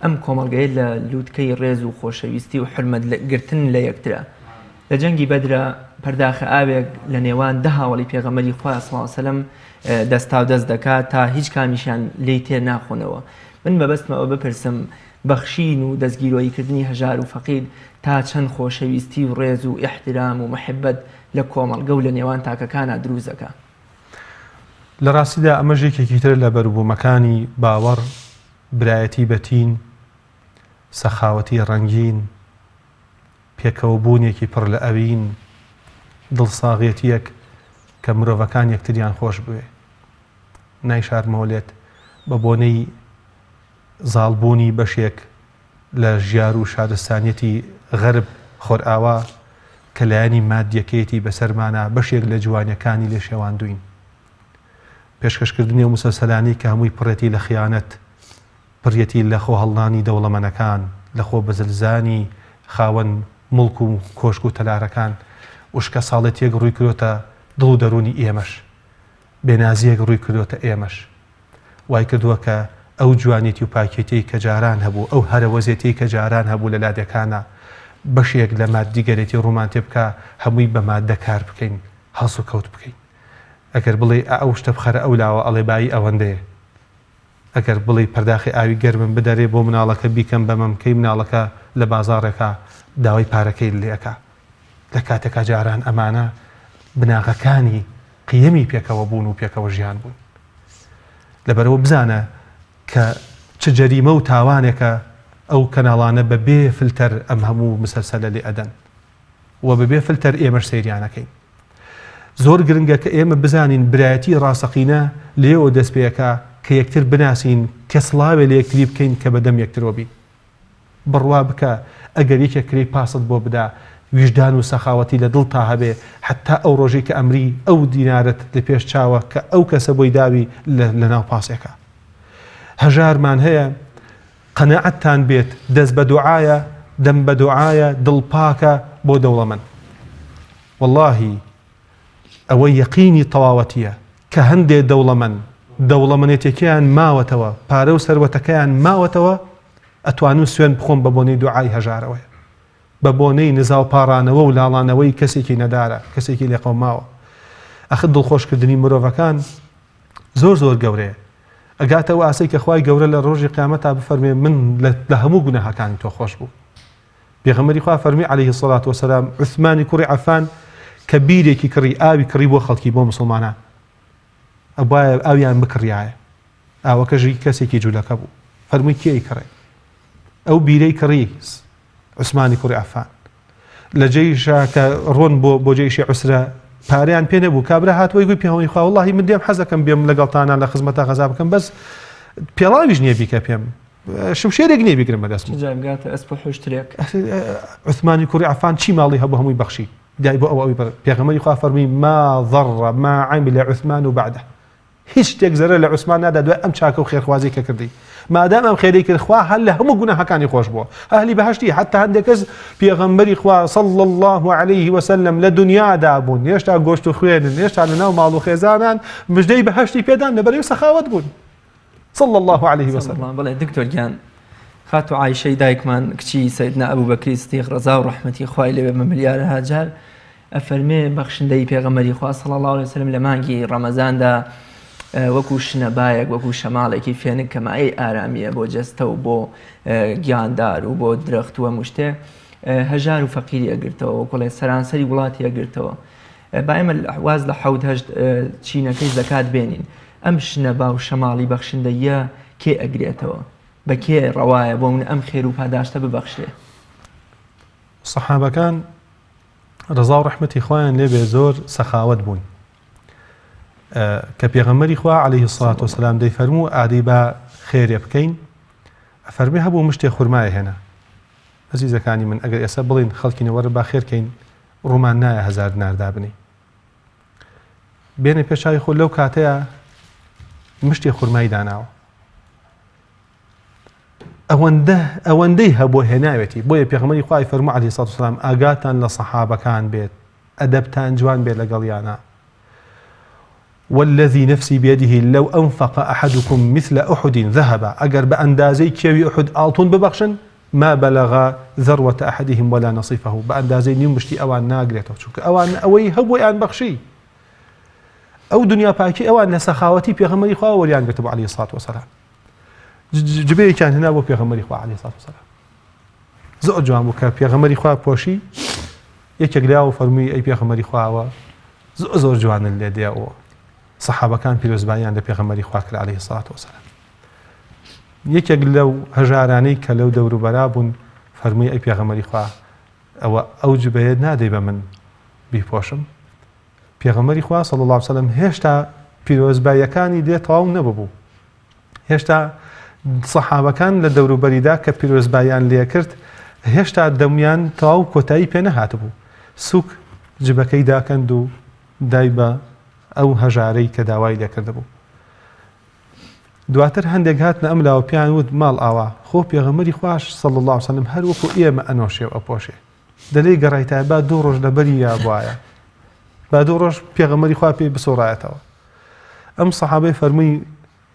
ئەم کۆمەڵگەیە لە لووتکەی ڕێز و خۆشەویستی و حرمەتگرتن لە یەکترە لە جەنگی بەدرە پەرداخە ئاوێک لە نێوان دە هاوڵی پێغەمبەری خوا صلی الله علیه و سلم دەستا و دەست دەکات تا هیچ کامیشیان لێی تێر ناخۆنەوە من بەبەستمەوە بپرسم بەخشین و دەستگیرۆییکردنی هەژار و فەقیر تا چەند خۆشەویستی و ڕێز و ئیحترام و محبەت لە کۆمەڵگە و لە نێوان تاکەکانە دروست دەکات لە ڕاستیدا ئەمە ژێکێکی تر لە بەروبوومەکانی باوەڕ برایەتی بەتین سەخاوەتی ڕەنگین پێکەوەبوونێکی پڕ لە ئەوین دڵساغێتیەک کە مرۆڤەکان یەکتریان خۆش بوێ نایشارمەوە لێت بە بۆنەی زاڵبوونی بەشێک لە ژیار و شارستانیەتی غەرب خۆرئاوا کە لایەنی مادیەکەیەتی بەسەرمانە بەشێک لە جوانیەکانی لێ شێواندوین پێشکەشکردنی و مسەلسەلانی کە هەمووی پڕێتی لە خیانەت پڕێتی لە خۆ هەڵنانی دەوڵەمەنەکان لە خۆ بەزلزانی خاوەن مڵک و کۆشک و تەلارەکان وشکە ساڵێتیەک ڕووی کردۆتە دڵ و دەرونی ئێمەش بێنازیەک ڕووی کردۆتە ئێمەش وای کردووە کە ئەو جوانێتی و پاکێتی کە جاران هەبوو ئەو هەرەوەزێتی کە جاران هەبوو لە لادەکانە بەشێک لە مادیگەرێتی ڕوومان تێ بکە هەمووی بە مادە کار بکەین هەڵس و کەوت بکەین ئەگەر بڵێ ئەو شتە بخەرە ئەو لاوە ئەڵێ بایی ئەوەندەیە ئەگەر بڵێ پەرداخی ئاوی گەرمم بدەرێ بۆ مناڵەکە بیکەم بە مەمکەی مناڵەکە لە بازاڕێکە داوای پارەکەی لێەکە لە کاتێکا جاران ئەمانە بناغەکانی قیەمی پێکەوە بوون و پێکەوە ژیان بوون لەبەرەوە بزانە کە چ جەریمە و تاوانێکە ئەو کەناڵانە بەبێ فلتەر ئەم هەموو مسەلسەلە لێ ئەدەن و بەبێ فلتەر ئێمەش سەیریانەکەین زۆر گرنگە کە ئێمە بزانین برایەتی ڕاستەقینە لێەوە دەست پێەکە کە یەکتر بناسین کە سڵاوێ لە یەکتری بکەین کە بەدەم یەکترۆ بین بڕوا بکە ئەگەر یەکێکری پاست بۆ بدا ویژدان و سەخاوەتی لە دڵ تا هەبێ حتا ئەو ڕۆژی کە ئەمری ئەو دینارت لە پێش چاوە کە ئەو کەسە بۆی داوی لە ناو پاسێکە هەژارمان هەیە قەنەعەتتان بێت دەست بە دوعایە دەم بە دوعایە دڵ پاکە بۆ دەوڵەمەند واللهی ئەوە یەقینی تەواوەتیە کە هەندێک دەوڵەمەندێتێکیان ماوەتەوە پارە و سەروەتەکەیان ماوەتەوە ئەتوانن سوێن بخۆن بە بۆنەی دوعای هەژارەوەی بە بۆنەی نزاو پاڕانەوە و لاڵانەوەی کەسێکی نەدارە کەسێکی لێقەوماوە ئەخ دڵخۆشکردنی مرۆڤەکان زۆر زۆر گەورەیە ئەگاتەوە ئاسەی کە خوای گەورە لە ڕۆژی قیامەتا بفەرمێ من لە هەموو گوناهەکانی تۆ خۆش بوو. پێغەمبەری خوا فەرمی عەلەیهی سەڵات وسەلام عوسمانی کوڕی عەفان کە بیرێکی کڕی ئاوی کڕی بۆ خەڵکی بۆ موسڵمانان ئەبایە ئاویان بکڕیایە ئاوەکەژی کەسێکی جوولەکە بوو فەرمووی کێی کڕێ ئەو بیرەی کڕی عوسمانی کوڕی عەفان لە جێیشا کە ڕۆن بۆ جێیشی عوسرە پارەیان پێ نەبوو کابرا هاتووەی گوی پێڵی خوا وەڵڵاهی من دێم حەزەکەم بێم لەگەڵتانە لە خزمەتە غەزا بکەم بەس پێڵاویش نییە بیکە پێم شمشێرێک نییە بیگرم بەدەستم جامگاتە ئەسپ حوشترێک عوسمانی کوڕی عەفان چی ماڵی هەبوو هەمووی بەخشی دای بۆ ئەوەی پێغەمبەری خوا فەرمی ما ضر ما عمل عوسمان بعده هیچ شتێک زەرە لە عوسمان نادا دوای ئەم چاکە و خێرخوازی کە کردی مادام ئەم خێرەی کرد خوا هەر لە هەموو گوناهەکانی خۆش بووە ئەهلی بەهەشتی حتا هەندێک کەس پێغەمبەری خوا صلی الله عليه وسلم لە دنیادا بوون هێشتا گۆشت و خوێنن هێشتا لەناو ماڵ و خێزانان مژدەی بەهەشتی پێدان لەبەرەوەی سەخاوەت بوون صلی الله عليه وسلم. بەڵێ دکتۆر گیان خاتو عایشەی دایکمان کچی سەیدنا ئەبوبەکری سیدیق ڕەزا و ڕەحمەتی خوای لێبێ بە ملیارە هاجار ئەفەرمێ بەخشندەی پێغەمبەری خوا صلی الله عليه وسلم لە مانگی ڕەمەزاندا وەکو شنەبایەک وەکو شەماڵێکی فێنک کە مای ئارامیە بۆ جەستە و بۆ گیاندار و بۆ درەخت وە مشتێ هەژار و فەقیری ئەگرتەوە وەکوڵێ سەرانسەری وڵاتی ئەگرتەوە با ئێمە واز لە حەوت هەشت چینەکەی زەکات بێنین ئەم شنەبا و شەماڵی بەخشندەیە کێ ئەگرێتەوە بە کێ ڕەوایە بۆ من ئەم خێر و پاداشتە ببەخشێ. سەحابەکان ڕەزا و ڕەحمەتی خوایان لێبێ زۆر سەخاوەت بوون کە پێغەمبەری خوا عەلەیهی الصلاة والسلام دەیفەرموو ئادەی بە خێرێ بکەین ئەفەرمێ هەبوو مشتێ خورمایە هێنا ئەزیزەکانی من ئەگەر ئێستا بڵین خەڵکی وەرە با خێرکەین ڕوومان نایە 1000 دینار دابنی بێنە پێشاوی خۆ لەو کاتەیە مشتێ خورمایی داناوە ئەوەندەی هەبوو هێناوێتی بۆیە پێغەمبەری خوای فەرموو عەلەیهی الصلاة والسلام ئاگاتان لە سەحابەکان بێت ئەدەبتان جوان بێت لەگەڵیانە والذي نفسي بيده لو أنفق أحدكم مثل أحد ذهبا أجر بأندازي كيوي أحد آلتون ببخشن ما بلغ ذروة أحدهم ولا نصيفه بأندازي نيوم بشتي أوان ناقريته شوك أوان أوي هبوي أن بخشي أو دنيا باكي أوان نسخاوتي بيغمري خواه وليان كتبوا عليه الصلاة والسلام جبريل كان هنا وبيغمري خواه عليه الصلاة والسلام زۆر جوان بوو کە پێغەمبەری خوا پۆشی یەکێک لاوە فەرمووی ئەی پێغەمبەری خواوە زۆر جوانن لێ دێەوە سەحابەکان پیرۆزبانیان لە پێغەمبەری خوا کرد عەلەیهی الصلاة والسلام یەکێک لەو هەژارانەی کە لەو دەوروبەرا بوون فەرمووی ئەی پێغەمبەری خوا ئەو جبەیە نادەی بە من بیپۆشم پێغەمبەری خوا صلی الله علیه وسلم هێشتا پیرۆزباییەکانی لێ تەواو نەبوو هێشتا سەحابەکان لە دەوروبەریدا کە پیرۆزباییان لێ کرد هێشتا دەمیان تەواو کۆتایی پێ نەهاتبوو سوک جبەکەی داکەند و دای بە ئەو هەژارەی کە داوای لێکرده بوو دواتر هەندێک هاتنە ئەم لاوە پیان وت ماڵ ئاوا خۆ پێغەمبەری خوش صلی الله علیه وسلم هەر وەکو ئێمە ئەنۆشێ و ئەپۆشێ دەلێی گەڕایتای با 2 ڕۆژ لەبەری یا بواە با 2 ڕۆژ پێغەمبەری خوا پێی بسۆڕایەتەوە ئەم سەحابەی فەرمووی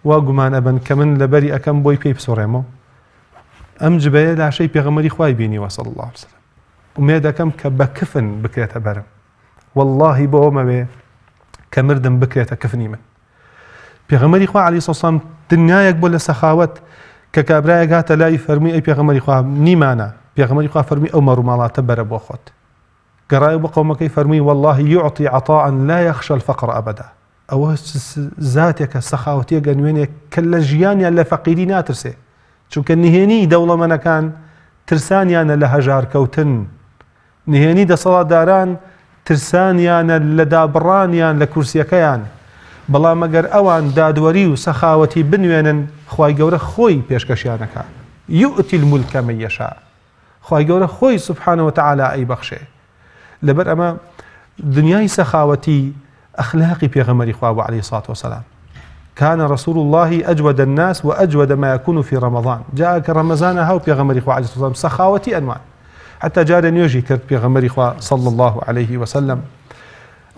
وا گومان ئەبن کە من لەبەری ئەەکەم بۆی پێی بسۆڕێمەوە ئەم جبەیە لاشەی پێغەمبەری خوای بینیوە صلی الله علیه وسلم ومێ دەکەم کە بە کفن بکرێتە بەرم واللهی بۆ ئەومەوێ کە مردم بکرێتە کفنی من پێغەمبەری خوا عەلەیهی سەلام دنیایەک بۆ لە سەخاوەت کە کابرایەک هاتە لای فەرمووی ئەی پێغەمبەری خوا نیمانە پێغەمبەری خوا فەرمووی ئەو مەڕووماڵاتە بەرە بۆ خۆت گەڕایە بۆ قەومەکەی فەرمووی والله يعطي عطاء لا يخشى الفقر أبدا ئەوە زاتێکە سەخاوەتیە گەنوێنێک کە لە ژیانیان لە فەقیری ناترسێ چونکە نهێنی دەوڵەمەندەکان ترسانیانە لە هەژارکەوتن نهێنی دەسەڵاتداران ترسانیانە لە دابڕانیان لە کورسیەکەیان بەڵام ئەگەر ئەوان دادوەری و سەخاوەتی بنوێنن خوای گەورە خۆی پێشکەشیانەکە يؤتي الملك من يشاء خوای گەورە خۆی سبحانه وتعالى ئەیبەخشێ لەبەر ئەمە دنیای سەخاوەتی أخلاقي بيغمري خواه عليه الصلاة والسلام كان رسول الله أجود الناس وأجود ما يكون في رمضان جاءك رمضان هاو بيغمري خواه عليه الصلاة والسلام سخاوتي أنواع حتى جار نيوجي كرت بيغمري خواه صلى الله عليه وسلم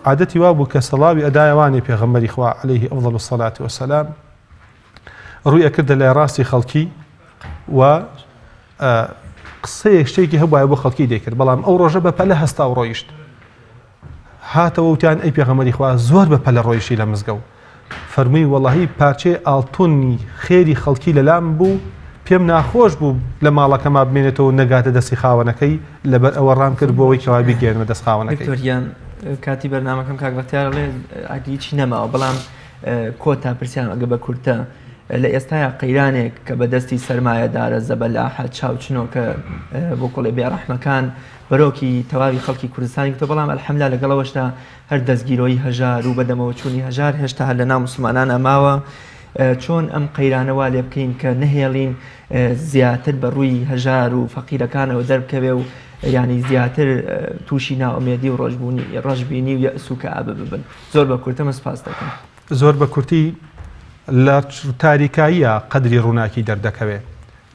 عادتي وابو كصلاة أداء واني بيغمري خواه عليه أفضل الصلاة والسلام رؤيا كرد لراسي خلقي و قصيك شتيكي هبوا يبو خلقي ديكر بلام أو رجبة بلا هستا ورويشت هاتەوە وتیان ئەی پێغەمبەری خوا زۆر بە پەلە ڕۆیشی لە مزگەوت فەرمووی وەڵاهی پارچەی ئاڵتونی خێری خەڵکی لەلام بوو پێم ناخۆش بوو لە ماڵەکەما بمێنێتەوە نەگاتە دەستی خاوەنەکەی لەبەر ئەوە ڕام کرد بۆەوەی کەوا بگەێنمە دەست خاوەنەکەی. دکتۆریان کاتی بەرنامەکەم کاک بەختیار لێ ئاگیچی نەماوە بەڵام کۆتا پرسیان ئەگە بە کورتە لە ئێستایا قەیرانێک کە بەدەستی سەرمایەدارە زەبەلاحە چاوچنۆکە بۆ کۆڵێ بێڕەحمەکان بەرۆکی تەواوی خەڵکی کوردستانی کە بەڵام ئەلحەمدوللا لەگەڵەوەشدا هەر دەستگیرۆی هەژار و بەدەمەوە چوونی هەژار هێشتا هەر لە ناو موسڵمانان ئەماوە چۆن ئەم قەیرانەوە لێ بکەین کە نەهێڵین زیاتر بە ڕووی هەژار و فەقیرەکانەوە دەربکەوێ و ینی زیاتر تووشی ناوەمێدی و ڕەشببینی و یەئس و کەئابە ببن. زۆر بە کورتە سپاس دەکەم. زۆر بە کورتی لە تاریکاییە قەدری ڕووناکی دەردەکەوێت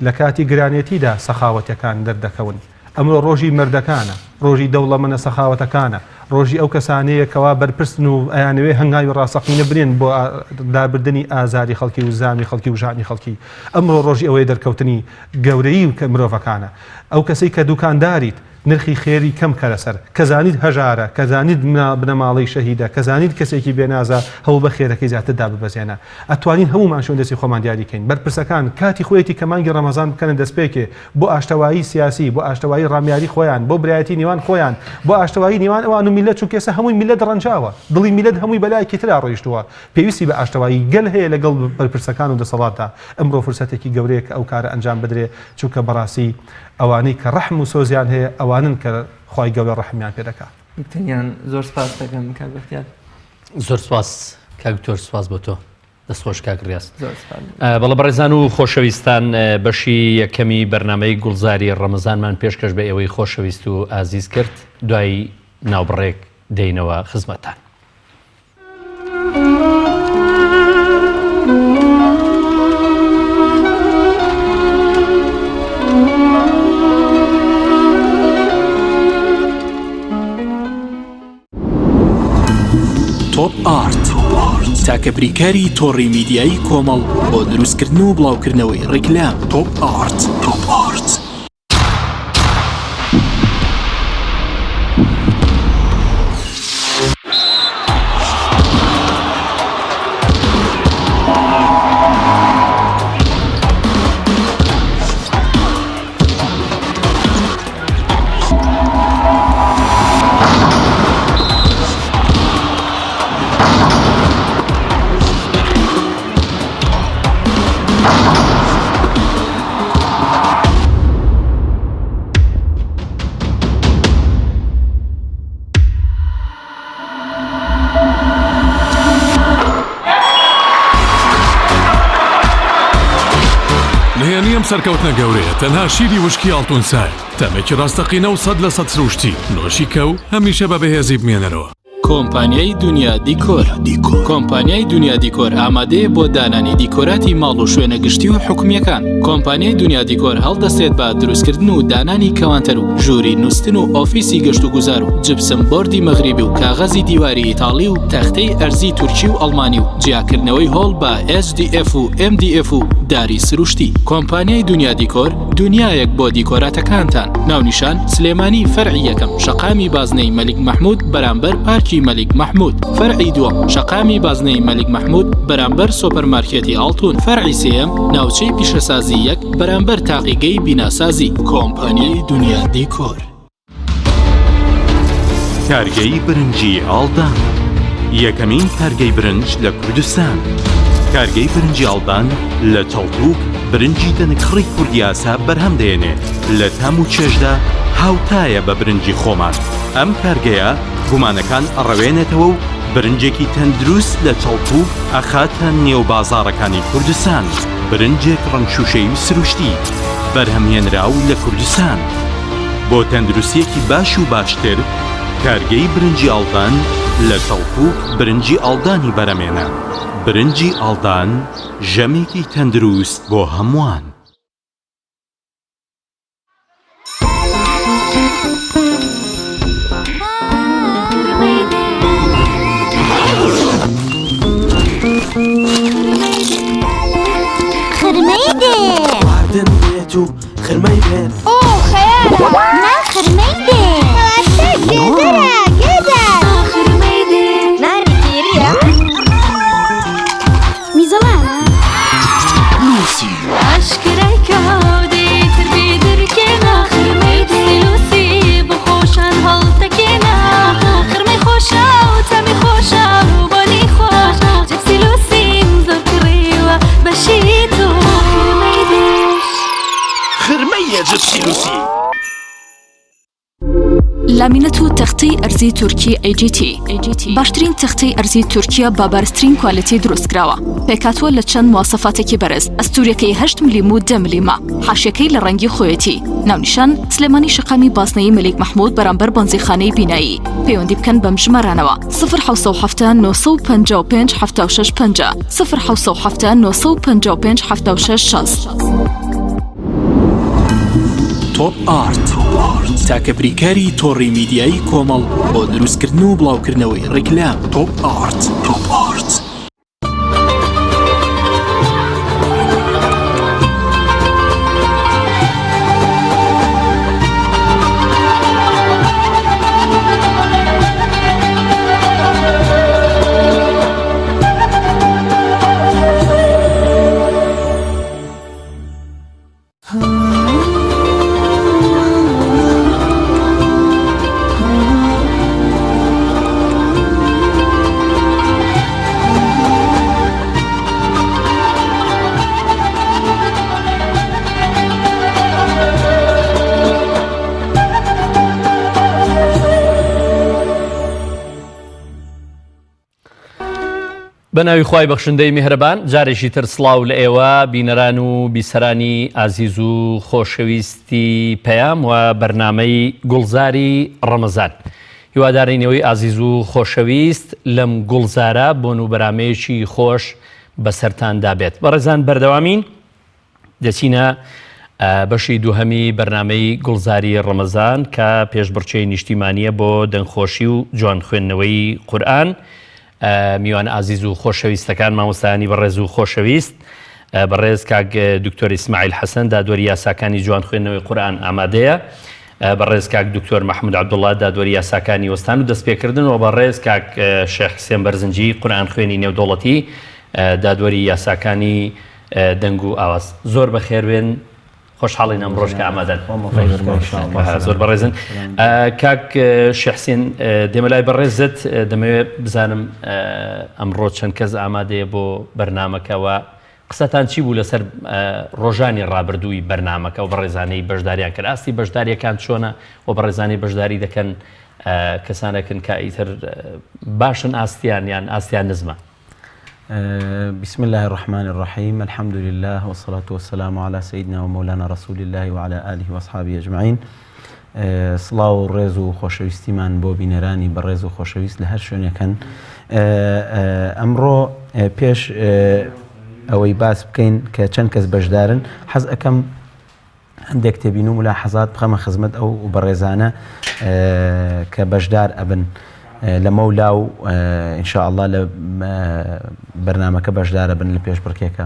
لە کاتی گرانێتیدا سەخاوەتەکان دەردەکەون. ئەمڕۆ ڕۆژی مردەکانە ڕۆژی دەوڵەمەنە سەخاوەتەکانە ڕۆژی ئەو کەسانەیە کەوا بەرپرسن و ئەیانوێ هەنگاوی ڕاستەقینە برێن بۆ دابردنی ئازاری خەڵکی و زامی خەڵکی و ژانی خەڵکی. ئەمڕۆ ڕۆژی ئەوەی دەرکەوتنی گەورەی و کە مرۆڤەکانە ئەو کەسەی کە دوکانداریت نرخی خێری کەم کە لەسەر کەزانیت هەژارە کەزانیت بنەماڵی شەهیدە کەزانیت کەسێکی بێنازە هەوڵ بە خێرەکەی زیاتردا ببەزێنە ئەتوانین هەمومان شۆن دەستی خۆمان دیاریکەین. بەرپرسەکان کاتی خۆیەتی کە مانگی ڕەمەزان بکەنە دەستپێکێ بۆ ئاشتەوایی سیاسی بۆ ئاشتەوایی ڕامیاری خۆیان بۆ برایەتی نێوان خۆیان بۆ ئاشتەوایی نێوان ئەوان و میلەت چون کێسە هەمووی میلەت ڕەنجاوە دڵی میلەت هەمووی بەلایەکی ترا ڕۆیشتووە پێویستی بە ئاشتەوایی گەل هەیە لەگەڵ بەرپرسەکان و دەسەڵاتدا. ئەمڕۆ فرسەتێکی گەورەیە کە ئەو کارە ئەنجام بدرێ چونکە بەڕاستی ئەوانەی کە ڕەحم و سۆزیان هەیە ئەوانن کە خی گەورە ڕەحمیان پێ دەکات. تەنیان زۆر سپاس دەکەم کاک بەختیار. زۆر سپاس کاکتۆر سپاس بۆ تۆ دەستخۆش کاک ڕاست. بەڵە بەڕێزان و خۆشەویستان بەشی یەکەمی بەرنامەی گوڵزاری ڕەمەزانمان پێشکەش بە ئێوەی خۆشەویست و ئازیز کرد دوای ناوبڕێک دێینەوە خزمەتان. تۆپ ئارت تاکە بریکاری تۆڕی میدیایی کۆمەڵ بۆ دروستکردن و بڵاوکردنەوەی ڕیکلام. تۆپ ئارت. سەرکەوتنە گەورەیە تەنها شیری وشکی ئاڵتونسای تەمێکی ڕاستەقینە و 100 لە 100 سروشتی نۆشی کەو هەمیشە بە بەهێزی بمێنەرەوە. کۆمپانیای دنیا دیکۆر. کۆمپانیای دنیا دیکۆر ئامادەیە بۆ دانانی دیکۆراتی ماڵ و شوێنە گشتی و حکومیەکان. کۆمپانیای دنیا دیکۆر هەڵدەستێت بە دروستکردن و دانانی کەوانتەر و ژووری نووسن و ئۆفیسی گەشت و گوزار و جبسم بۆردی مەغریبی و کاغەزی دیواری ئیتاڵی و تەختەی ئەرزی تورکی و ئەڵمانی و جیاکردنەوەی هۆڵ بە SDF و MDF و داری سروشتی. کۆمپانیای دنیا دیکۆر دنیایەک بۆ دیکۆراتەکانتان. ناونیشان سلێمانی فەرعی یەکەم شەقامی بازنەی مەلیک مەحموود بەرامبەر پارکی مەلیک مەحموود. فەرعی دووەم شەقامی بازنەی مەلیک مەحموود بەرامبەر سۆپەرمارکێتی ئاڵتون. فەرعی سێیەم ناوچەی پیشەسازی یەک بەرامبەر تاقیگەی بیناسازی. کۆمپانیای دنیا دیکۆر. کارگەی برنجی ئاڵدان یەکەمین کارگەی برنج لە کوردستان. کارگەی برنجی ئاڵدان لە تەڵتوک برنجی دەنکڕی کوردی ئاسا بەرهەم دێنێت لە تام و چێژدا هاوتایە بە برنجی خۆمان. ئەم کارگەیە گومانەکان ئەڕەوێنێتەوە و برنجێکی تەندروست لە تەڵتوک ئەخاتە نێو بازاڕەکانی کوردستان. برنجێک ڕەنگشوشەی و سروشتی بەرهەمهێنراو لە کوردستان بۆ تەندروستیەکی باش و باشتر. کارگەی برنجی ئاڵدان لە تەڵتوک برنجی ئاڵدانی بەرەمێنە. برنجی ئاڵدان ژەمێکی تەندروست بۆ هەمووان. خرمەی دێ واردن بێت و خرمەی بێت. ئۆ خەیانە نا خرمەی دێ گێدەرە گێدەر سیروسی لامینەت و تەختەی ئەرزی تورکی AGT باشترین تەختەی ئەرزی تورکیا با بارزترین کوالیتی دروستکراوە پێکاتوە لە چەند مواسەفاتێکی بەرز ئەستوورەکەی 8 ملم و 10 ملم حاشیەکەی لە ڕەنگی خۆیەتی ناونیشان سلێمانی شقامی باسنەی مەلیک محمود بەرامبەر بەنزیخانەی بینایی پەیوەندی بکەن بەم ژمارانەوە 0 955 76 50 0 955 76 60 تۆپ ئارت تاکە بریکاری تۆڕی میدیایی کۆمەڵ بۆ دروستکردن و بڵاوکردنەوەی ڕیکلام تۆپ ئارت بەناوی خوای بەخشندەی میهرەبان جارێکی تر سڵاو لە ئێوە بینەران و بیسەرانی ئازیز و خۆشەویستی پەیام و بەرنامەی گوڵزاری ڕەمەزان هیوادارینەوەی ئازیز و خۆشەویست لەم گوڵزارە بۆن و بەرامەیەکی خۆش بەسەرتاندا بێت بەڕێزان بەردەوامین دەچینە بەشی دووهەمی بەرنامەی گوڵزاری ڕەمەزان کە پێشبڕکێی نیشتیمانیە بۆ دەنگخۆشی و جوان خوێندنەوەی قورئان میوان ئازیز و خۆشەویستەکان مامۆستایانی بەڕێز و خۆشەویست بەڕێز کاک دکتۆر ئیسماعیل حەسەن دادوەری یاساکانی جوان خوێندنەوەی قورئان ئامادەیە بەڕێز کاک دکتۆر محمود عەبدوڵڵا دادوەری یاساکانی وەستان و دەستپێکردن و بەڕێز کاک شێخ حسێن بەرزنجی قورئان خوێنی نێودەوڵەتی دادوەری یاساکانی دەنگ و ئاواز زۆر بەخێربێن خۆشحاڵین ئەمڕۆژ کە ئامادەن زۆر بەڕێزن کاک شێخ حسێن دێمە لای بەڕێزت دەمەوێت بزانم ئەمڕۆ چەند کەس ئامادەیە بۆ بەرنامەکەەوە قسەتان چی بوو لەسەر ڕۆژانی ڕابردووی بەرنامەکە و بەڕێزانەی بەشداریان کرد ئاستی بەشداریەکان چۆنە و بەڕێزانەی بەشداری دەکەن کەسانێکن کە ئیتر باشن ئاستیان یان ئاستیان نزمە بسم الله الرحمن الرحيم الحمد لله والصلاة والسلام على سيدنا ومولانا رسول الله وعلى آله وأصحابه أجمعين سڵاو و ڕێز و خۆشەویستیمان بۆ بینەرانی بەڕێز و خۆشەویست لە هەر شوێنەکەن ئەمڕۆ پێش ئەوەی باس بکەین کە چەند کەس بەشدارن حەز ئەەکەم هەندێک تێبین و ملاحەزات بخەمە خزمەت ئەو بەڕێزانە کە بەشدار ئەبن لە مەولا و ئینشاءالله لە بەرنامەکە بەشدارە بن لە پێش بڕکێکە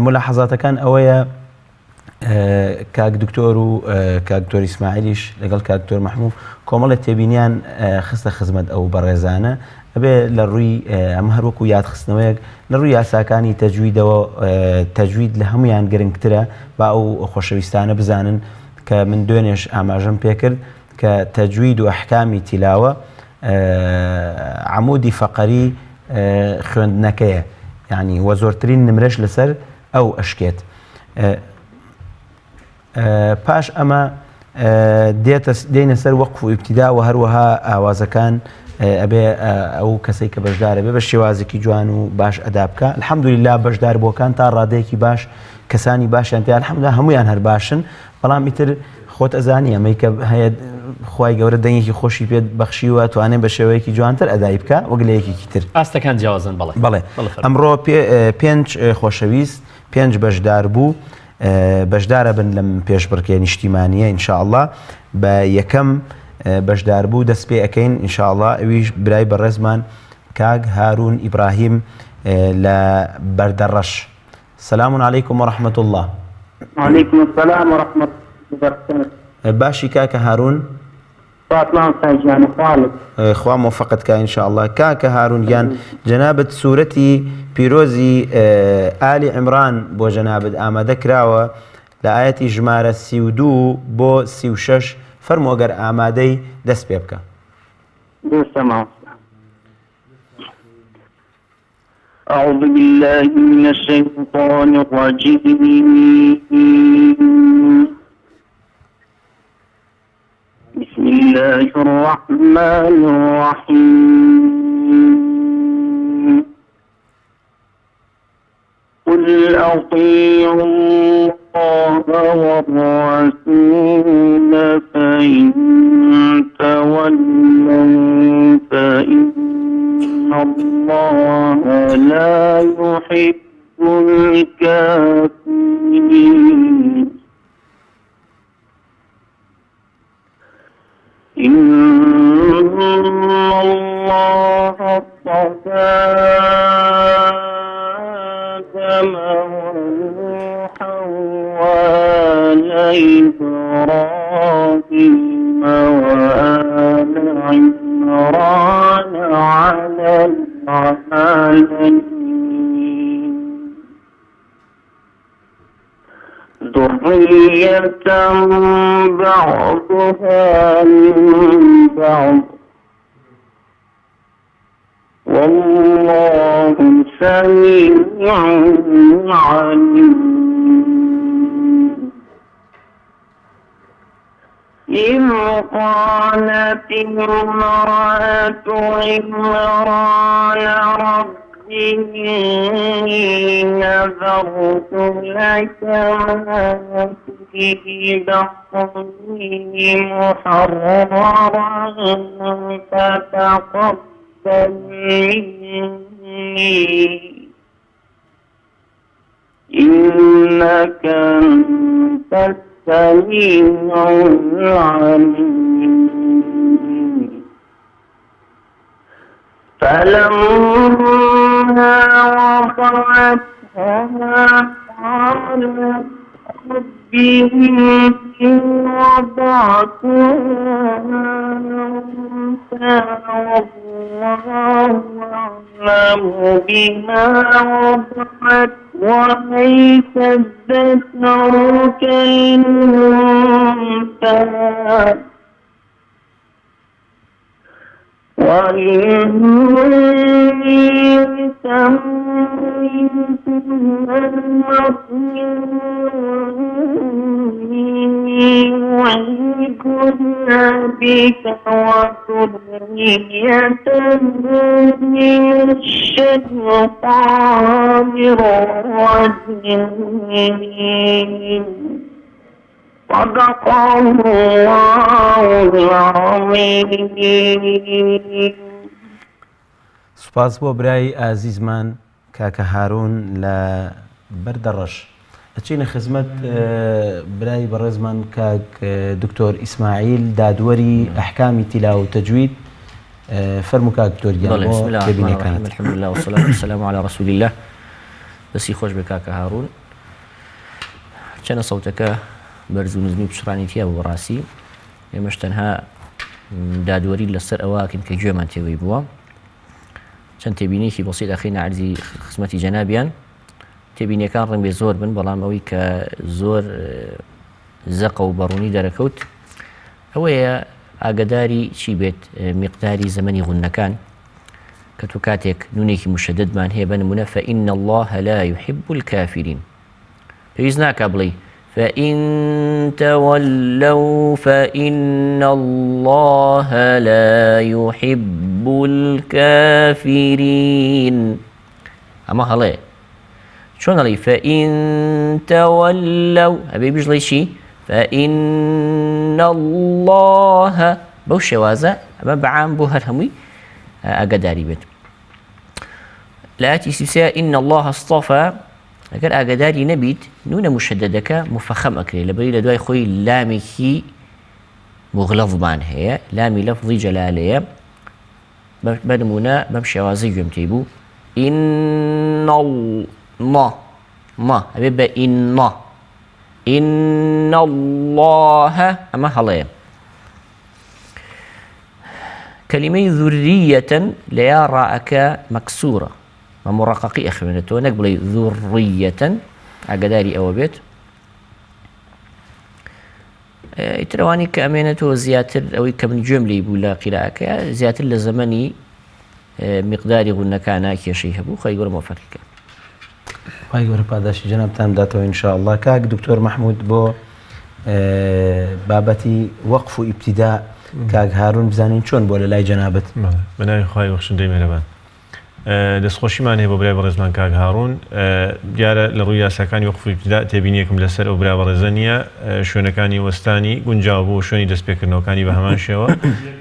ملاحەزاتەکان ئەوەیە کاک دکتۆر و کاک دکتۆر ئیسماعیلیش لەگەڵ کاک دکتۆر محموود کۆمەڵێک تێبینیان خستە خزمەت ئەو بەڕێزانە ئەبێ لە ڕووی ئەمە هەروەکو یادخستنەوەیەک لە ڕووی یاساکانی تەجویدەوە تەجوید لە هەمویان گرنگترە با ئەو خۆشەویستانە بزانن کە من دوێنێش ئاماژەم پێکرد کە تەجوید و ئەحکامی تیلاوە عمودی فەقەری خوێندنەکەیە یعنی وە زۆرترین نمرەش لەسەر ئەو ئەشکێت پاش ئەمە دێنە سەر وەقف و ئیبتیدا و هەروەها ئاوازەکان ئەبێ ئەو کەسەی کە بەشدارە بێ بە شێوازێکی جوان و باش ئەدا بکە الحەمدولیلا بەشدار بۆکان تا ڕادەیەکی باش کەسانی باشیان پێ الحەمدولیلا هەمویان هەر باشن بەڵام ئیتر خۆت ئەزانی ئەمەی کە هەیە خوای گەورە دەنگێکی خۆشی پێت بەخشیوە توانێت بە شێوەیەکی جوانتر ئەدای بکە وەک لە یەکێکی تر ئاستەکان جیاوازن بەڵێ ئەمڕۆ پێنج خۆشەویست پێنج بەشدار بوو بەشدارە بن لەم پێشبڕکێ نیشتیمانیە ئینشاءالله بە یەکەم بەشدار بوو دەست پێ ئەەکەین ئینشاءالله ئەویش برای بەڕێزمان کاک هارون ئیبراهیم لە بەردەڕەش سلام علیکم ورحمة الله وعليكم السلام ورحمة الله وبركاته باشی کاکە هارون فاطمة ساجان خالد خوا موفقت کا ئینشاءالله کاکە هارون گیان جەنابەت سوورەتی پیرۆزی ئالی عیمران بۆ جەنابەت ئامادە کراوە لە ئایەتی ژمارە 32 بۆ 36 فەرمووە گەر ئامادەی دەست پێ بکە أعوذ بالله من الشيطان الرجيم الله الرحمن الرحيم قل أطيعوا الله والرسول فإن تولوا فإن الله لا يحب الكافرين إن الله اصطفى آدم ونوحا وآل إبراهيم وآل عمران على العالمين ذرية بعضها من بعض والله سميع عليم إذ قالت امرأة عمران رب إني نذرت لك ما في بطني محررا فتقبل مني إنك أنت السميع العليم فلما وضعتها قالت رب إني وضعتها أنثى والله أعلم بما وضعت وليس الذكر كالأنثى وإني سميتها وعيدها بك وذريته من الشيطان الرجيم صدق الله العظيم. سوپاس بۆ برای ئازیزمان کاکە هارون لە بەردەڕەش. ئەچینە خزمەت برای بەڕێزمان کاک دکتۆر ئیسماعیل دادوەری ئەحکامی تیلاوە و تەجوید. فەرموو کاک دکتۆر گیان بۆ تێبینیەکانت. الحمد لله والصلاة والسلام على رسول الله. بەسی خۆش بێ کاکە هارون. چەنە سەوتەکە بەرز و نزمی پشڕانی تیا بۆ ڕاستی ئێمەش تەنها دادوەری لەسەر ئەوواکەین کە گوێمان تێوەی بووە. چەند تێبینێکی بەسیط ئەخینە عەرزی خزمەتی جەنابیان. تێبینیەکان ڕەنگ بێ زۆر بن بەڵام ئەوەی کە زۆر زەقە و بەڕوونی دەرەکەوت ئەوەیە ئاگداری چی بێت میقداری زەمەنی غونەکان کە تو کاتێک نونێکی مشەددمان هەیە بنمونە فإن الله لا يحب الكافرين پێویست ناکا بڵێ فإن تولوا فإن الله لا يحب الكافرين ئەمە هەڵێ چۆن هەڵێ فإن تولوا ئەبێ بژڵێ چی فإن الله بەو شێوازە ئەمە بەعام بۆ هەر هەمووی ئاگداری بێت. لە ئاەتی سیوسەیە إن الله اصطفى ئەگەر ئاگداری نەبیت نونە مشەددەکە مفەخەم ئەکرێت لەبەری لە دوای خۆی لامێکی مغلەظمان هەیە لامی لەفظی جەلالەیە بەنمونە بەم شێوازەی گوێم تێی بوو إن الله ئەبێ بە إن الله ئەمە هەڵەیە. كلمة ذرية ليا راءك مكسورة ومرققي أخوانته نقبل ذرية عقداري أو بيت ترواني كأمينته زياتر أو كمن جملة بولا قراءك زياتر لزمني مقداري قلنا كان كي شيء بو خير موفقك خير پاداش جناب تام داتو إن شاء الله كاك دكتور محمود بو بابتي وقف ابتداء کاک هارون بزانین چۆن بۆ لە لای جەنابەت. بەناوی خوای بەخشندەی مێرەبان. دەستخۆشیمان هەیە بۆ برای بەڕێزمان کاک هاڕون، دیارە لە ڕووی یاساکانی وەقفی ابتیدا تێبینیەکم لەسەر ئەو برا بەڕێزە نییە، شوێنەکانی وەستانی گونجاو بوو، شوێنی دەستپێکردنەوەکانی بە هەمان شێوە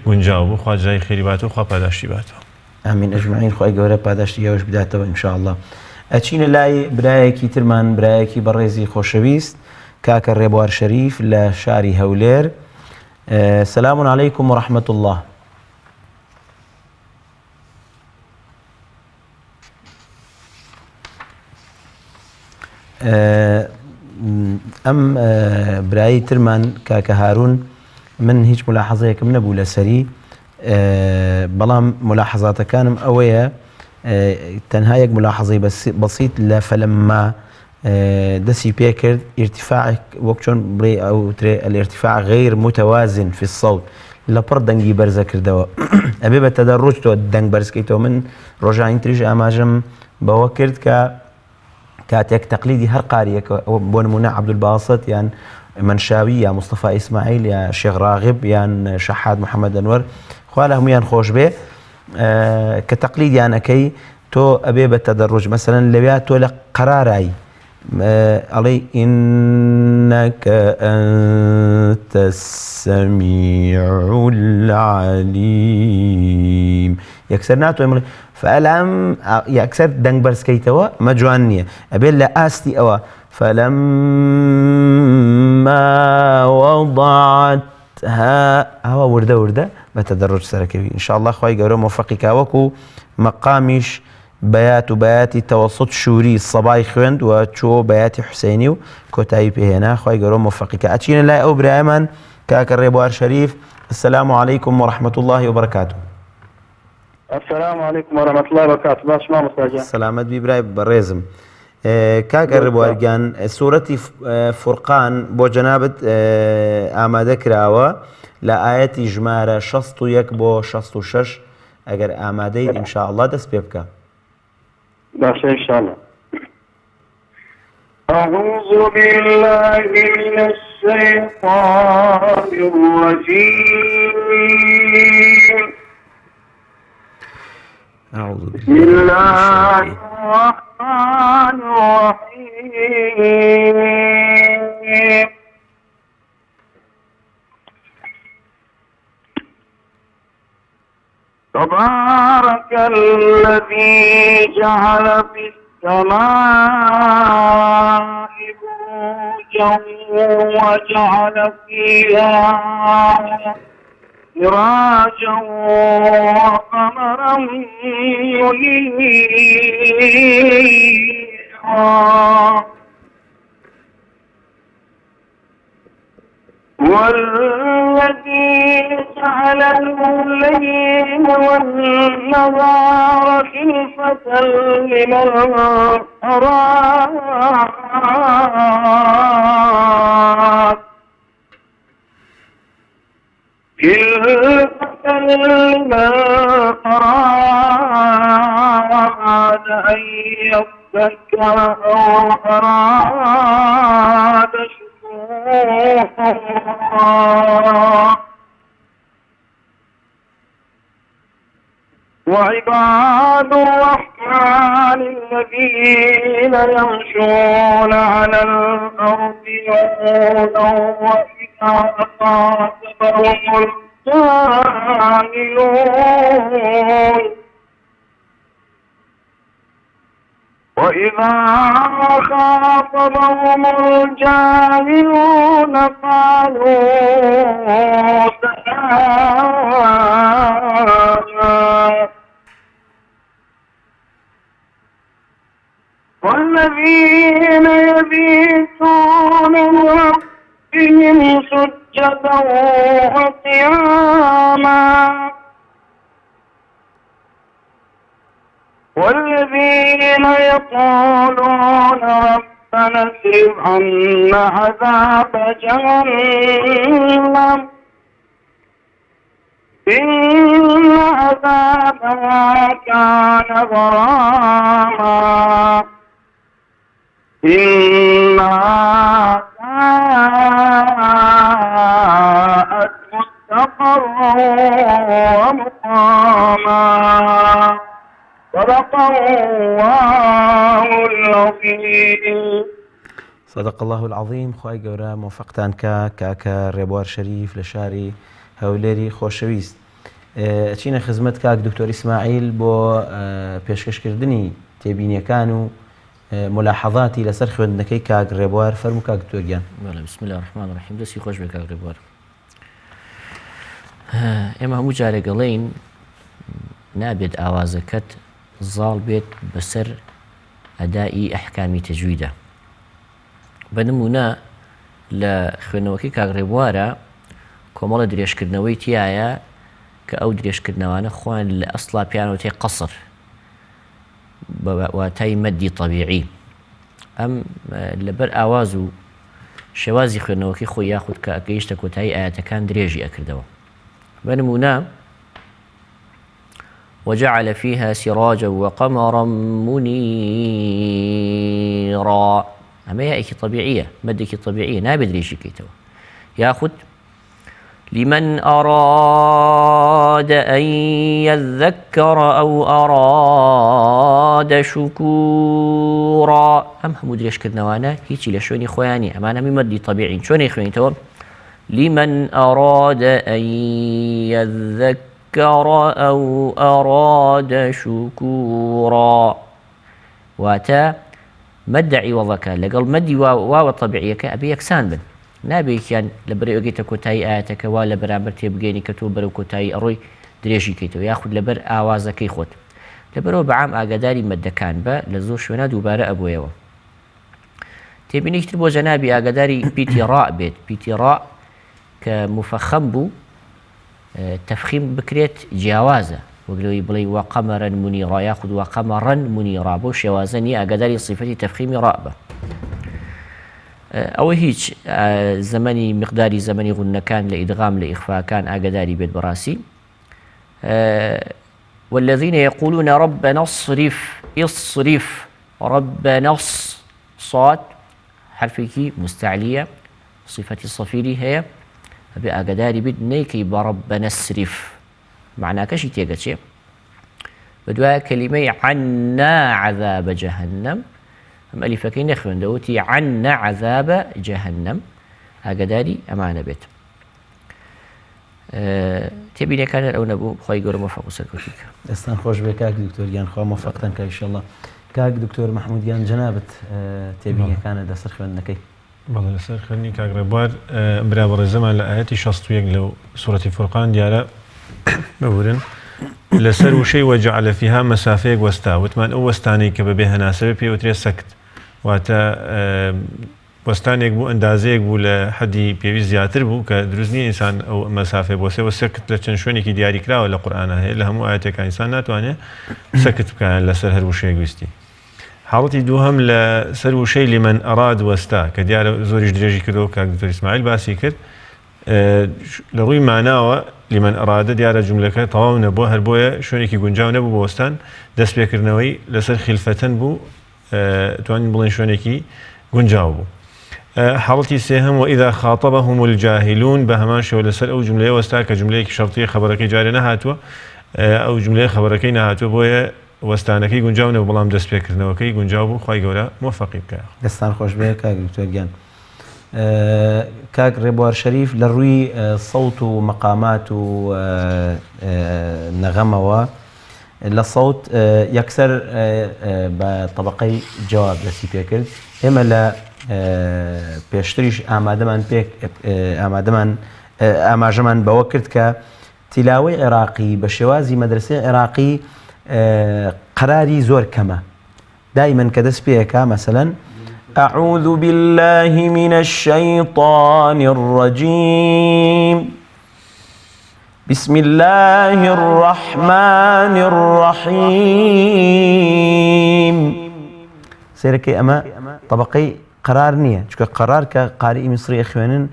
گونجاو بوو. خوا جزای خێری باتەوە، خوا پاداشتی باتەوە. ئامین ئەجمعین، خوای گەورە پاداشتی ئێوەش بداتەوە ئینشاءالله. ئەچینە لای برایەکی ترمان، برایەکی بەڕێزی خۆشەویست، کاکە ڕێبوار شەریف لە شاری هەولێر. سلام علیکم ورحمة الله. ئەم برایی ترمان کاکە هارون، من هیچ ملاحەزەیەکم نەبوو لەسەری، بەڵام ملاحەزاتەکانم ئەوەیە، تەنها یەک ملاحەزەی بەسیط لە فەلەمما دەستی پێ کرد، ئیرتیفاعێک وەک چۆن بڵێ ئەوترێ الارتفاع غیر متوازن في الصوت، لەپڕ دەنگی بەرزە کردەوە. ئەبێ بە تەدەڕوج تۆ دەنگ بەرزکەیتەوە. من ڕۆژانی تریش ئاماژەم بەوە کرد کە کاتێک تەقلیدی هەر قاریەکە، بۆ نمونە عەبدولباسط یان منشاوی یا مصطفى ئیسماعیل یا شێخ ڕاغب یان شەحاد محەممەد ئەنوەر، خوا لە هەمویان خۆش بێ، کە تەقلیدیانەکەی تۆ ئەبێ بە تەدەڕوج. مەسەلەن لەویا تۆ لە قەرارایی ئەڵێ ئینەکە ئەنتە السەمیع العەلیم، یەکسەر ناتوانێ بڵێ فەلەم یەکسەر دەنگ بەرزکەیتەوە مە جوان نییە، ئەبێت لە ئاستی ئەوە فەلەمما وەضەعتها، ئەوە وردە وردە بە تەدەڕوج سەرەکەوی. ئینشاءالله خوای گەورە مۆفەقی کا، وەکو مەقامیش بەیات و بەیاتی تەوەسوت شووری سەبای خوێند و چۆ بەیاتی حوسێنی و کۆتایی پێهێنا. خوای گەورە مۆفەقی کا. ئەچینە لای ئەو برایەمان کاکە ڕێبوار شەریف. السلام علیکم ورحمة الله وبركاته. السلام عليكم ورحمة الله وبركاته. باش ما مساجة. سلامت بی برای بەڕێزم. کاکە ڕێبوارگیان، سوورەتی فورقان بۆ جەنابەت ئامادە کراوە لە ئاەتی ژمارە 61 بۆ 66. ئەگەر ئامادەیت ئینشاءالله دەست پێ بکە. باشا إن شاء الله. أعوذ بالله من الشيطان الرجيم. بسم الله الرحمن الرحيم. تبارك الذي جعل في السماء بروجا وجعل فيها سراجا وقمرا منيرا، والذي جعل الليل والنهار خلفة لمن أراد أن يذكر أو أراد شكورا. وعباد الرحمن الذين يمشون على الأرض هونا وإذا خاطبهم الجاهلون قالوا سلاما. والذين يبيتون لربهم سجدا وقياما، والذين يقولون ربنا اصرف عنا عذاب جهنم إن عذابها كان غراما إنها ساءت مستقرا صدق الله العظيم. خی گەورە مۆفەقتان کاکە ڕێبوار شەریف لە شاری هەولێری خۆشەویست. چینە خزمەت کاک دکتۆر ئیسماعیل بۆ پێشکەشکردنی تێبینیەکان و ملاحظاتی لەسەر خوێندنەکەی کاک ڕێبوار. فەرموو کاک دکتۆرگیان. بسم الله الرحمن الرحیم. دەستی خۆش بێ کاک ڕێبوار. ئێمە هەموو جارێک دەڵێین نابێت ئاوازەکەت زاڵ بێت بەسەر ئەدای ئەحکامی تەجویدە. بە نمونە لە خوێنەوەکەی کاک ڕێبوارە کۆمەڵە درێژکردنەوەی تایە کە ئەو درێژکردنەوانە خۆیان لە ئەسڵا پیانەوەی قەسر واتای مەدی طەبیعی. ئەم لەبەر ئاواز و شێوازی خوێنەوەکەی خۆی یاخود کە ئەگەیشتە کۆتایی ئاەتەکان درێژی ئەکردەوە. بە نمونە وجعل فيها سراجا وقمرا منيرا. ئەمە یایەکی طبیعیە، مەدێکی طبیعیە، نابێت درێژی بکەیتەوە. یاخود لمن أراد أن يذكر أو أراد شكورا. ئەم هەموو درێژکردنەوانە هیچی لە شوێنی خۆیانی، ئەمانە مەدی طبیعین. چۆنی خوێنیتەوە؟ لمن أراد أن يذكر أو أراد شكورا. واتە مەدعی وەڵەکە لەگەڵ مەدی واوە طبیعیەکە ئەبێ یەکسان بن. نابێکیان لە بەرەو ئەگەیتە کۆتایی ئاەتەکە وا لە بەرامبەر تێبگەینی کە تۆ بەرەو کۆتایی ئەڕۆی درێژی کەیتەوە، یاخود لەبەر ئاوازەکەی خۆت. لەبەرەوە بەعام ئاگاداری مەدەکان بە لە زۆر شوێنە دووبارە ئەبوویەوە. تێبینیشتر بۆ جەنابی ئاگاداری پیتی ڕاء بێت. پیتی ڕاء کە مفەخەم بوو تەفخیم بکرێت جیاوازە، وەگلەوەی بڵێ وەقەمەرەن مونیڕا یاخود وەقەمەڕەن مونیڕا، بۆ شێوازە نیە ئاگاداری صیفەتی تەفخیمی ڕاء بە. ئەوە هیچ زەمەنی مقداری زەمەنی غونەکان لە ئیدغام لە ئیخفاکان ئاگاداری بێت بەڕاستی. والذين يقولون ربنا اصرف ربنا صاد حرفێکی مستعلیە صفەتی صەفیری هەیە، ئەبێ ئاگاداری بیت نەیکەی بە ربنا اصرف، معناکەشی تێگەچێ. بە دوایە کەلیمەی عنا عذاب جەهەنەم، ئەم ئەلیفەکەی نەخوێندەوەتی عنا عذاب جەهەنەم، ئاگاداری ئەمانە بێت. تێبینیەکانت ئەو نەبوو. خۆی گەورە مۆفەق و سەرکەوتوو بکە. دەستان خۆش بێ کاک دکتۆرگیان، خوا مۆفەقتان کە ئینشەڵڵا. کاک دکتۆر مەحموودیان جەنابەت تێبینیەکانە لەسەر خوێندنەکەی. بەڵێ لەسەر خوێندنی کاک ڕێبوار برا بەڕێزەمان لە ئاەتی 61 لەو سوورەتی فورقان دیارە ببورن لەسەر وشەی وەجعل فیها مەسافەیەک وەستا. وتمان ئەو وەستانەی کە بەبێ هەناسەبە پێوترێ سەکت، واتە وەستانێک بوو ئەندازەیەک بوو لە حەدی پێویست زیاتر بوو کە دروست نییە ئینسان ئەو مەسافێ بۆ سێوە سەکت لە چەند شوێنێکی دیاریکراوە لە قورئانە هەیە، لە هەموو ئاەتێکە ئینسان ناتوانێت سەکت بکەن لەسەر هەر وشەیەک ویستی. حاڵەتی دووهەم لە سەر وشەی لمن ئەراد وەستا کە دیارە زۆریش درێژی کردەوە کاک دکتۆر ئیسماعیل باسی کرد. لە ڕووی ماناوە لمن ئەرادە دیارە جوملەکە تەواو نەبووە، هەر بۆیە شوێنێکی گونجاو نەبوو بۆ وەستان، دەست پێکردنەوەی لەسەر خیلفەتەن بوو، توانین بڵێن شوێنێکی گونجاو بوو. حاڵەتی سێهەم وئیذا خاطبهم الجاهلون، بە هەمان شێوە لەسەر ئەو جوملەیە وەستا کە جوملەیەکی شەرتیە خەبەرەکەی جارێ نەهاتووە، ئەو جوملەیە خەبەرەکەی نەهاتووە، بۆیە وەستانەکەی گونجاو نەبوو، بەڵام دەست پێکردنەوەکەی گونجاو بوو. خی گەورە مۆفەقی بکە. دەستان خۆش بێ کاک دکتۆرگیان. کاک ڕێبوار شەریف لە ڕووی سەوت و مەقامات و نەغەمەوە لە سەوت یەکسەر بە طبقەی جواب دەستی پێکرد. ئێمە لە پێشتریش ئاماژەمان بەوە کرد کە تیلاوەی عێراقی بە شێوازی مەدرسەی عێراقی قەراری زۆر کەمە. دائما کە دەست پێیەکە مەسەلەن أعوذ بالله من الشيطان الرجيم بسم الله الرحمن الرحيم. سيركي أما طبقي قرار نية، چونکە قرار کە قاری میسری خوێنن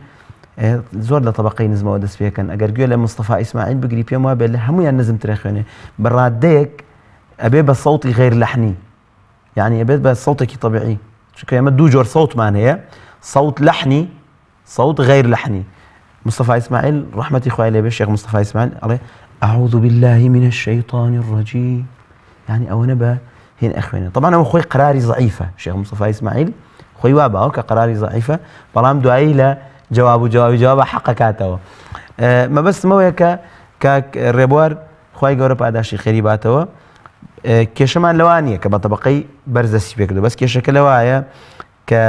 زۆر لە طبقەی نزمەوە دەست پێکەن. ئەگەر گوێ لە مستەفا ئیسماعیل بگری پێم وابێت لە هەمویان نزمترە خوێنێ بە ڕادەیەک ئەبێ بە سەوتی غیر لەحنی، یعنی ئەبێت بە سەوتێکی طبیعی، چونکە ئێمە دوو جۆر سەوتمان هەیە، سەوت لەحنی، سەوت غیر لەحنی. مستەفا ئیسماعیل ڕەحمەتی خوای لێبێ، شێخ مستەفا ئیسماعیل ئەڵێ أعوذ بالله من الشيطان الرجيم، يعني ئەوەنە بە هێن ئەخوێنێ. طبعا ئەوە خۆی قراری ضعیفە، شێخ مستەفا ئیسماعیل خۆی وا باوە کە قەراری زەعیفە بەڵام دوایی لە جواب حەقەکاتەوە. مەبەستمەوەیە کە ڕێبوار خی گەورە پاداشی خێری باتەوە کێشەمان لەوان نیە کە بە تەبقەی بەرزەسی پێکردو بەس کێشەکە لەوایە کە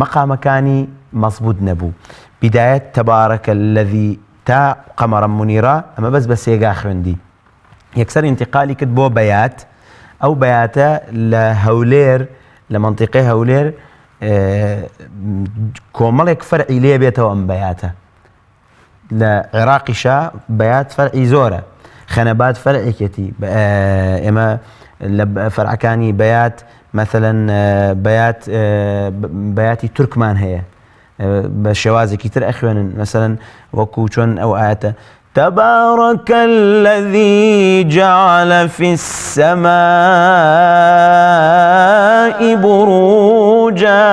مەقامەکانی مەزبوط نەبوو. بدایەت تەبارەکە الذی تا قەمەرە مونیرە ئەمە بەس بە سێگا خوێندی یەکسەر ئینتیقالی کرد بۆ بەیات ئەو بەیاتە لە هەولێر لە منطقەی هەولێر کۆمەڵێک فەرعی لێ بێتەوە ئەم بەیاتە لە عێراقیشا بەیات فەرعی زۆرە خەنەبات فەرعێکێتی ئێمە لە فەرعەکانی بەیات مثلەن بەیاتی تورکمان هەیە بە شێوازێکی تر ئەخوێنن مثلەن وەکو چۆن ئەو ئاەتە تبارك الذي جعل في السماء بروجا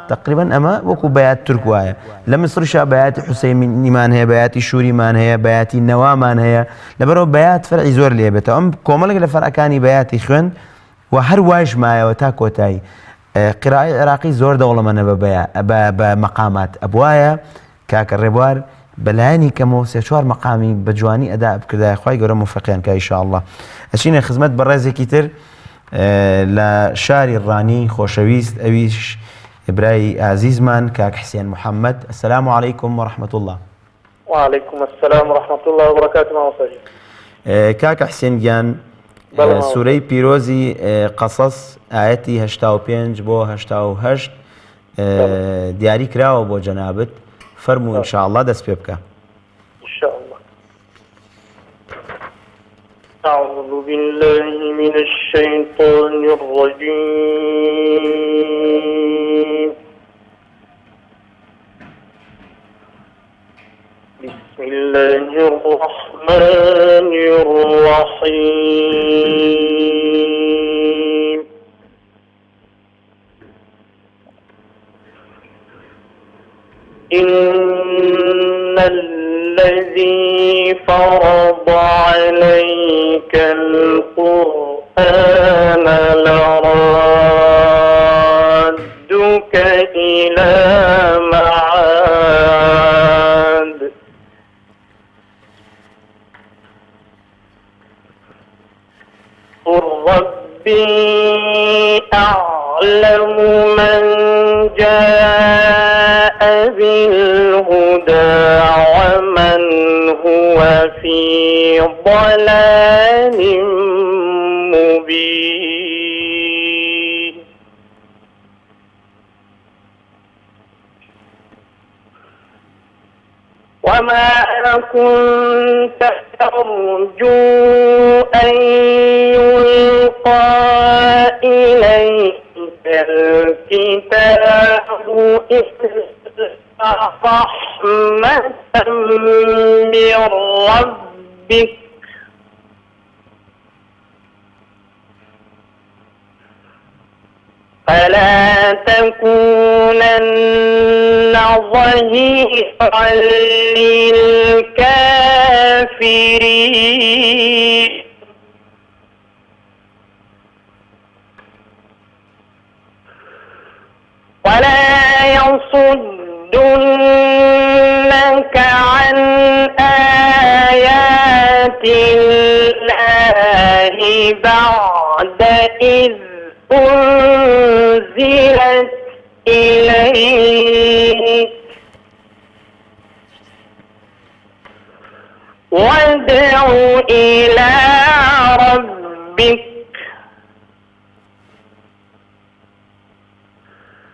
تقريبا أما وكو بيات تركوايا لما صرشا بيات حسين مان هي بيات شوري مان هي بيات النوا مان هي لبرو بيات فرع زور لي بيتا أم كومالك لفرع كاني بيات خوين وهر واج معايا وتاكو تاي قراءة عراقي زور دولة من بمقامات أبوايا كاك الربوار بەلایانی کەمەوە سێ چوار مەقامی بە جوانی ئەدا بکردای خی گەورە موفقیان کە ئینشاءالله. ئەچینە خزمەت بە ڕێزێکی تر لە شاری ڕانی خۆشەویست ئەویش ئیبرای ئازیزمان کاک حسێن محەممەد. السلام علیکم ورحمة الله. وعليكم السلام ورحمة الله وبركاته. ماوەسەری کاکە حسێن گیان سوورەی پیرۆزی قەسەس ئاەتی 85 بۆ 88 دیاری کراوە بۆ جەنابەت فرموا إن شاء الله دەست پێ بکە. إن شاء الله. أعوذ بالله من الشيطان الرجيم. بسم الله الرحمن الرحيم. إن الذي فرض عليك القرآن لرادك إلى معاد قل ربي أعلم من جاء بالهدى ومن هو في ضلال مبين وما كنت ترجو أن يلقى إليك الكتاب رحمة من ربك فلا تكونن ظهيرا للكافرين ولا يصدنك عن آيات الله بعد إذ أنزلت إليك وادع إلى ربك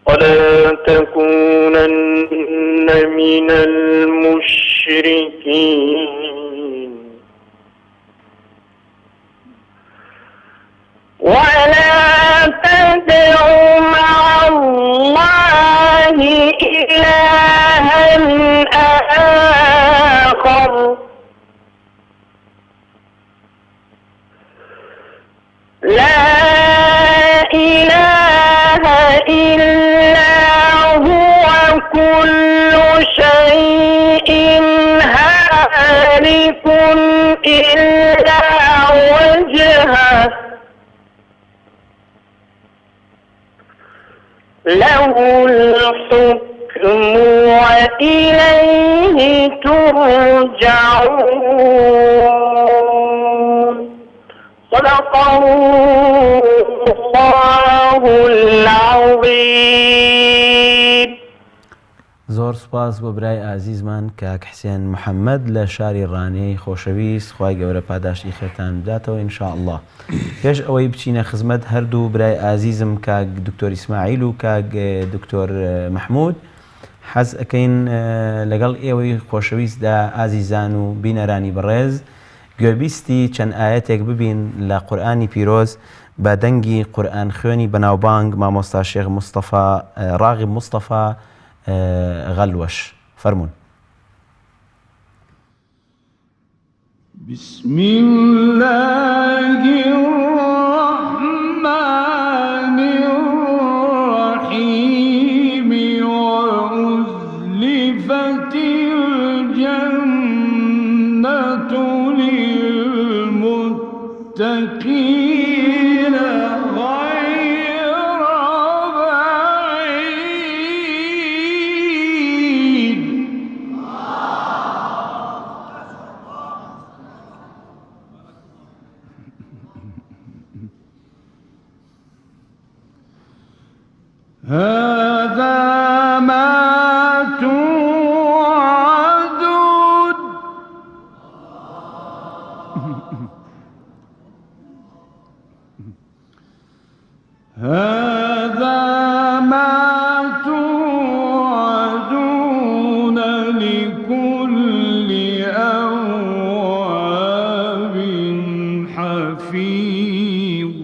ولا تكونن من المشركين ولا تدع مع الله إلها آخر لا إله إلا هو كل شيء هالك إلا وجهه له الحكم وإليه ترجعون. صدق الله العظيم. زۆر سوپاس بۆ برای ئازیزمان کاک حسێن محەممەد لە شاری ڕانەی خۆشەویست، خوای گەورە پاداشتی خێرتان بداتەوە ئینشاءالله. پێش ئەوەی بچینە خزمەت هەردوو برای ئازیزم کاک دکتۆر ئیسماعیل و کاک دکتۆر محمود، حەز ئەەکەین لەگەڵ ئێوەی خۆشەویستدا ئازیزان و بینەرانی بەڕێز گوێبیستی چەند ئاەتێک ببین لە قورئانی پیرۆز بە دەنگی قورئان خوێنی بەناوبانگ مامۆستا شێخ مستەفا ڕاغب مستەفا غەلوەش. فەرمون. بسم الله الرحمن الرحيم وأزلفت الجنة للمتقين غير بعيد. هذا ما توعدون. هذا ما توعدون لكل أواب حفيظ.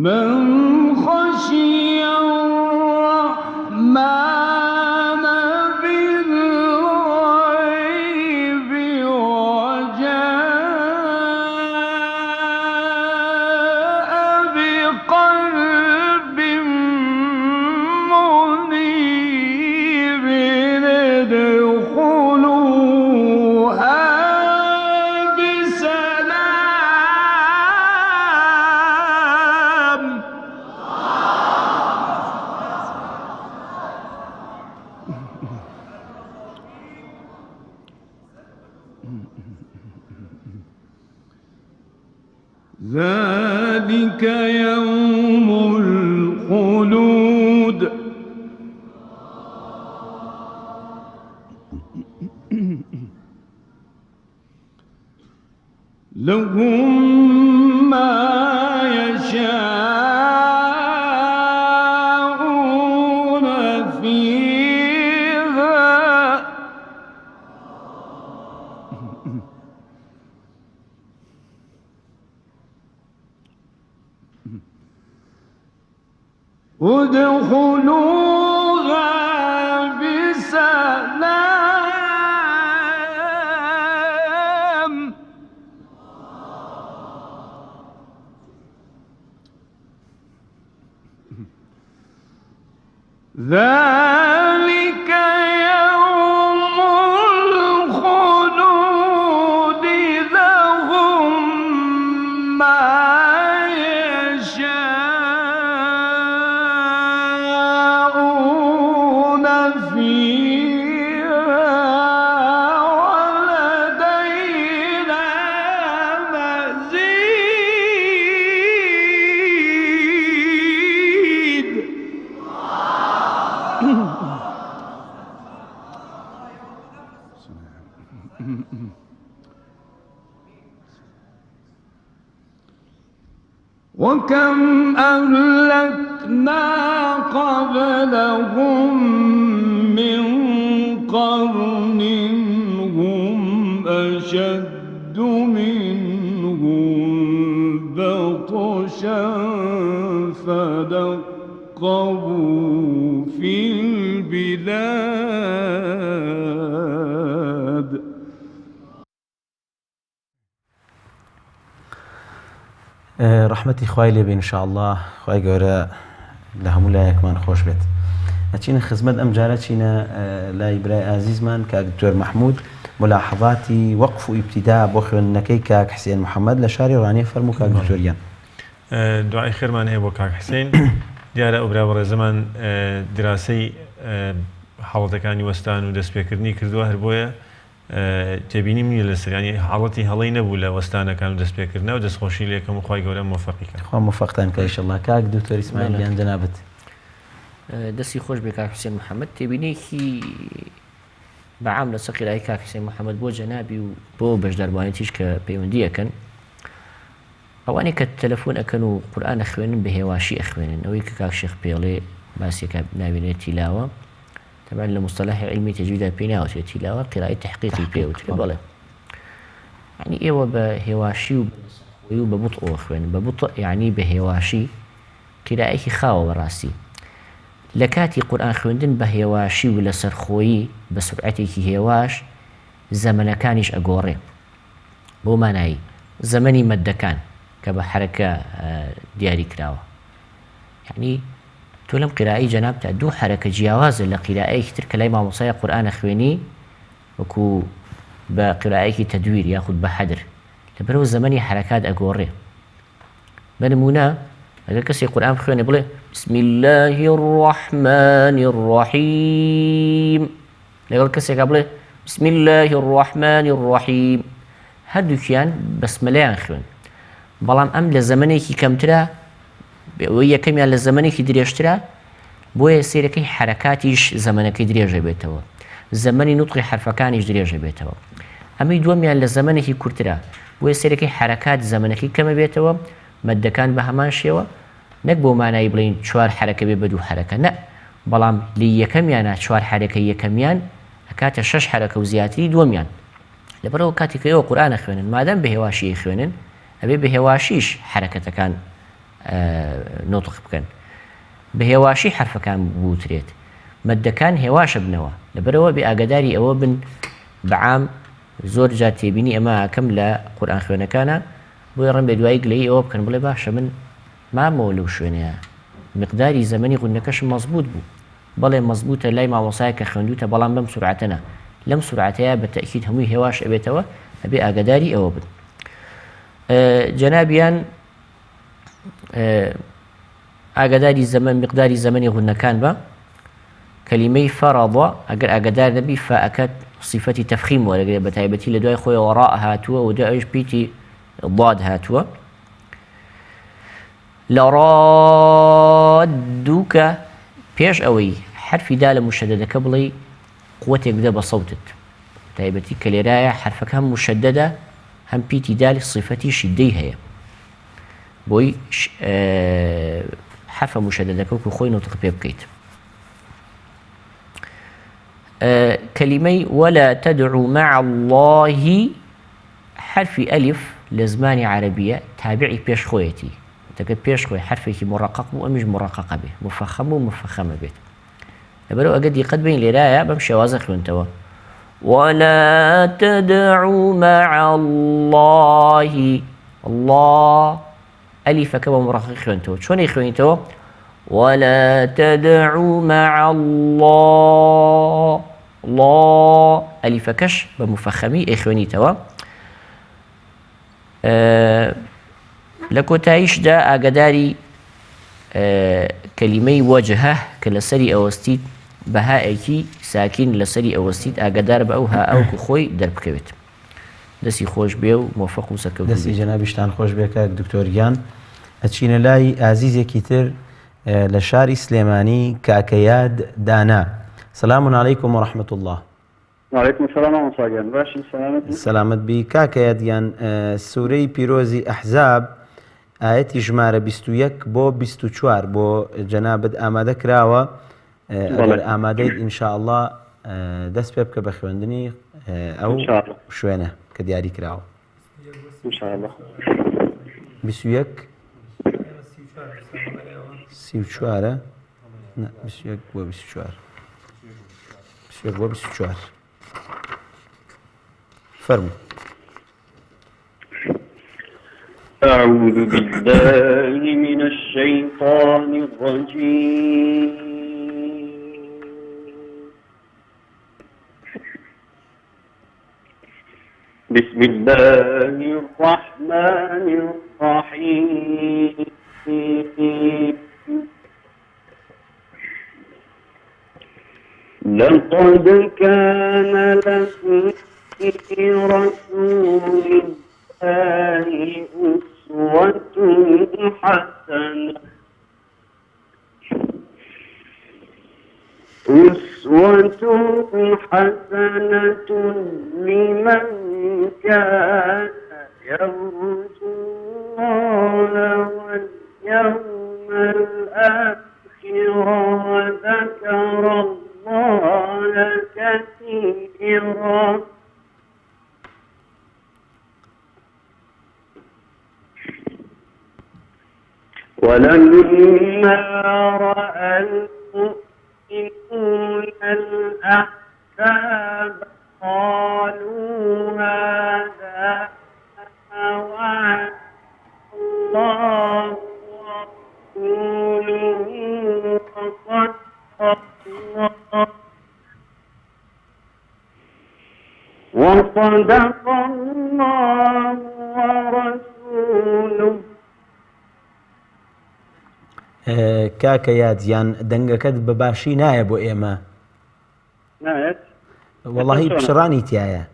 من خشي الرحمن بالغيب وجاء بقلب منيب ادخلوها بسلام. ذلك يوم الخلود. لهم ما يشاءون فيها ادخلوها بسلام. ذلك يوم الخلود. لهم ما يشاءون فيها ولدينا مزيد. وكم أهلكنا قبلهم من قرن هم أشد منهم بطشا فنقبوا في البلاد. ڕەحمەتی خوای لێبێ ئینشاءالله، خوای گەورە لە هەموو لایەکمان خۆش بێت. ئەچینە خزمەت ئەم جارە چینە لای برای ئازیزمان کاک دکتۆر محمود ملاحظاتی وەقف و ئیبتیدا بۆ خوێندنەکەی کاک حسێن محەممەد لە شاری ڕانیە فەرموو کاک دکتۆریان. دوای خێرمان هەیە بۆ کاک حسێن. دیارە ئەوبرا بەڕێزەمان دراسی حاڵەتەکانی وەستان و دەستپێکردنی کردووە هەر بۆیە تێبینی نیە لەسەرانی حاڵەتی هەڵەی نەبوو لە وەستانەکان و دەستپێکردنەوە و دەستخۆشی لێکەم و خی گەورە مۆفەقیکە. خوا مۆفەقتان کە ئینشەڵڵا. کاک دکتۆر ئیسماعیلیان جەنابەت. دەستی خۆش بێ کاک حسێن محەممەد تێبینێکی بەعام لە سەقیرایی کاک حسێن محەممەد بۆ جەنابی و بۆ بەشداربوانێتیش کە پەیوەندی ئەەکەن ئەوانێک کە تەلەفۆن ئەەکەن و قورئانە خوێنن بە هێواشی ئەخوێنن ئەوەی کە کاک شێخ پێڵێ باسیەکە ناوێنێت تیلاوە طبعا لە مصطلحی علمی تەجویددا پێی ناوترێت تیلاوە قیرائی تحقیقی پێوترێت بەڵێ یعنی ئێوە بە هێواشی و بە بوتڵەوە خوێنن بە بوتڵ یعنی بە هێواشی قیراەیەکی خاوە بەڕاستی لە کاتی قورئان خوێندن بە هێواشی و لە سەرخۆیی بە سورعەتێکی هێواش زەمەنەکانیش ئەگۆڕێ بۆ مانایی زەمەنی مەدەکان کە بە حرەکە دیاری کراوە یعنی تۆ لەم قیرائی جەنابتە دوو حرەکە جیاوازە لە قیراەیەکی تر کە لای مامۆسای قورئانە خوێنی وەکو بە قیراەیەکی تەدویر یاخود بە حەدر لەبەرەوە زەمەنی حرەکات ئەگۆڕێ بەنمونە ئەگەر کەسێک قورئان بخوێنێ بڵێ بسم الله الرحمن الرحیم لەگەڵ کەسێکا بڵێ بسم الله الرحمن الرحیم هەردووکیان بەسمەلەیان خوێن بەڵام ئەم لە زەمەنێکی کەمترە ئەوەی یەکەمیان لە زەمەنێکی درێژترە بۆیە سێرەکەی حرەکاتیش زەمەنەکەی درێژە بێتەوە زەمەنی نوتقی حرفەکانیش درێژە بێتەوە ئەمەی دووەمیان لە زەمەنێکی کورترە بۆیە سێرەکەی حرەکات زەمەنەکەی کەمە بێتەوە مەدەکان بە هەمان شێوە نەک بۆ مانایی بڵین چوار حرەکە بێ بە دوو حرەکە نە بەڵام لی یەکەمیانە چوار حرەکە یەکەمیان ئەکاتە شەش حرەکە و زیاتری دووەمیان لەبەرەوە کاتێک ئێوە قورئانە خوێنن مادەم بە هێواشی خوێنن ئەبێ بە هێواشیش حرەکەتەکان نۆتق بکەن بە هێواشی حرفەکان بوترێت مەدەکان هێواشە بنەوە لەبەرەوە بێ ئاگاداری ئەوە بن بەعام زۆر جار تێبینی ئەمە ئەکەم لە قورئان خوێنەکانە بۆی ڕەن بێ دوایی گلەی ئەوە بکەن بڵێ باشە من مامەوە لەو شوێنەیە مقداری زەمەنی غونەکەشم مەزبوط بوو بەڵێ مەزبوطە لای مامۆسایە کە خوێندوتە بەڵام بەم سورعەتەنە لەم سورعەتەیە بە تەئکید هەمووی هێواش ئەبێتەوە ئەبێ ئاگاداری ئەوە بن جەنابیان ئاگاداری زەمەن مقداری زەمەنی غونەکان بە کەلیمەی فەرەضە ئەگەر ئاگادار نەبی فائەکەت صفەتی تەفخیم وەرەگرێت بە تایبەتی لە دوای خۆیەوە ڕاء هاتووە و دوایش پیتی ضاد هاتووە لەڕادووکە پێش ئەوەی حرفی دا لە مشەدەدەکە بڵێ قووەتێک بدە بە سەوتت تایبەتی کە لێرایە حرفەکە هەم مشەدەدە هەم پیتی دالی صفەتی شیدەی هەیە بۆی حرفە مشەدەدەکە و خۆی نوتق پێ بکەیت کەلیمەی ولا تدعو مع الله حرفی ئەلیف لە زمانی عەرەبیە تابعی پێش خۆیەتی تەکە پێش خۆی حرفێکی مڕەقەق بوو ئەمیش مڕەقەقە بێ مفەخەم و مفەخەمە بێت لەبەرەوە ئەگەر دیقەت بین لێرایە بەم شێوازە خوێنتەوە ولا تدعو مع الله الله ئەلیفەکە بە مڕەقەق خوێنتەوە چۆنی خوێنیتەوە ولا تدعو مع الله الله ئەلیفەکەش بە مفەخەمی ئەیخوێنیتەوە لە کۆتاییشدا ئاگداری کەلیمەی وەجهە کە لەسەری ئەوەستیت بەهایەکی ساکین لەسەری ئەوەستیت ئاگدار بە ئەو هاوکو خۆی دەربکەوێت دەستی خۆش بێ و مۆفەق و سەرکەوتوو دەستی جەنابیشتان خۆش بێکە دکتۆریان ئەچینە لای ئازیزێکی تر لە شاری سلێمانی کاکەیاد دانا سلام عەلەیکم وەڕەحمەت الله وعلیکم السلام ورحمة الله باشین سلامتی سلامت بی کاکەیادیان سوورەی پیرۆزی ئەحزاب ئاەتی ژمارە 21 بۆ 24 بۆ جەنابەت ئامادە کراوە ئەگەر ئامادەیت ئینشاءالله دەست پێ بکە بە خوێندنی ئەو شوێنە کە دیاری کراوە 21 34 21 بۆ 24 21 بۆ 24 فرمو أعوذ بالله من الشيطان الرجيم بسم الله الرحمن الرحيم لقد كان لكم في رسول الله أسوة حسنة لمن كان يرجو الله واليوم الآخر وذكر الله كثيرا ولما رأى المؤمنون الأحزاب قالوا هذا ما وعد الله ورسوله وصدق الله ورسوله. کاکە یادیان دەنگەکەت بەباشی نایە بۆ ئێمە نایەت وەڵاهی پشڕانی تایە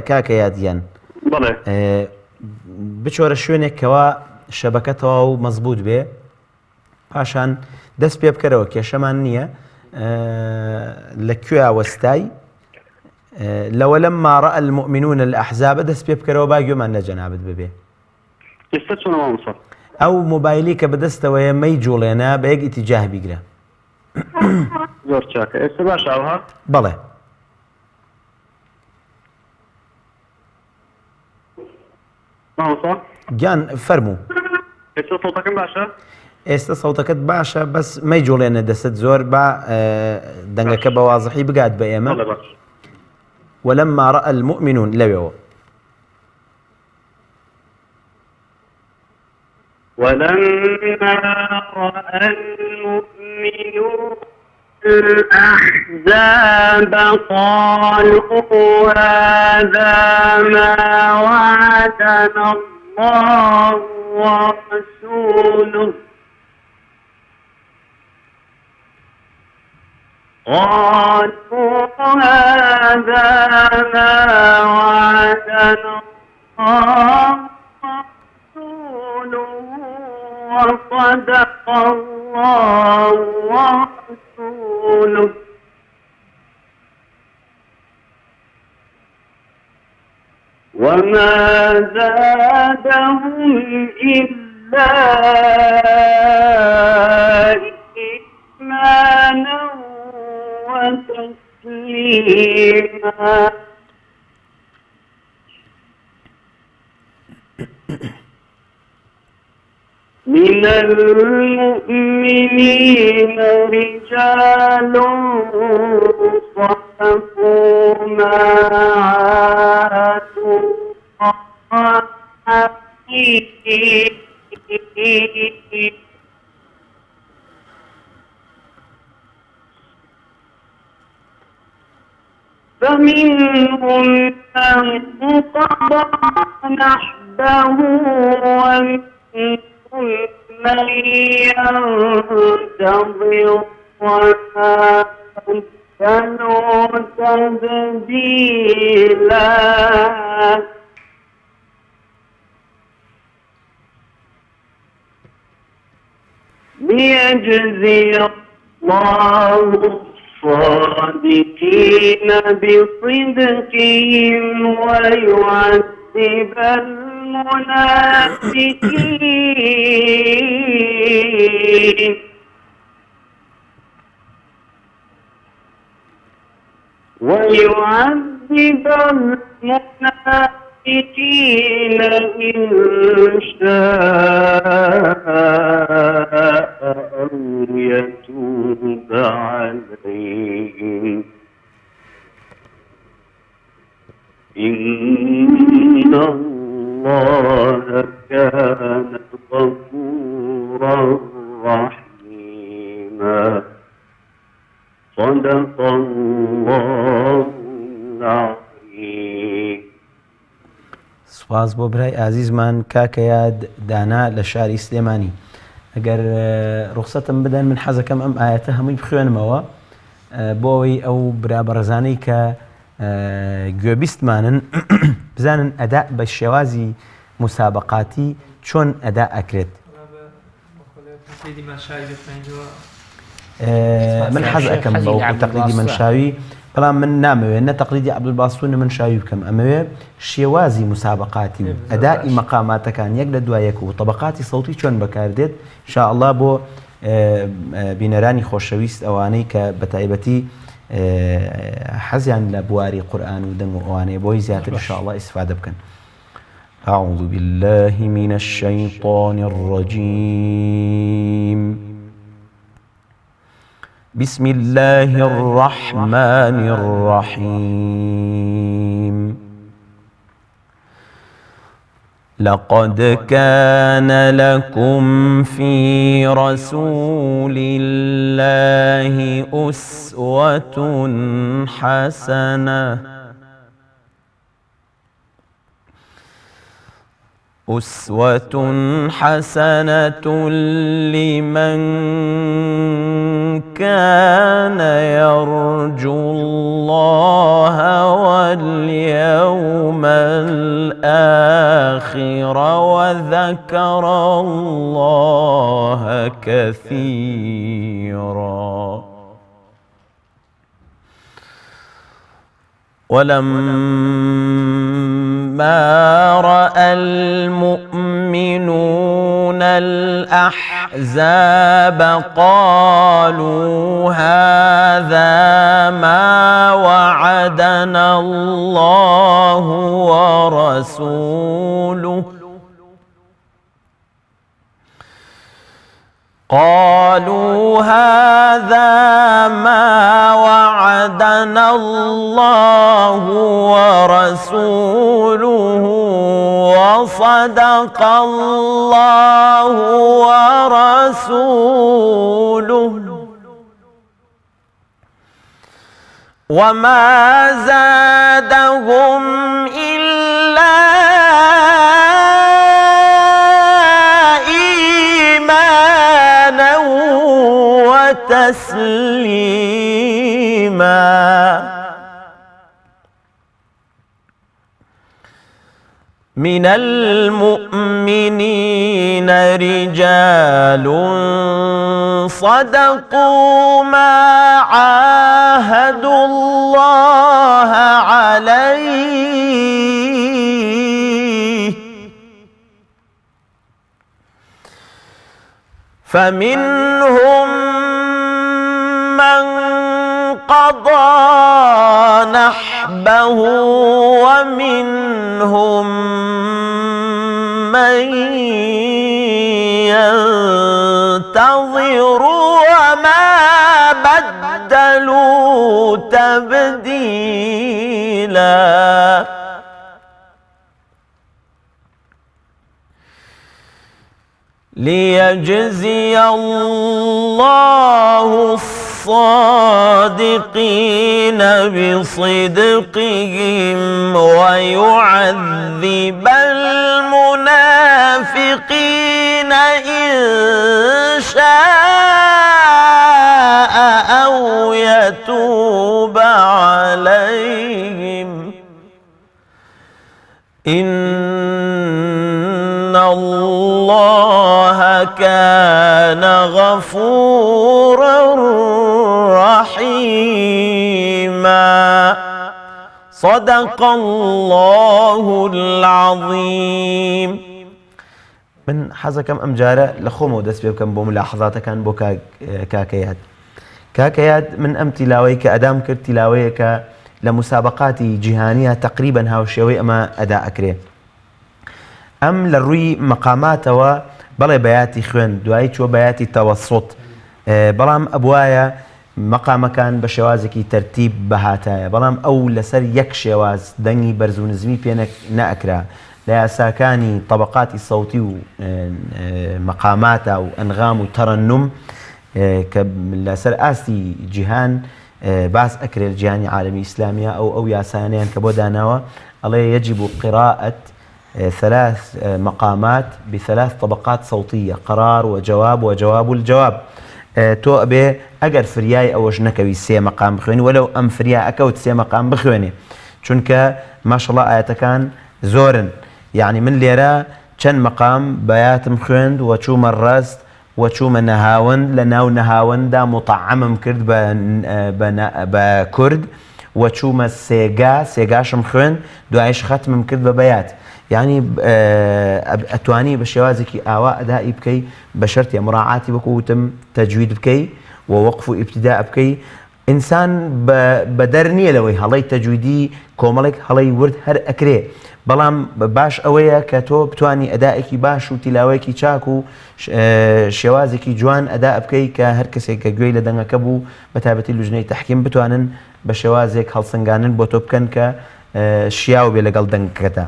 کاکە یادیان بچۆرە شوێنێکەوە شەبەکەتەوە و مەزبوط بێ پاشان دەست پێ بکەرەوە کێشەمان نییە لەکوێ وەستای لو لما رأى المؤمنون الأحزاب دەست پێ بکەرەوە با گوێمان لە جەنابەت ببێ ئەو مۆبایلی کە بەدەستەوەیە مەی جوڵێنە بە یەک ئیتیجاه بیگرە زۆر چاکە ئێستا باشە ئەوها بەڵێ گیان فەرموو ئێستا سەوتەکەم باشە ئێستا سەوتەکەت باشە بەس مەی جوڵێنە دەستت زۆر با دەنگەکە بە وازحی بگات بە ئێمە ولما رأى المؤمنون لو ولما رأى المؤمنون الأحزاب قالوا هذا ما وعدنا الله ورسوله قالوا هذا ما وعدنا الله ورسوله وصدق الله ورسوله وما زادهم إلا إيمانا وتسليما من المؤمنين رجال صدقوا ما عاهدوا الله عليه فمنهم من قضى نحبه ومنهم من ينتظر وما بدلوا تبديلا ليجزي الله الصادقين بصدقهم ويعذب المنافقين المنافقين إن شاء أو يتوب عليهم إن الله كان غفورا رحيما الرحمن صدق الله العظيم. سپاس بۆ برای ئازیزمان کاکە یاد دانا لە شاری سلێمانی. ئەگەر ڕوخسەتم بدەن من حەزەکەم ئەم ئاەتە هەمووی بخوێنمەوە بۆ ئەوەی ئەو برابەڕزانەی کە گوێبیستمانن بزانن ئەدا بە شێوازی مسابقاتی چۆن ئەدا ئەکرێت. من حەز ئەەکەم بەوەکو تەقلیدی منشاوی، بەڵام من نامەوێت نە تەقلیدی عەبدولباسط منشاوی بکەم، ئەمەوێ شێوازی مسابقاتی و ئەدای مەقاماتەکان یەک لە دوای یەک و طبقاتی سەوتی چۆن بەکاردێت ئینشاءالله بۆ بینەرانی خۆشەویست ئەوانەی کە بەتایبەتی حەزیان لە بواری قورئان و دەنگ و ئەوانەیە بۆی زیاتر ئینشاءالله ئیسفادە بکەن. أعوذ بالله من الشيطان الرجيم. بسم الله الرحمن الرحيم. لقد كان لكم في رسول الله أسوة حسنة لمن كان يرجو الله واليوم الآخر وذكر الله كثيرا. ولما رأى المؤمنون الأحزاب قالوا هذا ما وعدنا الله ورسوله وصدق الله ورسوله وما زادهم إلا إيمانا وتسليما. من المؤمنين رجال صدقوا ما عاهدوا الله عليه فمنهم من قضى نحبه ومنهم من ينتظر وما بدلوا تبديلا. ليجزي الله الصادقين بصدقهم ويعذب المنافقين إن شاء أو يتوب عليهم إن الله كان غفورا رحيما. صدق الله العظيم. من حەزەکەم ئەم جارە لە خۆمەوە دەست پێ بکەم بۆ ملاحەزاتەکان بۆ کاکەیاد. کاکەیاد من ئەم تیلاوەی کە ئەدام کرد تیلاوەیەکە لە مسابقاتی جیهانیە تقریبەن هاوشێوەی ئەمە ئەدا ئەکرێ. ئەم لە ڕووی مەقاماتەوە بەڵێ بەیاتی خوێن دوایی چوە بەیاتی تەوەسوت، بەڵام ئەبوایە مەقامەکان بە شێوازێکی تەرتیب بەهاتایە، بەڵام ئەو لەسەر یەک شێواز دەنگی بەرز و نزمی پێ نەئەکرا لە یاساکانی طبقاتی سەوتی و مەقاماتە و ئەنغام و تەرەنم کە لەسەر ئاستی جیهان باس ئەکرێت جیهانی عالمی ئیسلامیە ئەو یاسانیان کە بۆ داناوە ئەڵێ يجب قراءة 3 مقامات ب3 طبقات صوتية قرار وجواب وجواب الجواب تۆ ئەبێ ئەگەر فریای ئەوەش نەکەوی 3 مقام بخوێنی وەلەو ئەم فریا ئەکەوت 3 مقام بخوێنێ چونکە ماشەڵڵا ئاەتەکان زۆرن یعنی من لێرە چەند مقام بەیاتم خوێند وەچوومە ڕست وەچوومە نەهاوند لە ناو نەهاوەندا مطعمم کرد بە کورد وەچوومە سێگاشم خوێن دوایش ختمم کرد بە بەیات یعنی ئەتوانی بە شێوازێکی ئاوا ئەدای بکەی بە شەرتێ مراعاتی وەکو وتم تەجوید بکەی و وەقف و ئیبتیدا بکەی ئینسان بە دەر نییە لەوەی هەڵەی تەجویدی کۆمەڵێک هەڵەی ورد هەر ئەکرێ بەڵام باش ئەوەیە کە تۆ بتانی ئەدائێکی باش و تیلاوەیەکی چاک و شێوازێکی جوان ئەدا بکەی کە هەر کەسێک کە گوێی لە دەنگەکە بوو بە تایبەتی لوژنەی تەحکیم بتوانن بە شێوازێک هەڵسەنگانن بۆ تۆ بکەن کە شیاو بێ لەگەڵ دەنگەکەتە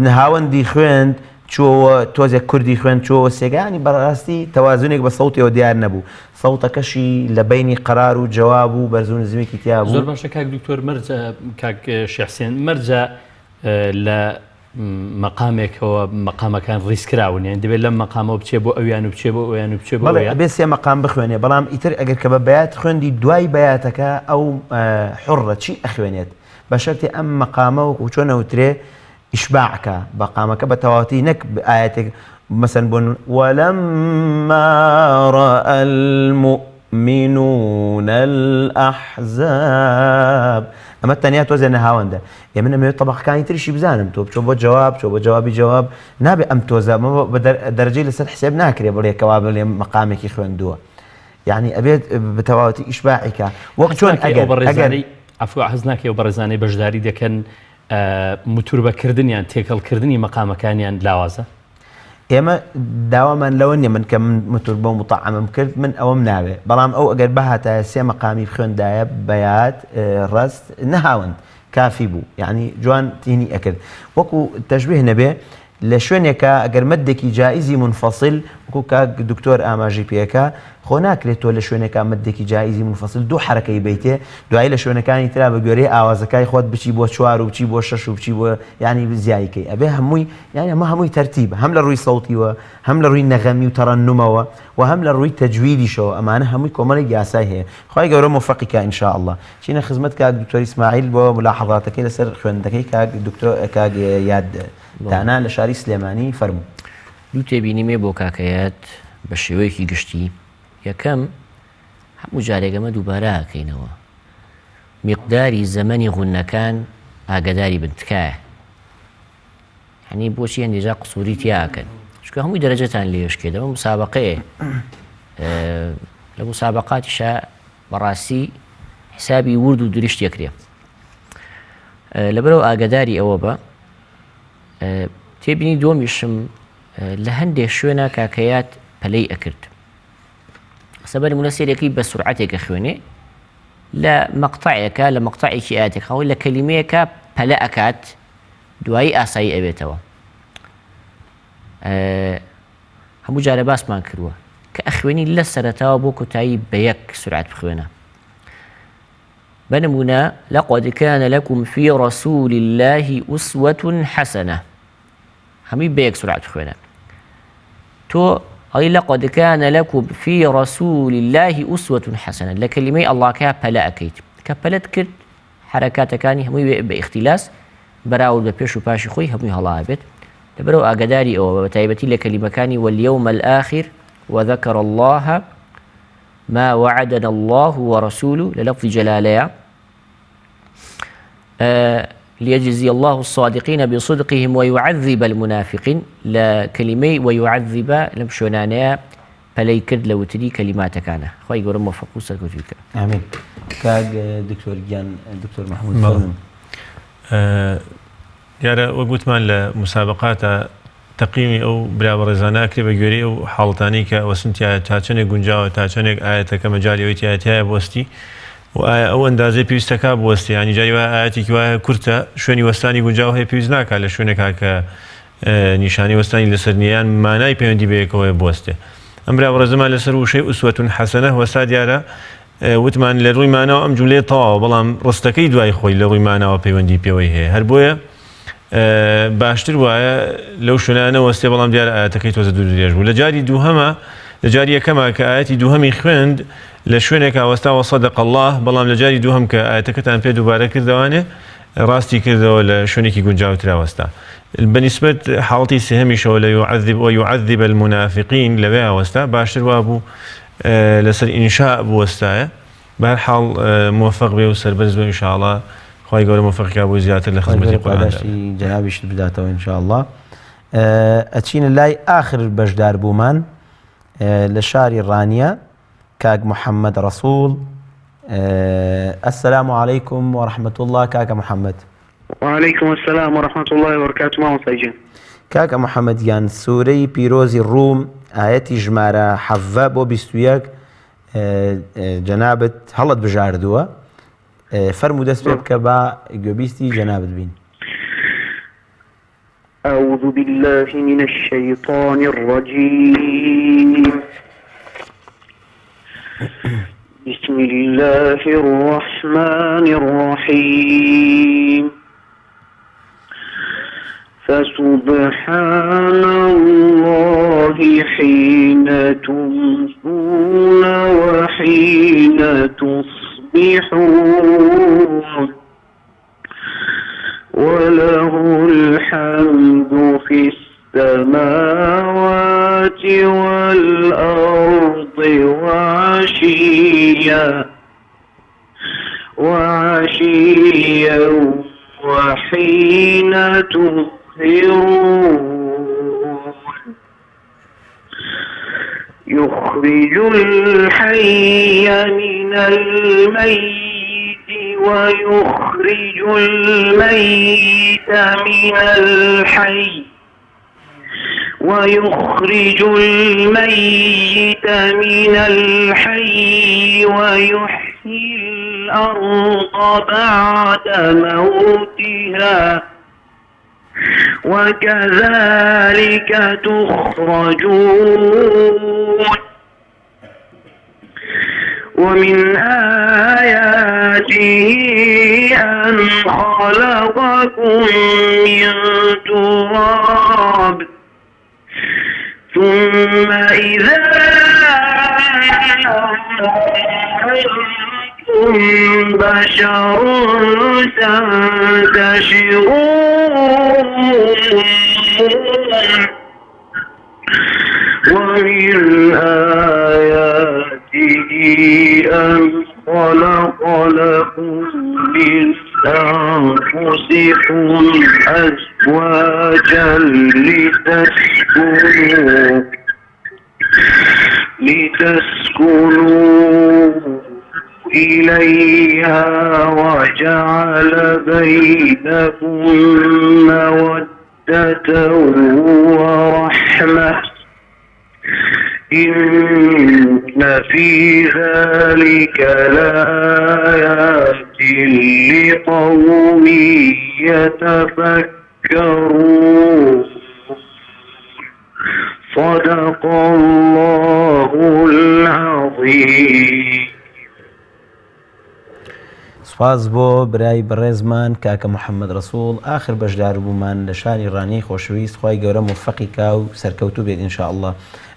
نەهاوەندی خوێند چۆوە تۆزێک کوردی خوێن چۆوە سێگانی بەڕاستی تەوازونێک بە سەوتەوە دیار نەبوو سەوتەکەشی لە بینی قرار و جواب و بەرز و نزمێکی تیا بوو زۆر باشە کاک دکتۆر مەرجە کاک شێحسێن مەرجە لە مەقامێکەوە مەقامەکان ڕیسکراون یان دەبێت لەم مەقامەوە بچێ بۆ ئەویان و بچێ بۆ ئەویان و بچێ بۆ بەڵێ بێ 3 مەقام بخوێنێ بەڵام ئیتر ئەگەر کە بە بەیات خوێندی دوای بەیاتەکە ئەو حڕە چی ئەخوێنێت بە شەرتی ئەم مەقامە و چۆنەوترێ ئیشباعکە بەقامەکە بە تەواوەتی نەک ئاەتێک مەسەن بوون وەلەمما رأى المؤمنون الأحزاب ئەمە تەنیا تۆزێ نەهاوەندە ئێمە نەمەوێت تەبەقەکانی تریشی بزانم تۆ بچۆ بۆ جواب چۆ بە جوابی جواب نابێ ئەم تۆزە بە دەرەجەی لەسەر حسێب ناکرێ بڵێکەوە بڵێ مەقامێکی خوێندووە یعنی ئەبێت بە تەواوەتی ئیشباعیکە وەک چۆن ئەگەر ئەفوا حەز ناکەی و بەڕێزانەی بەشداری دەکەن متوربەکردنیان تێکەڵکردنی مەقامەکانیان لاوازە ئێمە داوامان لەوە نیە من کە من متوربە و مطعمم کرد من ئەوەم ناوێ بەڵام ئەو ئەگەر بەهاتایە 3 مەقامی خوێندایە بەیات ڕست نەهاوند کافی بوو یعنی جوان تینی ئەکرد وەکو تەشبیه نەبێ لە شوێنێکە ئەگەر مەدێکی جائزی منفەصل وەکو کاک دکتۆر ئاماژی پێەکە خۆ ناکرێت تۆ لە شوێنێکە مەدێکی جائزی منفەصل دوو حرەکەی بیتێ دوایی لە شوێنەکانی ترا بە گوێرەی ئاوازەکەی خۆت بچی بۆ 4 و بچی بۆ 6 و بچی بۆ ینی زیایکەی ئەبێ هەمووی یعنی ئەمە هەمووی تەرتیب هەم لە ڕووی سەوتیوە هەم لە ڕووی نەغەمی و تەڕەنومەوە و هەم لە ڕووی تەجویدیشەوە ئەمانە هەمووی کۆمەڵی یاسای هەیە خی گەورە موفقیکە ئینشاء الله چینە خزمەت کاک دکتۆر ئیسماعیل بۆ ملاحەظاتەکەی لەسەر خوێندەکەی کاک دکتۆر کاک یاد دانا لە شاری سلێمانی فەرموو دوو تێبینیمێ بۆ کاکەیەت بە شێوەیەکی گشتی یەکەم هەموو جارێگەمە دووبارە ئاکەینەوە میقداری زەمەنی غونەکان ئاگداری بنتکایە هەنی بۆچی هەندێجا قسووری تیاکەن چکە هەمووی دەرەجەتان لێشکێتەوە مسابقەیە لە مسابقاتیشە بەڕاستی حسابی ورد و دریشت یەکرێ لەبەرەوە ئاگداری ئەوە بە تێبینی دۆمیشم لە هەندێک شوێنە کاکەیات پەلەی ئەکرد سەبەر نمونە سێرێکی بە سورعەتێکە خوێنێ لە مەقتەعێکە لە مەقتەعێکی ئاەتێک خەوەی لە کەلیمەیەکە پەلە ئەکات دوایی ئاسایی ئەبێتەوە هەموو جارە باسمان کردووە کە ئەخوێنی لە سەرەتاوە بۆ کۆتایی بە یەک سورعەت بخوێنە بنمونە لقد كان لكم في رسول الله أسوة حسنة همي بيك سرعة خوينا تو أي لقد كان لكم في رسول الله أسوة حسنة لكلمة الله كابلا أكيد كابلت كرد حركات كاني همي باختلاس براول ببيش وباشي خوي همي هلا بيت تبرو أقداري أو بتايبتي لكلمة كاني واليوم الآخر وذكر الله ما وعدنا الله ورسوله للفظ جلالة ليجزي الله الصادقين بصدقهم ويعذب المنافقين لكلمة ويعذب لمشونانيا فلي كرد لو تدي كلمات كان خوي يقول موفق وسكوتيك امين كاج دكتور جان دكتور محمود يارا وقوتمان لمسابقات تقييمي او برابرزانا كريبا جوري او حالتاني كا وسنتيا تاچنه گونجاو تاچنه آيات كمجالي ويتياتيا بوستي و او اندازه پێویستەکە بوەستی ینی جاری ئاەتێکی وایە کورتە شوێنی وەستانی گونجاو هەیە پێویست ناکات لە شوێنێکا کە نیشانی وەستانی لەسەر نیان مانای پەیوەندی بەیەکەوە بوەستێ ئەمرا بەڕێزەمان لەسەر وشەی ئوسوەتون حەسەنە وەستا دیارە وتمان لە ڕووی ماناوە ئەم جوملەیە تەواوە بەڵام ڕستەکەی دوای خۆی لە ڕووی ماناوە پەیوەندی پێوەی هەیە هەر بۆیە باشتر وایە لەو شوێنانە وەستێ بەڵام دیارە ئاەتەکەی تۆزە دوور درێژ بوو لە جاری دووهەمە لە جاری یەکەمە کە ئاەتی دووهەمی خوێند لە شوێنێکا وەستا وەسەدەق الله بەڵام لە جاری دووهەم کە ئاەتەکەتان پێ دووبارە کردوانێ ڕاستی کردەوە لە شوێنێکی گونجاوترا وەستا بەنسبەت حاڵەتی سێهەمیشەوە لە يعذب المنافقين لەوێ وەستا باشتر وابوو لەسەر ئینشاء بوەستایە بەهەرحاڵ موفق بێ و سەربەرز بێ ئینشاءڵڵا خوای گەورە موفقیکا بۆ زیاتر لە خزمەتی قورئانی جەنابیشت بداتەوە ئینشاءڵڵا ئەچینە لای ئاخر بەشدار بوومان لە شاری ڕانیە کاک محەممەد ڕەسوول السلام عليكم ورحمة الله كاك محمد. وعليكم السلام ورحمة الله وبركاته ما وصيجين كاك محمد يان سوري بيروزي الروم آياتي جمارة حفاب وبيستوياك جنابت هلط بجاردوا فرمو دست بك با جوبيستي جنابت بين. أعوذ بالله من الشيطان الرجيم بسم الله الرحمن الرحيم فسبحان الله حين تمسون وحين تصبحون وله الحمد في السماوات والأرض وعشيا وحين تظهرون يخرج الحي من الميت ويخرج الميت من الحي ويخرج الميت من الحي ويحيي الأرض بعد موتها وكذلك تخرجون ومن آياته أن خلقكم من تراب ثم إذا أنتم بشر تنتشرون ومن آياته أن خلق لكم من أنفسكم أزواجا لتسكنوا إليها وجعل بينكم مودة ورحمة إن في ذلك لآيات لقوم يتفكرون صدق الله العظيم. سپاس بۆ برای بەڕێزمان کاکە محەممەد ڕەسوول ئاخر بەشدار بوومان لە شاری ڕانیەی خۆشەویست خوای گەورە موفەقیکا و سەرکەوتوو بێت ئینشاءڵڵا.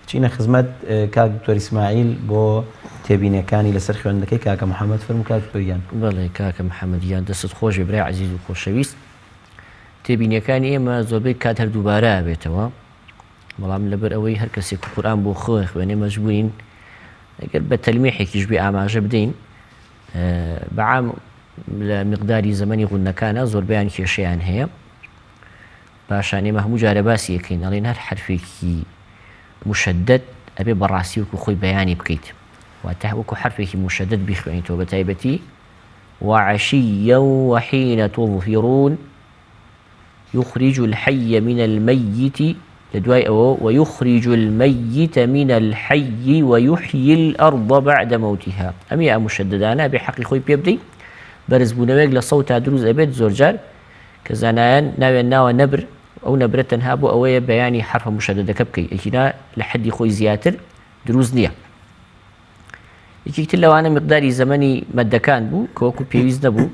چینە خزمەت کاک دکتۆر ئیسماعیل بۆ تێبینەکانی لەسەر خوێندنەکەی کاکە محەممەد فەرموو کاک دکتۆریان. بەڵێ کاکە محەممەدیان دەست خۆش برای عزیز و خۆشەویست تێبینیەکانی ئێمە زۆربەی کات هەر دووبارە بێتەوە بەڵام لەبەر ئەوەی هەر کەسێک قورئان بۆ خۆی خوێنێ مەجبورین ئەگەر بە تەلمیحێکیش بێ ئاماژە بدەین بەعام لە مقداری زەمەنی غونەکانە زۆربیان کێشەیان هەیە پاشان ئێمە هەموو جارە باسی یەکەین ئەڵێن هەر حرفێکی مشدد ئەبێ بەڕاستی وەکو خۆی بەیانی بکەیت واتە وەکو حرفێکی مشدد بیخوێنیتەوە بە تایبەتی وعشيا وحين تظهرون يخرج الحي من الميت لدواي ويخرج الميت من الحي ويحيي الأرض بعد موتها أمي مشددانا بحق خوي بيبدي برز بونويق لصوت دروز أبيت زورجار كزانان ناوي ناوى نبر أو نبرة تنهابو أوية بياني حرف مشددة كبكي إجنا لحد خوي زياتر دروست نییە. یەکێکتر لەوانە مقداری زەمەنی مەدەکان بوو کە وەکو پێویست نەبوو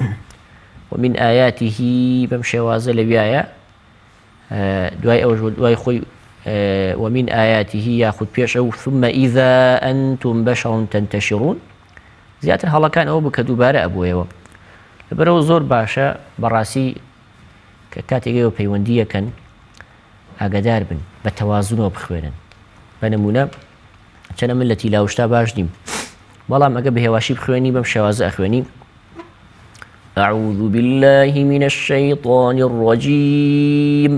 ومن ئاياتیهی بەم شێوازە لەویایە دوای ئەوژ دوای خۆی ومن ئاياتیهی یاخود پێش ئەو ثم إذا أنتم بشر تنتشرون زیاتر هەڵەکان ئەوە بوو کە دووبارە ئەبوویەوە لەبەرەوە زۆر باشە بەڕاستی کە کاتێکەوە پەیوەندیەکەن ئاگادار بن بە تەوازونەوە بخوێنن بە نمونە چەنە من لە تیلاوشتا باش نیم بەڵام ئەگە بە هێواشی بخوێنی بەم شێوازە ئەخوێنی أعوذ بالله من الشيطان الرجيم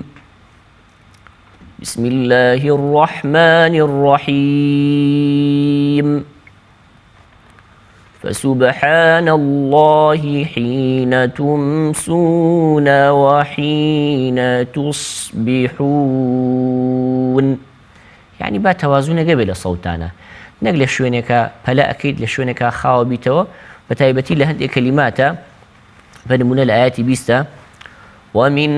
بسم الله الرحمن الرحيم فسبحان الله حين تمسون وحين تصبحون يعني با توازن قبل صوتانا نقل شوينك فلا أكيد لشوينك خاو بيتو فتايبتي لهذه كلمات فنمونا الآيات بيستا ومن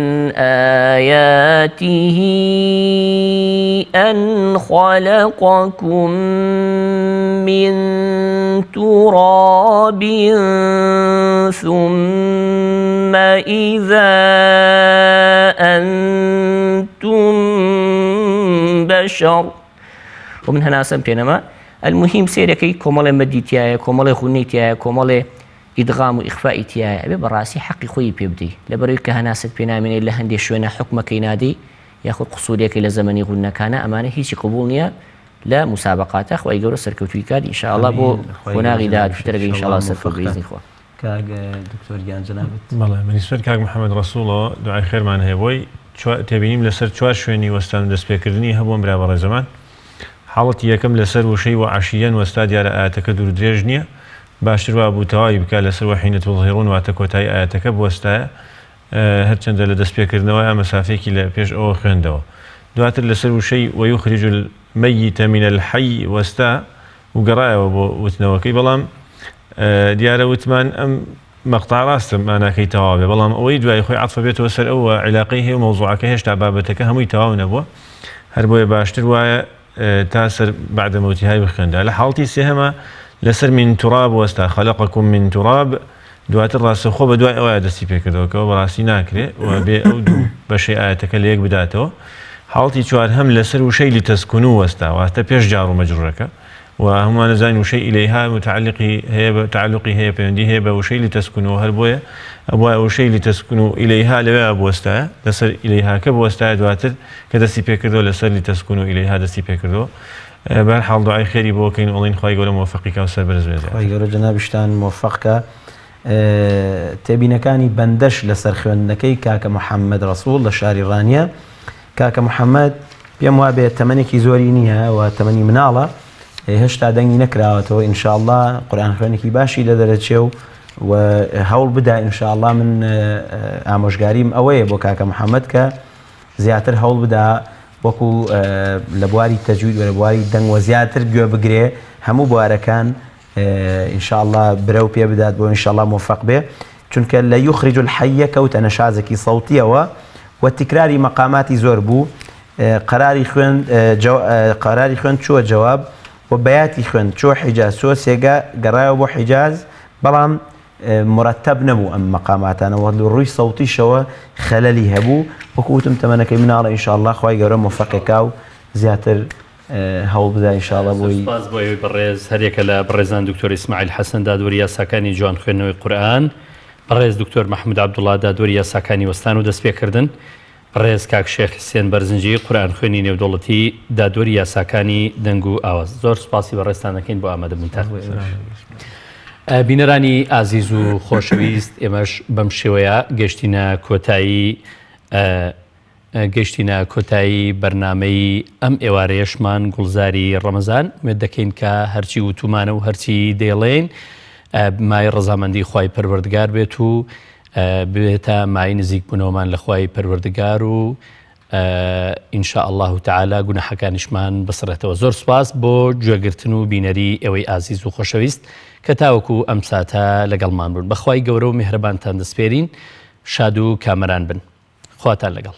آياته أن خلقكم من تراب ثم إذا أنتم بشر ومن هنا سمتنا المهم سيركي كمال مديتيا كمال خنيتيا كمال إدغام وإخفاء تيايا أبي براسي حقي خوي بيبدي لبرويك هناست بينا من إلا هندي شوينا حكمك ينادي ياخذ قصوريك إلى زمن يقولنا كان أمانة هيش قبولنيا لا مسابقات أخو أي جورو سركوتوي كاد إن شاء الله بو وناغي داد فترقي إن شاء الله سركو بإذن إخوة كاج دكتور جان جنابت والله من يسفر كاج محمد رسول الله دعاء خير معنا هبوي تبينيم لسر شوار شويني واستان دسبيكردني هبو مرا برا زمان حالتي يكم لسر وشي وعشيا واستاد على آتك دور دريجنيا باشتر وابو تواي بك لسر وحين تظهرون واتكوتاي آتك بوستا هرچند لدسبيكردنوا مسافيك لبيش أو خندوا دواتر لسر وشي ويخرج الميت من الحي وستا وقراءة وتنوكي بلام ديارة وثمان أم مقطع راست معنا كي توابه بلام أويد ويخوي عطف بيت وسر أو علاقيه وموضوعك هيش تعبابتك هم يتواو نبوه هربوي باشتر ويا تاسر بعد موتي هاي بخنده لحالتي سهمة لسر من تراب وستا خلقكم من تراب دوات الراس خو بدواء أو دستي بيكردوك وبراسي ناكري وبأودو بشيء آياتك اللي بداته حالتي شوار هم لسر وشيء لتسكنوا وستا وحتى بيش جار مجرورك وهم نزان وشيء إليها تعلقي هي بيندي هي وشيء لتسكنوا هربويا أبويا وشيء لتسكنوا إليها لبا أبوستا لسر إليها كبوستا دواتر كدستي بيكردو لسر لتسكنوا إليها دستي بيكردو بهالحال دعاء خيري بوكين أولين خواهي قولة موفقك وسر برزوزي خواهي قولة جنابشتان موفقك تبينكاني بندش لسر خوانكي كاك محمد رسول لشاري رانيا كاك محمد بيموابي تمنيكي زورينيها وتمني مناڵە هێشتا دەنگی نەکراوەتەوە إن شاء الله قورآن خوێنێکی باشی لە دەرەچێ و هەوڵ بدا إن شاء الله من ئامۆژگاریم ئەوەیە بۆ کاکە محەممەد کە زیاتر هەوڵ بدا وەکو لە بواری تەجوید و لە بواری دەنگ و زیاتر گوێ بگرێ هەموو بوارەکان إن شاء الله برەو پێ بدات بۆ إن شاء الله موفق بێ چونکە لە يخرج الحي کەوتە نەشازێکی سەوتیەوە و تکراری مەقاماتی زۆر بوو قراری خوێن چووە جواب و بەیاتی خوێن چوە حیجاز چوە سێگا گەڕایەوە بۆ حیجاز بەڵام مرتب نەبوو ئەم مەقاماتانەوە ڕووی سەوتیشەوە خەلەلی هەبوو وەکوتم تەمەنەکەی مناڵە إن شاء الله خوای گەورە موفقێکا و زیاتر هەوڵ بدا إن شاء الله بۆی سپاس بۆ ئەوەی بەڕێز هەرێکە لە بەڕێزان دکتۆر ئیسماعیل حەسەن دادوەری یاساکانی جوان خوێندنەوەی قورئان بەڕێز دکتۆر محەممەد عەبدوڵڵا دادوەری یاساکانی وەستان و دەستپێکردن ڕێز کاک شێخ حسێن بەرزنجی قورئان خوێنی نێودەوڵەتی دادوەری یاساکانی دەنگ و ئاواز زۆر سپاسی بەڕێستان دەکەین بۆ ئامادەبوونتان بینەرانی ئازیز و خۆشەویست ئێمەش بەم شێوەیە گەشتینە کۆتایی بەرنامەی ئەم ئێوارەیەشمان گوڵزاری ڕەمەزان وێت دەکەین کە هەرچی وتومانە و هەرچی دێڵێن مای ڕەزامەندی خوای پەروەردگار بێت و بێتە مای نزیک بوونەوەمان لە خوای پەروەردگار و إن شاء الله تعالى گوناحەکانیشمان بسڕێتەوە. زۆر سپاس بۆ گوێگرتن و بینەری ئێوەی ئازیز و خۆشەویست کە تاوەکو ئەم ساتە لەگەڵمان بوون. بەخوای گەورە و میهرەبانتان دەسپێرین، شاد و کامەران بن. خواتان لەگەڵ.